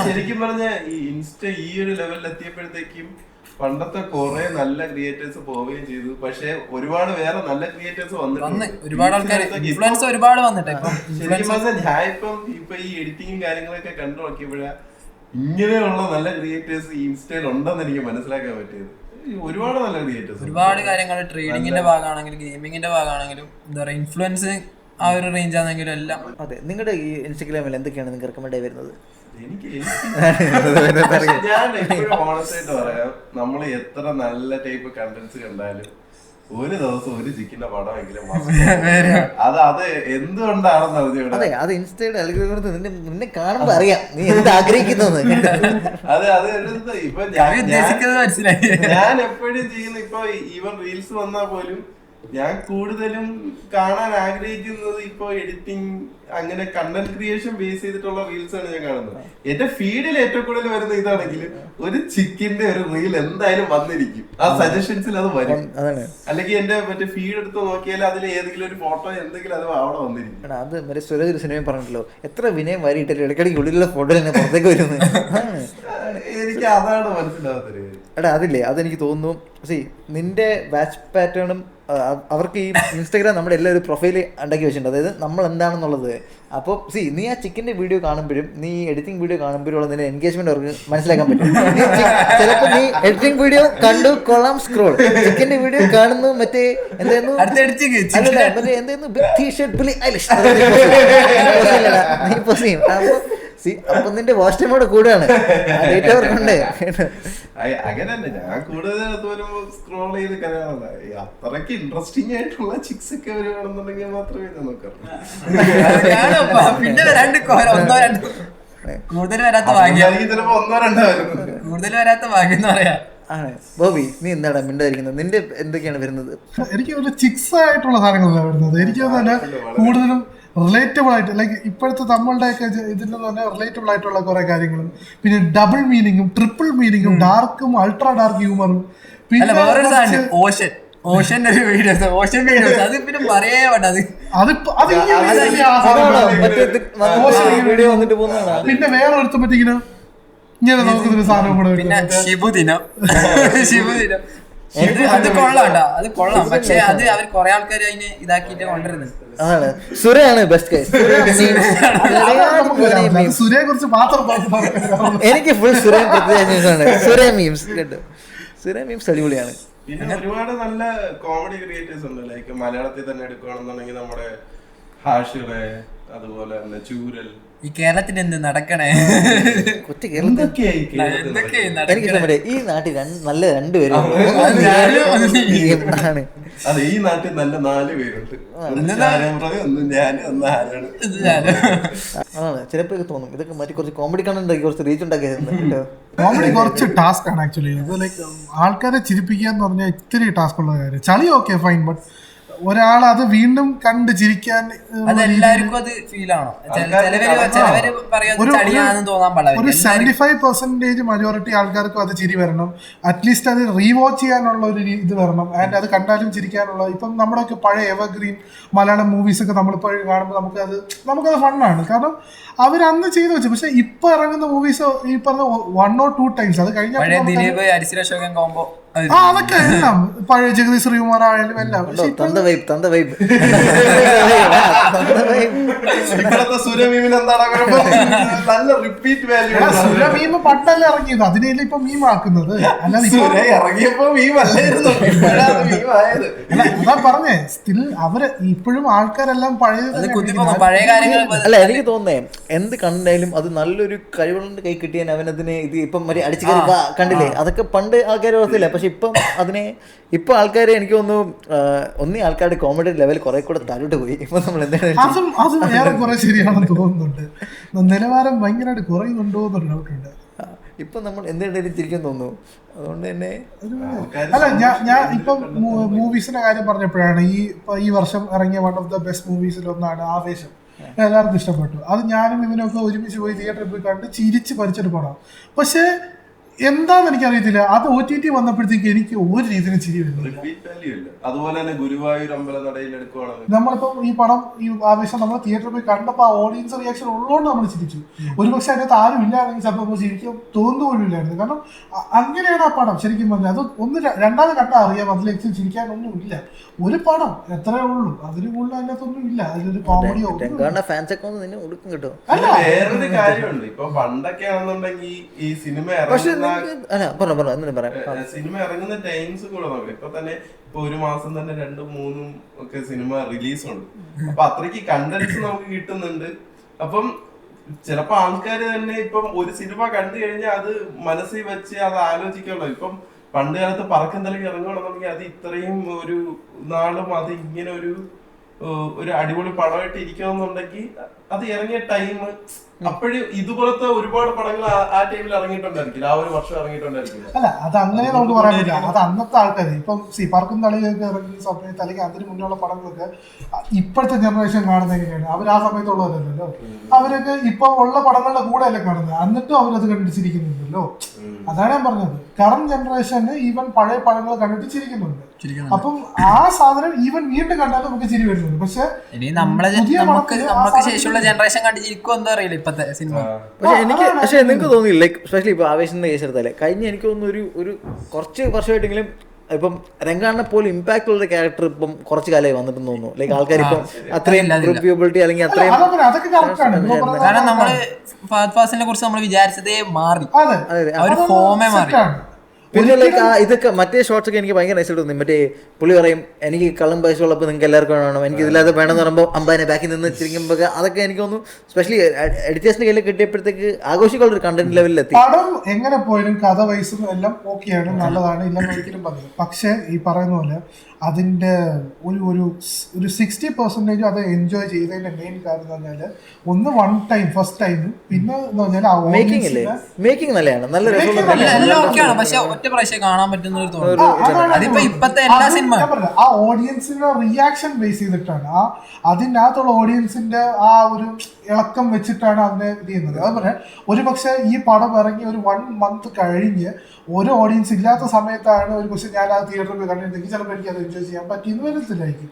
ശരിക്കും പറഞ്ഞ ഈ ഇൻസ്റ്റ ഈ ഒരു ലെവലിൽ എത്തിയപ്പോഴത്തേക്കും പണ്ടത്തെ കുറെ നല്ല ക്രിയേറ്റേഴ്സ് പോവുകയും ചെയ്തു. പക്ഷെ ഒരുപാട് വേറെ നല്ല ക്രിയേറ്റേഴ്സ് വന്നിട്ടുണ്ട്. ഒരുപാട് ആൾക്കാർ ഇൻഫ്ലുവൻസ് ഒരുപാട് വന്നിട്ട് ശരിക്കും പറഞ്ഞാൽ ഞാൻ ഇപ്പൊ ഈ എഡിറ്റിംഗും കാര്യങ്ങളൊക്കെ കണ്ടു നോക്കിയപ്പോഴാ ഇങ്ങനെയുള്ള നല്ല ക്രിയേറ്റേഴ്സ് ഇൻസ്റ്റയിൽ ഉണ്ടെന്ന് എനിക്ക് മനസ്സിലാക്കാൻ പറ്റിയത്. ഒരുപാട് നല്ല ക്രിയേറ്റേഴ്സ്, ഒരുപാട് കാര്യങ്ങൾ ട്രേഡിങ്ങിന്റെ ഭാഗമാണെങ്കിലും ഗെയിമിങ്ങിന്റെ ഭാഗമാണെങ്കിലും എന്താ പറയുക ഇൻഫ്ലുവൻസ് ആ ഒരു റേഞ്ച് ആണെങ്കിലും എല്ലാം. അതെ, നിങ്ങളുടെ ഈ ഇൻസ്റ്റഗ്രാമിൽ എന്തൊക്കെയാണ് നിങ്ങൾക്ക് റെക്കമെൻഡ് വരുന്നത്? ഞാൻ എപ്പോഴും ഓണസ്റ്റായിട്ട് പറയാം, നമ്മൾ എത്ര നല്ല ടൈപ്പ് കണ്ടന്റ്സ് കണ്ടാലും ഒരു ദിവസം ഒരു ചിക്കന്റെ പടമെങ്കിലും അത് എന്തുകൊണ്ടാണെന്ന് അറിഞ്ഞു. അതെ, അത് ഇൻസ്റ്റയുടെ അൽഗോരിതം നിന്നെ കാണുമ്പോ അറിയാം നീ എന്ത് ആഗ്രഹിക്കുന്നത്. അത് ഇപ്പൊ ഞാൻ എപ്പോഴും ചെയ്യുന്ന, ഇപ്പൊ ഈവൻ റീൽസ് വന്നാൽ പോലും ഞാൻ കൂടുതലും കാണാൻ ആഗ്രഹിക്കുന്നത് ഇപ്പൊ എഡിറ്റിംഗ് അങ്ങനെ കണ്ടന്റ് ക്രിയേഷൻ ബേസ് ചെയ്തിട്ടുള്ള റീൽസ് ആണ് ഞാൻ കാണുന്നത്. എന്റെ ഫീഡിൽ ഏറ്റവും കൂടുതൽ വരുന്ന ഇതാണെങ്കിൽ ഒരു ചിക്കന്റെ ഒരു റീൽ എന്തായാലും വന്നിരിക്കും. ആ സജഷൻസിൽ അത് വരും. അല്ലെങ്കിൽ എന്റെ മറ്റേ ഫീഡ് എടുത്ത് നോക്കിയാൽ അതിൽ ഏതെങ്കിലും ഒരു ഫോട്ടോ എന്തെങ്കിലും അത് അവിടെ വന്നിരിക്കും. അത് മറ്റേ സുരേഷ് സിനിമ പറഞ്ഞിട്ടല്ലോ, എത്ര വിനയം വാരിയിട്ടല്ലോ ഇടയ്ക്കിടയ്ക്ക് ഉള്ളിലുള്ള ഫോട്ടോ തന്നെ പുറത്തേക്ക് വരുന്നത്. എനിക്ക് അതാണ് മനസ്സിലാവാത്തത്. എടാ അതില്ലേ, അതെനിക്ക് തോന്നുന്നു നിന്റെ വാച്ച് പാറ്റേണും അവർക്ക് ഈ ഇൻസ്റ്റാഗ്രാം നമ്മുടെ എല്ലാവരും പ്രൊഫൈൽ ഉണ്ടാക്കി വെച്ചിട്ടുണ്ട്. അതായത് നമ്മൾ എന്താണെന്നുള്ളത്. അപ്പോൾ നീ ആ ചിക്കൻ്റെ വീഡിയോ കാണുമ്പോഴും നീ എഡിറ്റിംഗ് വീഡിയോ കാണുമ്പോഴും ഉള്ള നിന്റെ എൻഗേജ്മെന്റ് അവർക്ക് മനസ്സിലാക്കാൻ പറ്റും. ചിലപ്പോൾ നീ എഡിറ്റിംഗ് വീഡിയോ കണ്ടു കൊള്ളാം, സ്ക്രോൾ, ചിക്കൻ്റെ വീഡിയോ കാണുന്നു, മറ്റേ എന്തായിരുന്നു മറ്റേ എന്തായിരുന്നു ബിഗ് ടീ ഷർട്ട് പുലി നീ പോസ്റ്റ് ചെയ്യും. അപ്പൊ നിന്റെ വാച്ച് ടൈമോടെ കൂടെയാണ് ഡേറ്റ് അവർക്കുണ്ട്. അങ്ങനെ തന്നെ ഞാൻ കൂടുതൽ സ്ക്രോൾ ചെയ്ത് കഥകളല്ല, അത്രയ്ക്ക് ഇൻട്രസ്റ്റിംഗ് ആയിട്ടുള്ള ചിക്സ് ഒക്കെ വരുവാണെന്നുണ്ടെങ്കിൽ മാത്രമേ ഞാൻ നോക്കാറുള്ളൂ. ബോബി, നീ എന്താണ് മിണ്ടായിരിക്കുന്നത്? നിന്റെ എന്തൊക്കെയാണ് വരുന്നത്? എനിക്ക് ഒരു ചിക്സ് ആയിട്ടുള്ള സാധനങ്ങളല്ല വരുന്നത്. എനിക്ക് തന്നെ കൂടുതലും റിലേറ്റബിൾ ആയിട്ട്, ലൈക്ക് ഇപ്പോഴത്തെ നമ്മളുടെയൊക്കെ ഇതിൽ തന്നെ റിലേറ്റബിൾ ആയിട്ടുള്ള കുറെ കാര്യങ്ങളും, പിന്നെ ഡബിൾ മീനിങ്ങും ട്രിപ്പിൾ മീനിങ്ങും ഡാർക്കും അൾട്രാ ഡാർക്ക് ഹ്യൂമറും, പിന്നെ പിന്നെ വേറെ ഒരുത്ത പറ്റിങ്ങനെ ഇങ്ങനെ നോക്കുന്നൊരു സാധനം കൂടെ. പിന്നെ ശിബുദിനം അത് കൊള്ളാം, അത് കൊള്ളാം. പക്ഷെ അത് അവർ കുറെ ആൾക്കാർ അതിനെ ഇതാക്കിട്ട് കൊണ്ടുവരുന്നത്. സുരയാണ് ബെസ്റ്റ്. സുരയെ കുറിച്ച് മാത്രം എനിക്ക് ഫുൾ സുരേ സുരേ മീംസ് കേട്ടോ. സുരേ മീംസ് അടിപൊളിയാണ്. പിന്നെ ഒരുപാട് നല്ല കോമഡി ക്രിയേറ്റേഴ്സ് ഉണ്ട്. ലൈക്ക് മലയാളത്തിൽ തന്നെ എടുക്കുകയാണെന്നുണ്ടെങ്കിൽ നമ്മുടെ ഹാഷിറെ, അതുപോലെ തന്നെ ചൂരൽ. ഈ കേരളത്തിൽ എന്ത് നടക്കണേ? കൊച്ചു കേരളത്തിൽ എന്തൊക്കെയായി കേരളത്തിൽ എന്തൊക്കെയാ നടക്കുന്നത്? എനിക്ക് ഇഷ്ടപ്പെട്ടെ ഈ നാട്ടിൽ നല്ല രണ്ടുപേരും ആണ്. അതെ, ഈ നാട്ടിൽ നല്ല 4 പേരുണ്ട്. ഒന്ന് ശാരംപ്രതി, ഒന്ന് ഞാൻ, ഒന്ന് ആരാണ്. ആണ് ചിലപ്പോൾ തോന്നും ഇതൊക്കെ മറ്റേ കുറച്ച് കോമഡി കണ്ടന്റ് കുറച്ച് റീച്ച് ഉണ്ടാക്കിയായിരുന്നു കേട്ടോ. കോമഡി കുറച്ച് ടാസ്ക് ആണ് ആക്ച്വലി. ഇത് ലൈക്ക് ആൾക്കാരെ ചിരിപ്പിക്കുക എന്ന് പറഞ്ഞാൽ ഇത്തിരി ടാസ്ക് ഉള്ള കാര്യം. ചളി ഓക്കെ ഫൈൻ, ബട്ട് ഒരാൾ അത് വീണ്ടും കണ്ട് ചിരിക്കാൻ അതെല്ലാവർക്കും അത് ഫീൽ ആണോ? ചിലവര് പറയാൻ ചളിയാണെന്ന് തോന്നാൻ പാടില്ല. ഒരു 75% മജോറിറ്റി ആൾക്കാർക്കും അത് ചിരി വരണം. അറ്റ്ലീസ്റ്റ് അത് റീവാച്ച് ചെയ്യാനുള്ള ഒരു ഇത് വരണം. ആൻഡ് അത് കണ്ടാലും ചിരിക്കാനുള്ള. ഇപ്പം നമ്മുടെയൊക്കെ പഴയ എവർഗ്രീൻ മലയാളം മൂവീസ് ഒക്കെ നമ്മളിപ്പോൾ കാണുമ്പോൾ നമുക്കത് ഫണ്ണാണ്. കാരണം അവരന്ന് ചെയ്തു വെച്ചു. പക്ഷെ ഇപ്പൊ ഇറങ്ങുന്ന മൂവീസ് ഈ പറഞ്ഞ 1 or 2 ടൈംസ് അത് കഴിഞ്ഞാൽ അതൊക്കെ എല്ലാം പഴയ ജഗദീഷ് ശ്രീകുമാർ ആയാലും എല്ലാം. സുരമീമ് പണ്ടല്ല ഇറങ്ങിയത്, അതിനെയല്ലേ ഇപ്പൊ മീം ആക്കുന്നത്. അല്ലാതെ അതാ പറഞ്ഞേ, സ്റ്റിൽ അവര് ഇപ്പോഴും ആൾക്കാരെല്ലാം പഴയ കാര്യങ്ങൾ. അല്ല എനിക്ക് തോന്നേ എന്ത് കണ്ടാലും അത് നല്ലൊരു കഴിവുകളുടെ കൈ കിട്ടിയാൽ അവനതിനെ ഇത് ഇപ്പം മറ്റേ അടിച്ചു കയറി കണ്ടില്ലേ, അതൊക്കെ പണ്ട് ആൾക്കാർ ഓർത്തില്ല. പക്ഷെ ഇപ്പം അതിനെ ഇപ്പൊ ആൾക്കാരെ എനിക്ക് തോന്നുന്നു ആൾക്കാരുടെ കോമഡി ലെവൽ കുറെ കൂടെ താഴോട്ട് പോയി. ഇപ്പൊ നമ്മൾ അതും ഏറെ കുറെ ശരിയാണെന്ന് തോന്നുന്നുണ്ട്. നിലവാരം ഭയങ്കരമായിട്ട് കുറയുന്നുണ്ടോ എന്നൊരു ഡൗട്ടുണ്ട്. ഇപ്പൊ നമ്മൾ എന്തെങ്കിലും തിരിക്കാൻ തോന്നുന്നു. അതുകൊണ്ട് തന്നെ അല്ല, ഞാൻ ഇപ്പം മൂവീസിന്റെ കാര്യം പറഞ്ഞപ്പോഴാണ് ഈ വർഷം ഇറങ്ങിയ വൺ ഓഫ് ദ ബെസ്റ്റ് മൂവീസിൽ ഒന്നാണ് ആവേശം. എല്ലാവർക്കും ഇഷ്ടപ്പെട്ടു. അത് ഞാനും ഇവനൊക്കെ ഒരുമിച്ച് പോയി തിയേറ്ററിൽ പോയി കണ്ട് ചിരിച്ച് പഠിച്ചൊരു പടം. പക്ഷേ എന്താന്ന് എനിക്കറിയത്തില്ല, അത് OTT വന്നപ്പോഴത്തേക്ക് എനിക്ക് ഒരു രീതിയിലും ചിരി വരുന്നില്ല. അതുപോലെ തന്നെ ഗുരുവായൂർ അമ്പലനടയിൽ എടുക്കുവാണെങ്കിൽ നമ്മളിപ്പം ഈ പടം ഈ ആവേശം നമ്മൾ തിയേറ്ററിൽ പോയി കണ്ടപ്പോൾ ആ ഓഡിയൻസ് റിയാക്ഷൻ ഉള്ളതുകൊണ്ട് നമ്മൾ ചിരിച്ചു. ഒരുപക്ഷെ അതിനകത്ത് ആരും ഇല്ലാണെങ്കിൽ ചിലപ്പോൾ ശരിക്കും തോന്നുന്നു പോലും ഇല്ലായിരുന്നു. കാരണം അങ്ങനെയാണ് ആ പടം ശരിക്കും പറഞ്ഞാൽ. അത് രണ്ടാമത് കണ്ടാൽ അറിയാം, അതിലേക്ക് ചിരിക്കാനൊന്നും ഇല്ല. ഒരു പടം എത്രയേ ഉള്ളൂ, അതിന് കൂടുതൽ അതിനകത്തൊന്നും ഇല്ല. അതിലൊരു കോമഡിയോ വേറൊരു കാര്യമുണ്ട്. ഇപ്പൊ പണ്ടൊക്കെ ആണെന്നുണ്ടെങ്കിൽ ഈ സിനിമ ഇറങ്ങുന്ന ടൈംസ് കൂടെ നോക്കാം. ഇപ്പൊ തന്നെ ഇപ്പൊ ഒരു മാസം തന്നെ 2-3 ഒക്കെ സിനിമ റിലീസുണ്ട്. അപ്പൊ അത്രയ്ക്ക് കണ്ടന്റ്സ് നമുക്ക് കിട്ടുന്നുണ്ട്. അപ്പം ചിലപ്പോ ആൾക്കാര് തന്നെ ഇപ്പം ഒരു സിനിമ കണ്ടു കഴിഞ്ഞാൽ അത് മനസ്സിൽ വെച്ച് അത് ആലോചിക്കുള്ളൂ. ഇപ്പം പണ്ട് കാലത്ത് പറക്കും തലക്ക് ഇറങ്ങുകയാണെന്നുണ്ടെങ്കിൽ അത് ഇത്രയും ഒരു നാളും അത് ഇങ്ങനെ ഒരു അടിപൊളി പടമായിട്ട് ഇരിക്കണമെന്നുണ്ടെങ്കിൽ അത് ഇറങ്ങിയ ടൈം അപ്പോഴും ഇതുപോലത്തെ ഒരുപാട് പടങ്ങൾ ആ ടൈമിൽ ഇറങ്ങിയിട്ടുണ്ടായിരിക്കില്ല, ആ ഒരു വർഷം ഇറങ്ങിയിട്ടുണ്ടായിരിക്കില്ല. അല്ല, അത് അങ്ങനെ നമുക്ക് പറയാൻ പറ്റില്ല. അത് അന്നത്തെ ആൾക്കാർ ഇപ്പം പറക്കും തളിയൊക്കെ ഇറങ്ങിയ സമയത്ത് അല്ലെങ്കിൽ അതിന് മുന്നുള്ള പടങ്ങളൊക്കെ ഇപ്പോഴത്തെ ജനറേഷൻ കാണുന്ന എങ്ങനെയാണ്? അവർ ആ സമയത്തുള്ളവരല്ലോ. അവരൊക്കെ ഇപ്പൊ ഉള്ള പടങ്ങളുടെ കൂടെ അല്ലേ കാണുന്നത്, എന്നിട്ടും അവരത് കണ്ടിച്ചിരിക്കുന്നുണ്ടല്ലോ. അതാണ് ഞാൻ പറഞ്ഞത്. കറന്റ് ജനറേഷന് ഈവൻ പഴയ പടങ്ങൾ കണ്ടിട്ട് ചിരിക്കുന്നുണ്ട്. അപ്പം ആ സാധനം ഈവൻ വീണ്ടും കണ്ടാൽ നമുക്ക് ചിരി വരുന്നുണ്ട്. പക്ഷെ നമുക്ക് ശേഷമുള്ള ജനറേഷൻ കണ്ടിരിക്കും എന്തോ അറിയില്ല ഇപ്പത്തെ സിനിമ. പക്ഷെ നിങ്ങൾക്ക് തോന്നിയില്ല, ലൈക്ക് സ്പെഷ്യലി ഇപ്പൊ ആവേശത്തിന്റെ കേസ് എടുത്താലേ കഴിഞ്ഞ എനിക്ക് തോന്നുന്നു ഒരു കുറച്ച് വർഷമായിട്ടെങ്കിലും ഇപ്പം രംഗാണ്ണെ പോലെ ഇമ്പാക്ട് ഉള്ള ക്യാരക്ടർ ഇപ്പം കുറച്ച് കാലമായി വന്നിട്ടെന്ന് തോന്നുന്നു. ലൈക്ക് ആൾക്കാർ ഇപ്പം അത്രയും റിവ്യൂബിലിറ്റി അല്ലെങ്കിൽ അത്രയും, കാരണം നമ്മള് ഫഹദ് ഫാസിലിനെ കുറിച്ച് നമ്മൾ വിചാരിച്ചതേ മാറി, ഫോമേ മാറി. പിന്നെ ലൈക്ക് ഇതൊക്കെ മറ്റേ ഷോർട്സ് ഒക്കെ എനിക്ക് ഭയങ്കര നൈസായിട്ട് തോന്നി. മറ്റേ പുള്ളി പറയും എനിക്ക് കള്ളം പൈസ ഉള്ളപ്പോൾ നിങ്ങൾക്ക് എല്ലാവർക്കും വേണം, എനിക്ക് ഇതില്ലാതെ വേണമെന്ന് പറയുമ്പോൾ അമ്പാനെ ബാക്കിൽ നിന്ന് ചിരിക്കുമ്പോൾ അതൊക്കെ എനിക്ക് തോന്നുന്നു സ്പെഷ്യലി എഡിറ്റേഴ്സിന്റെ കയ്യിൽ കിട്ടിയപ്പോഴത്തേക്ക് ആഘോഷിക്കുള്ള ഒരു കണ്ടന്റ് ലെവലിലെത്തി. പടം എങ്ങനെ പോയാലും കഥ വയസ്സും എല്ലാം ഓക്കെയാണ്, നല്ലതാണ്, ഇല്ലെന്ന് ഒരിക്കലും പറയും. പക്ഷെ ഈ പറയുന്ന പോലെ അതിൻ്റെ ഒരു 60% അത് എൻജോയ് ചെയ്തതിന്റെ മെയിൻ കാര്യം എന്ന് പറഞ്ഞാല് ഒന്ന് വൺ ടൈം ഫസ്റ്റ് ടൈം, പിന്നെ എന്ന് പറഞ്ഞാൽ മേക്കിംഗ് നല്ലതാണ്, നല്ല പക്ഷെ ഒറ്റ പ്രാവശ്യം കാണാൻ പറ്റുന്ന ഇപ്പത്തെ എല്ലാ സിനിമ ആ ഓഡിയൻസിന്റെ റിയാക്ഷൻ ബേസ് ചെയ്തിട്ടാണ്, അതിനകത്തുള്ള ഓഡിയൻസിന്റെ ആ ഒരു ഇളക്കം വെച്ചിട്ടാണ് അതിനെ ഇത് ചെയ്യുന്നത്. അതുപോലെ ഒരു പക്ഷെ ഈ പടം ഇറങ്ങി ഒരു 1 month കഴിഞ്ഞ് ഒരു ഓഡിയൻസ് ഇല്ലാത്ത സമയത്താണ് ഒരു പക്ഷെ ഞാൻ ആ തിയേറ്ററിൽ പോയി കണ്ടിട്ടുണ്ടെങ്കിൽ ചിലപ്പോൾ എനിക്ക് അത് എൻജോയ് ചെയ്യാൻ പറ്റിയെന്ന് വരത്തില്ലായിരിക്കും.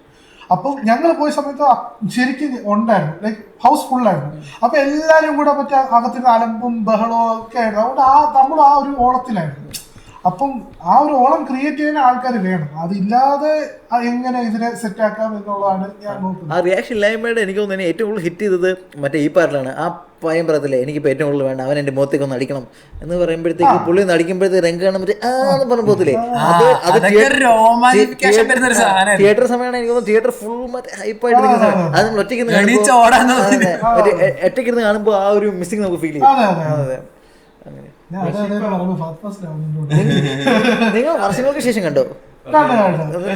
അപ്പം ഞങ്ങൾ പോയ സമയത്ത് ശരിക്കും ഉണ്ടായിരുന്നു, ലൈക്ക് ഹൗസ് ഫുള്ളായിരുന്നു. അപ്പൊ എല്ലാവരും കൂടെ മറ്റേ അകത്തിന് അലമ്പും ബഹളവും ഒക്കെ ആയിരുന്നു. അതുകൊണ്ട് നമ്മൾ ആ ഒരു ഓളത്തിലായിരുന്നു. അപ്പം ആ ഒരു ഓളം ക്രിയേറ്റ് ചെയ്യാൻ ആൾക്കാർ വേണം. അതില്ലാതെ എങ്ങനെ ഇതിനെ സെറ്റ് ആക്കാം എന്നുള്ളതാണ് ഞാൻ നോക്കുന്നത്. ആ റിയാക്ഷൻ ഇല്ലായ്മയുടെ എനിക്ക് തോന്നുന്നു ഏറ്റവും കൂടുതൽ ഹിറ്റ് ചെയ്തത് മറ്റേ ഈ പാർട്ടിലാണ്. ആ പയ്യൻ പറയത്തില്ലേ എനിക്കിപ്പോൾ ഏറ്റവും കൂടുതൽ വേണ്ട അവൻ എൻ്റെ മുഖത്തേക്ക് ഒന്ന് അടിക്കണം എന്ന് പറയുമ്പോഴത്തേക്ക് പുള്ളി ഒന്ന് അടിക്കുമ്പോഴത്തേക്ക് രംഗ കാണാൻ പറ്റി ആന്ന് പറഞ്ഞു പോകത്തില്ലേ. തിയേറ്റർ സമയമാണ് എനിക്ക് തോന്നുന്നു. തിയേറ്റർ ഫുൾ മറ്റേ ഹൈപ്പായിട്ട് നിൽക്കുന്ന സമയം. അത് നമ്മൾ ഒറ്റയ്ക്കിരുന്ന് കാണുമ്പോൾ ആ ഒരു മിസ്സിങ് നമുക്ക് ഫീൽ ചെയ്യും. അതെ അങ്ങനെ. നിങ്ങൾ വർഷങ്ങൾക്ക് ശേഷം കണ്ടോ?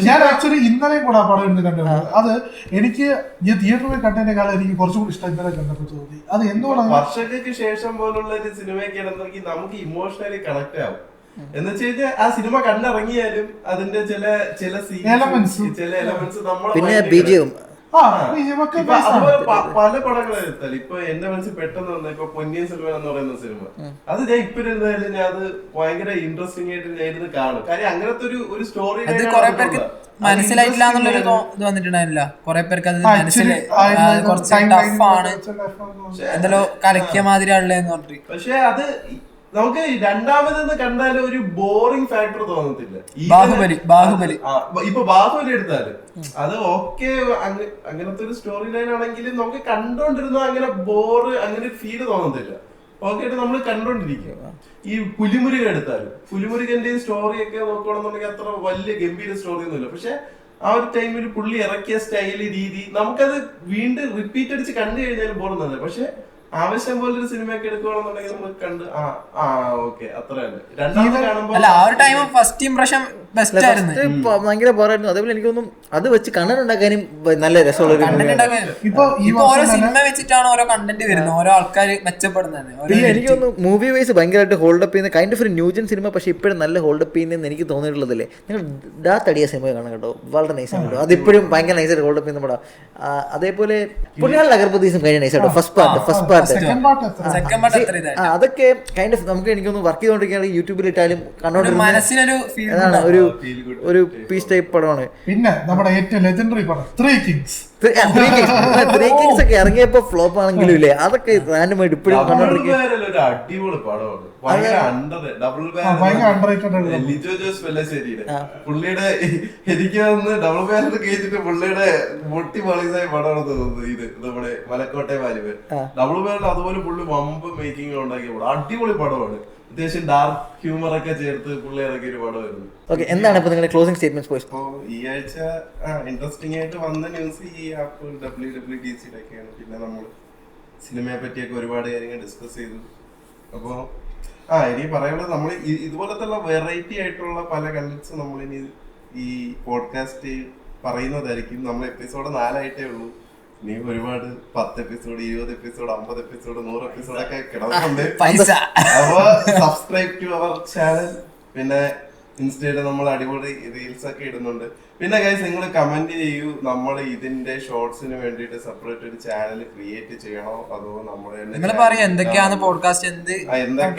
ഞാൻ ആക്ച്വലി ഇന്നലെ കൂടെ ആ പടം ഇരുന്ന് കണ്ടത്. അത് എനിക്ക് ഈ തിയേറ്ററിൽ കണ്ടതിനേക്കാളും എനിക്ക് കുറച്ചുകൂടി ഇഷ്ടം ഇന്നലെ കണ്ടപ്പോൾ തോന്നി. അത് എന്തുകൊണ്ടാണ് വർഷങ്ങൾക്ക് ശേഷം പോലുള്ള ഒരു സിനിമയ്ക്കാണെന്നെങ്കിൽ നമുക്ക് ഇമോഷണലി കണക്ട് ആവും. എന്ന് വെച്ച് കഴിഞ്ഞാൽ ആ സിനിമ കണ്ടിറങ്ങിയാലും അതിന്റെ ചില എലമെന്റ്സ് നമ്മൾ പിന്നെ ബിജിഎം അതുപോലെ പല പടങ്ങളും എടുത്താൽ ഇപ്പൊ എന്റെ മനസ്സിൽ പെട്ടെന്ന് വന്ന ഇപ്പൊ പൊന്നിയൻ സെൽവൻ എന്ന് പറയുന്ന സിനിമ, അത് ഞാൻ ഇപ്പൊ ഇരുന്നാലും ഞാൻ അത് ഭയങ്കര ഇൻട്രസ്റ്റിംഗ് ആയിട്ട് ഞാൻ ഇരുന്ന് കാണും. കാര്യം അങ്ങനത്തെ ഒരു സ്റ്റോറി മനസ്സിലായിട്ടില്ല എന്നുള്ളൊരു ഇത് വന്നിട്ടുണ്ടായില്ല. കുറെ പേർക്ക് അത് മനസ്സിലായി കുറച്ച് ടഫാണ്, എന്തെല്ലോ കലക്കിയ മാതിരി ആണല്ലേന്ന് പറഞ്ഞിട്ട്. പക്ഷെ അത് നമുക്ക് രണ്ടാമതെന്ന് കണ്ടാലും ഒരു ബോറിംഗ് ഫാക്ടർ തോന്നത്തില്ല. ബാഹുബലി ഇപ്പൊ ബാഹുബലി എടുത്താലും അത് ഓക്കെ അങ്ങനത്തെ ഒരു സ്റ്റോറി ലൈൻ ആണെങ്കിലും നമുക്ക് കണ്ടോണ്ടിരുന്ന അങ്ങനെ അങ്ങനെ ഫീല് തോന്നത്തില്ല. ഓക്കെ ആയിട്ട് നമ്മൾ കണ്ടോണ്ടിരിക്കുക. ഈ പുലിമുരുകൻ എടുത്താലും പുലിമുരുകന്റെ സ്റ്റോറിയൊക്കെ നോക്കുകയാണെന്നുണ്ടെങ്കിൽ അത്ര വലിയ ഗംഭീര സ്റ്റോറി ഒന്നുമില്ല. പക്ഷെ ആ ഒരു ടൈമിൽ പുള്ളി ഇറക്കിയ സ്റ്റൈല് രീതി നമുക്കത് വീണ്ടും റിപ്പീറ്റ് അടിച്ച് കണ്ടു കഴിഞ്ഞാലും ബോറുന്നത്. പക്ഷെ ആവശ്യം പോലെ ഒരു സിനിമയൊക്കെ എടുക്കുകയാണെന്നുണ്ടെങ്കിൽ നമ്മൾ കണ്ട് ഓക്കെ അത്രയല്ലേ. രണ്ടാമത് കാണുമ്പോൾ ഫസ്റ്റ് ഇംപ്രഷൻ ബെസ്റ്റ് ആയിരുന്നു, ഭയങ്കര ബോറായിരുന്നു. അതേപോലെ എനിക്ക് തോന്നും അത് വെച്ച് കണ്ടന്റ് ഉണ്ടാക്കാനും നല്ല രസമുള്ള ഓരോ സിനിമ വെച്ചിട്ടാണ് ഓരോ കണ്ടന്റ് വരുന്നത്, ഓരോ ആൾക്കാർ മെച്ചപ്പെടുന്നത്. എനിക്ക് തോന്നുന്നു മൂവി വൈസ് ഭയങ്കരമായിട്ട് ഹോൾഡപ്പ് ചെയ്യുന്ന കൈൻഡ് ഓഫ് ഒരു ന്യൂജൻ സിനിമ. പക്ഷെ ഇപ്പോഴും നല്ല ഹോൾഡപ്പ് ചെയ്യുന്നതെന്ന് എനിക്ക് തോന്നിയിട്ടുള്ളതല്ലേ. നിങ്ങൾ ഡാ തടിയ സിനിമ കാണാൻ കേട്ടോ, വളരെ നൈസാണ് കേട്ടോ. അതിപ്പോഴും ഭയങ്കര നൈസായിട്ട് ഹോൾഡപ്പ് ചെയ്യുന്ന പടം. അതേപോലെ പുണ്യാൾ അഗർബദീസും കഴിഞ്ഞ നൈസാട്ടോ. ഫസ്റ്റ് പാർട്ട് അതൊക്കെ കൈൻഡ് ഓഫ് നമുക്ക് എനിക്കൊന്ന് വർക്ക് ചെയ്തോണ്ടിരിക്കുകയാണെങ്കിൽ യൂട്യൂബിൽ ഇട്ടാലും കണ്ടോണ്ടിരുന്ന ഒരു പീസ് ടൈപ്പ് പടമാണ്. പിന്നെ നമ്മുടെ ഏറ്റവും ലെജൻഡറി പടം ത്രീ കിങ്സ് ഒക്കെ ഇറങ്ങിയപ്പോ ഫ്ലോപ്പ് ആണെങ്കിലും ഇല്ലേ, അതൊക്കെ റാൻഡമായിട്ട് ഇപ്പോഴും അടിപൊളി പടമാണ്. ലിജോ ജോസ് പെല്ലശ്ശേരിയുടെ പുള്ളിയുടെ എനിക്ക് വന്ന് ഡബിൾ ബാരൽ കേട്ടിട്ട് പുള്ളിയുടെ മൊട്ടി പോളീസായ പടമാണ് തോന്നുന്നത്. ഇത് നമ്മുടെ മലക്കോട്ടെ വാലിബൻ ഡബിൾ ബാരൽ അതുപോലെ പുള്ളി വമ്പ് മേക്കിംഗ് ഉണ്ടാക്കിയ പടം. അടിപൊളി പടമാണ്. അത്യാവശ്യം ഡാർക്ക് ഹ്യൂമർ ഒക്കെ ചേർത്ത് പുള്ളി ഇറക്കിയ ഒരു പടമായിരുന്നു. എന്താണ് ഇപ്പൊ നിങ്ങളുടെ ക്ലോസിംഗ് സ്റ്റേറ്റ്മെന്റ്സ്? ഈ ആഴ്ച ഇൻട്രസ്റ്റിംഗ് ആയിട്ട് വന്ന ന്യൂസ് ഈ ആപ്പ് WWDC-യിലൊക്കെയാണ്. പിന്നെ നമ്മൾ സിനിമയെ പറ്റിയൊക്കെ ഒരുപാട് കാര്യങ്ങൾ ഡിസ്കസ് ചെയ്തു. അപ്പോ ഇനി പറയാനുള്ളത് നമ്മൾ ഇതുപോലത്തെ വെറൈറ്റി ആയിട്ടുള്ള പല കണ്ടന്റ്സ് നമ്മളിനി ഈ പോഡ്കാസ്റ്റ് പറയുന്നതായിരിക്കും. നമ്മൾ എപ്പിസോഡ് 4 ഉള്ളൂ. ഇനി ഒരുപാട് 10 എപ്പിസോഡ് 20 എപ്പിസോഡ് 50 എപ്പിസോഡ് 100 എപ്പിസോഡൊക്കെ കിടന്നുണ്ട്. അപ്പൊ സബ്സ്ക്രൈബ് ടു അവർ ചാനൽ. പിന്നെ ഇൻസ്റ്റയില് നമ്മൾ അടിപൊളി റീൽസ് ഒക്കെ ഇടുന്നുണ്ട്. പിന്നെ ഗൈസ് നിങ്ങൾ കമന്റ് ചെയ്യൂ, നമ്മൾ ഇതിന്റെ ഷോർട്സിന് വേണ്ടിയിട്ട് സെപ്പറേറ്റ് ഒരു ചാനൽ ക്രിയേറ്റ് ചെയ്യണോ അതോ നിങ്ങൾ പറയാം എന്തൊക്കെയാണ് പോഡ്കാസ്റ്റ്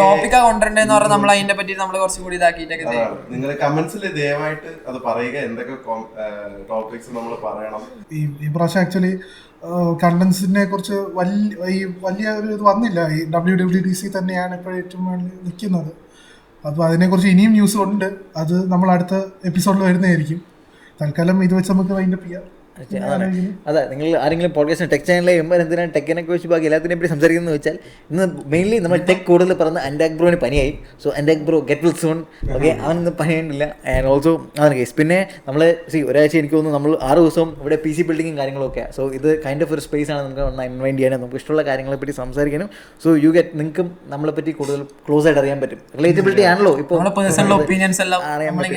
ടോപ്പിക്കാ കൊണ്ടുവരേണ്ടതെന്ന് പറഞ്ഞാൽ നമ്മൾ അതിനെ പറ്റി നമ്മൾ കുറച്ചും കൂടി ഇതാക്കിയിട്ടൊക്കെ നിങ്ങൾ കമന്റ്സിൽ ദയവായിട്ട് അത് പറയുക, എന്തൊക്കെ ടോപ്പിക്സ് നമ്മൾ പറയണം. ഈ പ്രാവശ്യം ആക്ച്വലി കണ്ടൻസിനെ കുറിച്ച് വലിയ ഒരു ഇത് വന്നില്ല. ഈ WWDC തന്നെയാണ് ഇപ്പോൾ ഏറ്റവും നിൽക്കുന്നത്. അപ്പോൾ അതിനെക്കുറിച്ച് ഇനിയും ന്യൂസ് ഉണ്ട്. അത് നമ്മൾ അടുത്ത എപ്പിസോഡിൽ വരുന്നതായിരിക്കും. തൽക്കാലം ഇത് വെച്ച് നമുക്ക് വൈൻഡപ്പ് ചെയ്യാം. അതെ, നിങ്ങൾ ആരെങ്കിലും പോഡ്കാസ്റ്റ് ടെക് ചാനലിൽ ചെയ്യുമ്പോൾ എന്തിനാണ് ടെക്കിനൊക്കെ വെച്ച് ബാക്കി എല്ലാത്തിനെ പറ്റി സംസാരിക്കുന്നത് വെച്ചാൽ ഇന്ന് മെയിൻലി നമ്മൾ ടെക് കൂടുതൽ പറഞ്ഞ അൻഡാക് ബ്രോന് പനിയായി. സോ അൻഡാക് bro get well soon. Okay, അവനൊന്നും പനിയുണ്ടില്ല. ആൻഡ് ഓൾസോ അതാണ് കേസ്. പിന്നെ നമ്മൾ ഒരാഴ്ച എനിക്ക് തോന്നുന്നു നമ്മൾ 6 ദിവസവും ഇവിടെ PC ബിൽഡിങ്ങും കാര്യങ്ങളൊക്കെ. സോ ഇത് കൈൻഡ് ഓഫ് ഒരു സ്പേസ് ആണ് നമുക്ക് ഇൻവൈൻഡ് ചെയ്യാനും നമുക്ക് ഇഷ്ടമുള്ള കാര്യങ്ങളെ പറ്റി സംസാരിക്കാനും. സോ യു ഗെറ്റ് നിങ്ങൾക്കും നമ്മളെ പറ്റി കൂടുതൽ ക്ലോസ് ആയിട്ട് അറിയാൻ പറ്റും. റിലേറ്റബിലിറ്റി ആണല്ലോ ഇപ്പോൾ പേഴ്സണൽ ഒപ്പീനിയൻസ് എല്ലാം അറിയാൻ പറ്റും.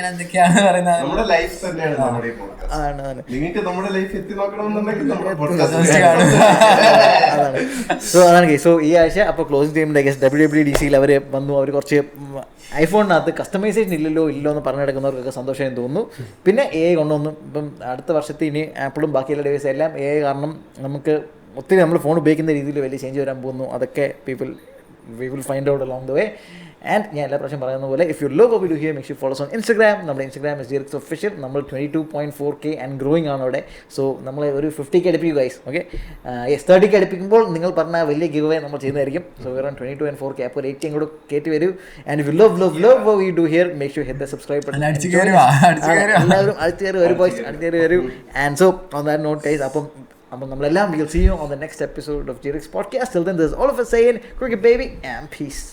സോ ഈ ആഴ്ച അപ്പോൾ ക്ലോസിംഗ് ടൈമിൻ്റെ WWDC-യിൽ അവർ വന്നു. അവർ കുറച്ച് ഐഫോണിനകത്ത് കസ്റ്റമൈസേഷൻ ഇല്ലല്ലോ എന്ന് പറഞ്ഞു നടക്കുന്നവർക്കൊക്കെ സന്തോഷമായി തോന്നുന്നു. പിന്നെ AI കൊണ്ടുവന്നു. ഇപ്പം അടുത്ത വർഷത്തെ ഇനി ആപ്പിളും ബാക്കിയുള്ള ഡിവൈസ് എല്ലാം AI കാരണം നമുക്ക് ഒത്തിരി നമ്മൾ ഫോൺ ഉപയോഗിക്കുന്ന രീതിയിൽ വലിയ ചേഞ്ച് വരാൻ പോകുന്നു. അതൊക്കെ we will find out along the way. And ഞാൻ എല്ലാ പ്രാവശ്യം പറയുന്ന പോലെ if you love what we do here, make sure you follow us on Instagram. നമ്മുടെ Instagram is Jirix Official. നമ്മൾ 22.4K ആൻഡ് ഗ്രോയിങ് ആണ് അവിടെ. സോ നമ്മൾ ഒരു 50K അടുപ്പിക്കും ഗൈസ്. ഓക്കെ, 30K അടുപ്പിക്കുമ്പോൾ നിങ്ങൾ പറഞ്ഞ വലിയ ഗിവ് അവേ നമ്മൾ ചെയ്യുന്നതായിരിക്കും. സോ around 22 and 4K അപ്പോൾ 8K കൂടെ കയറ്റി വരൂ. And if you love what we do here, make sure you hit the subscribe button. എല്ലാവരും അടുത്ത് കയറി വരും ബോയ്സ്, അടുത്ത് കയറി വരൂ. And so on that note guys, അപ്പം നമ്മളെല്ലാം we'll see you on the next episode of Jirix Podcast. Till then, this is all of us saying cricket baby and peace.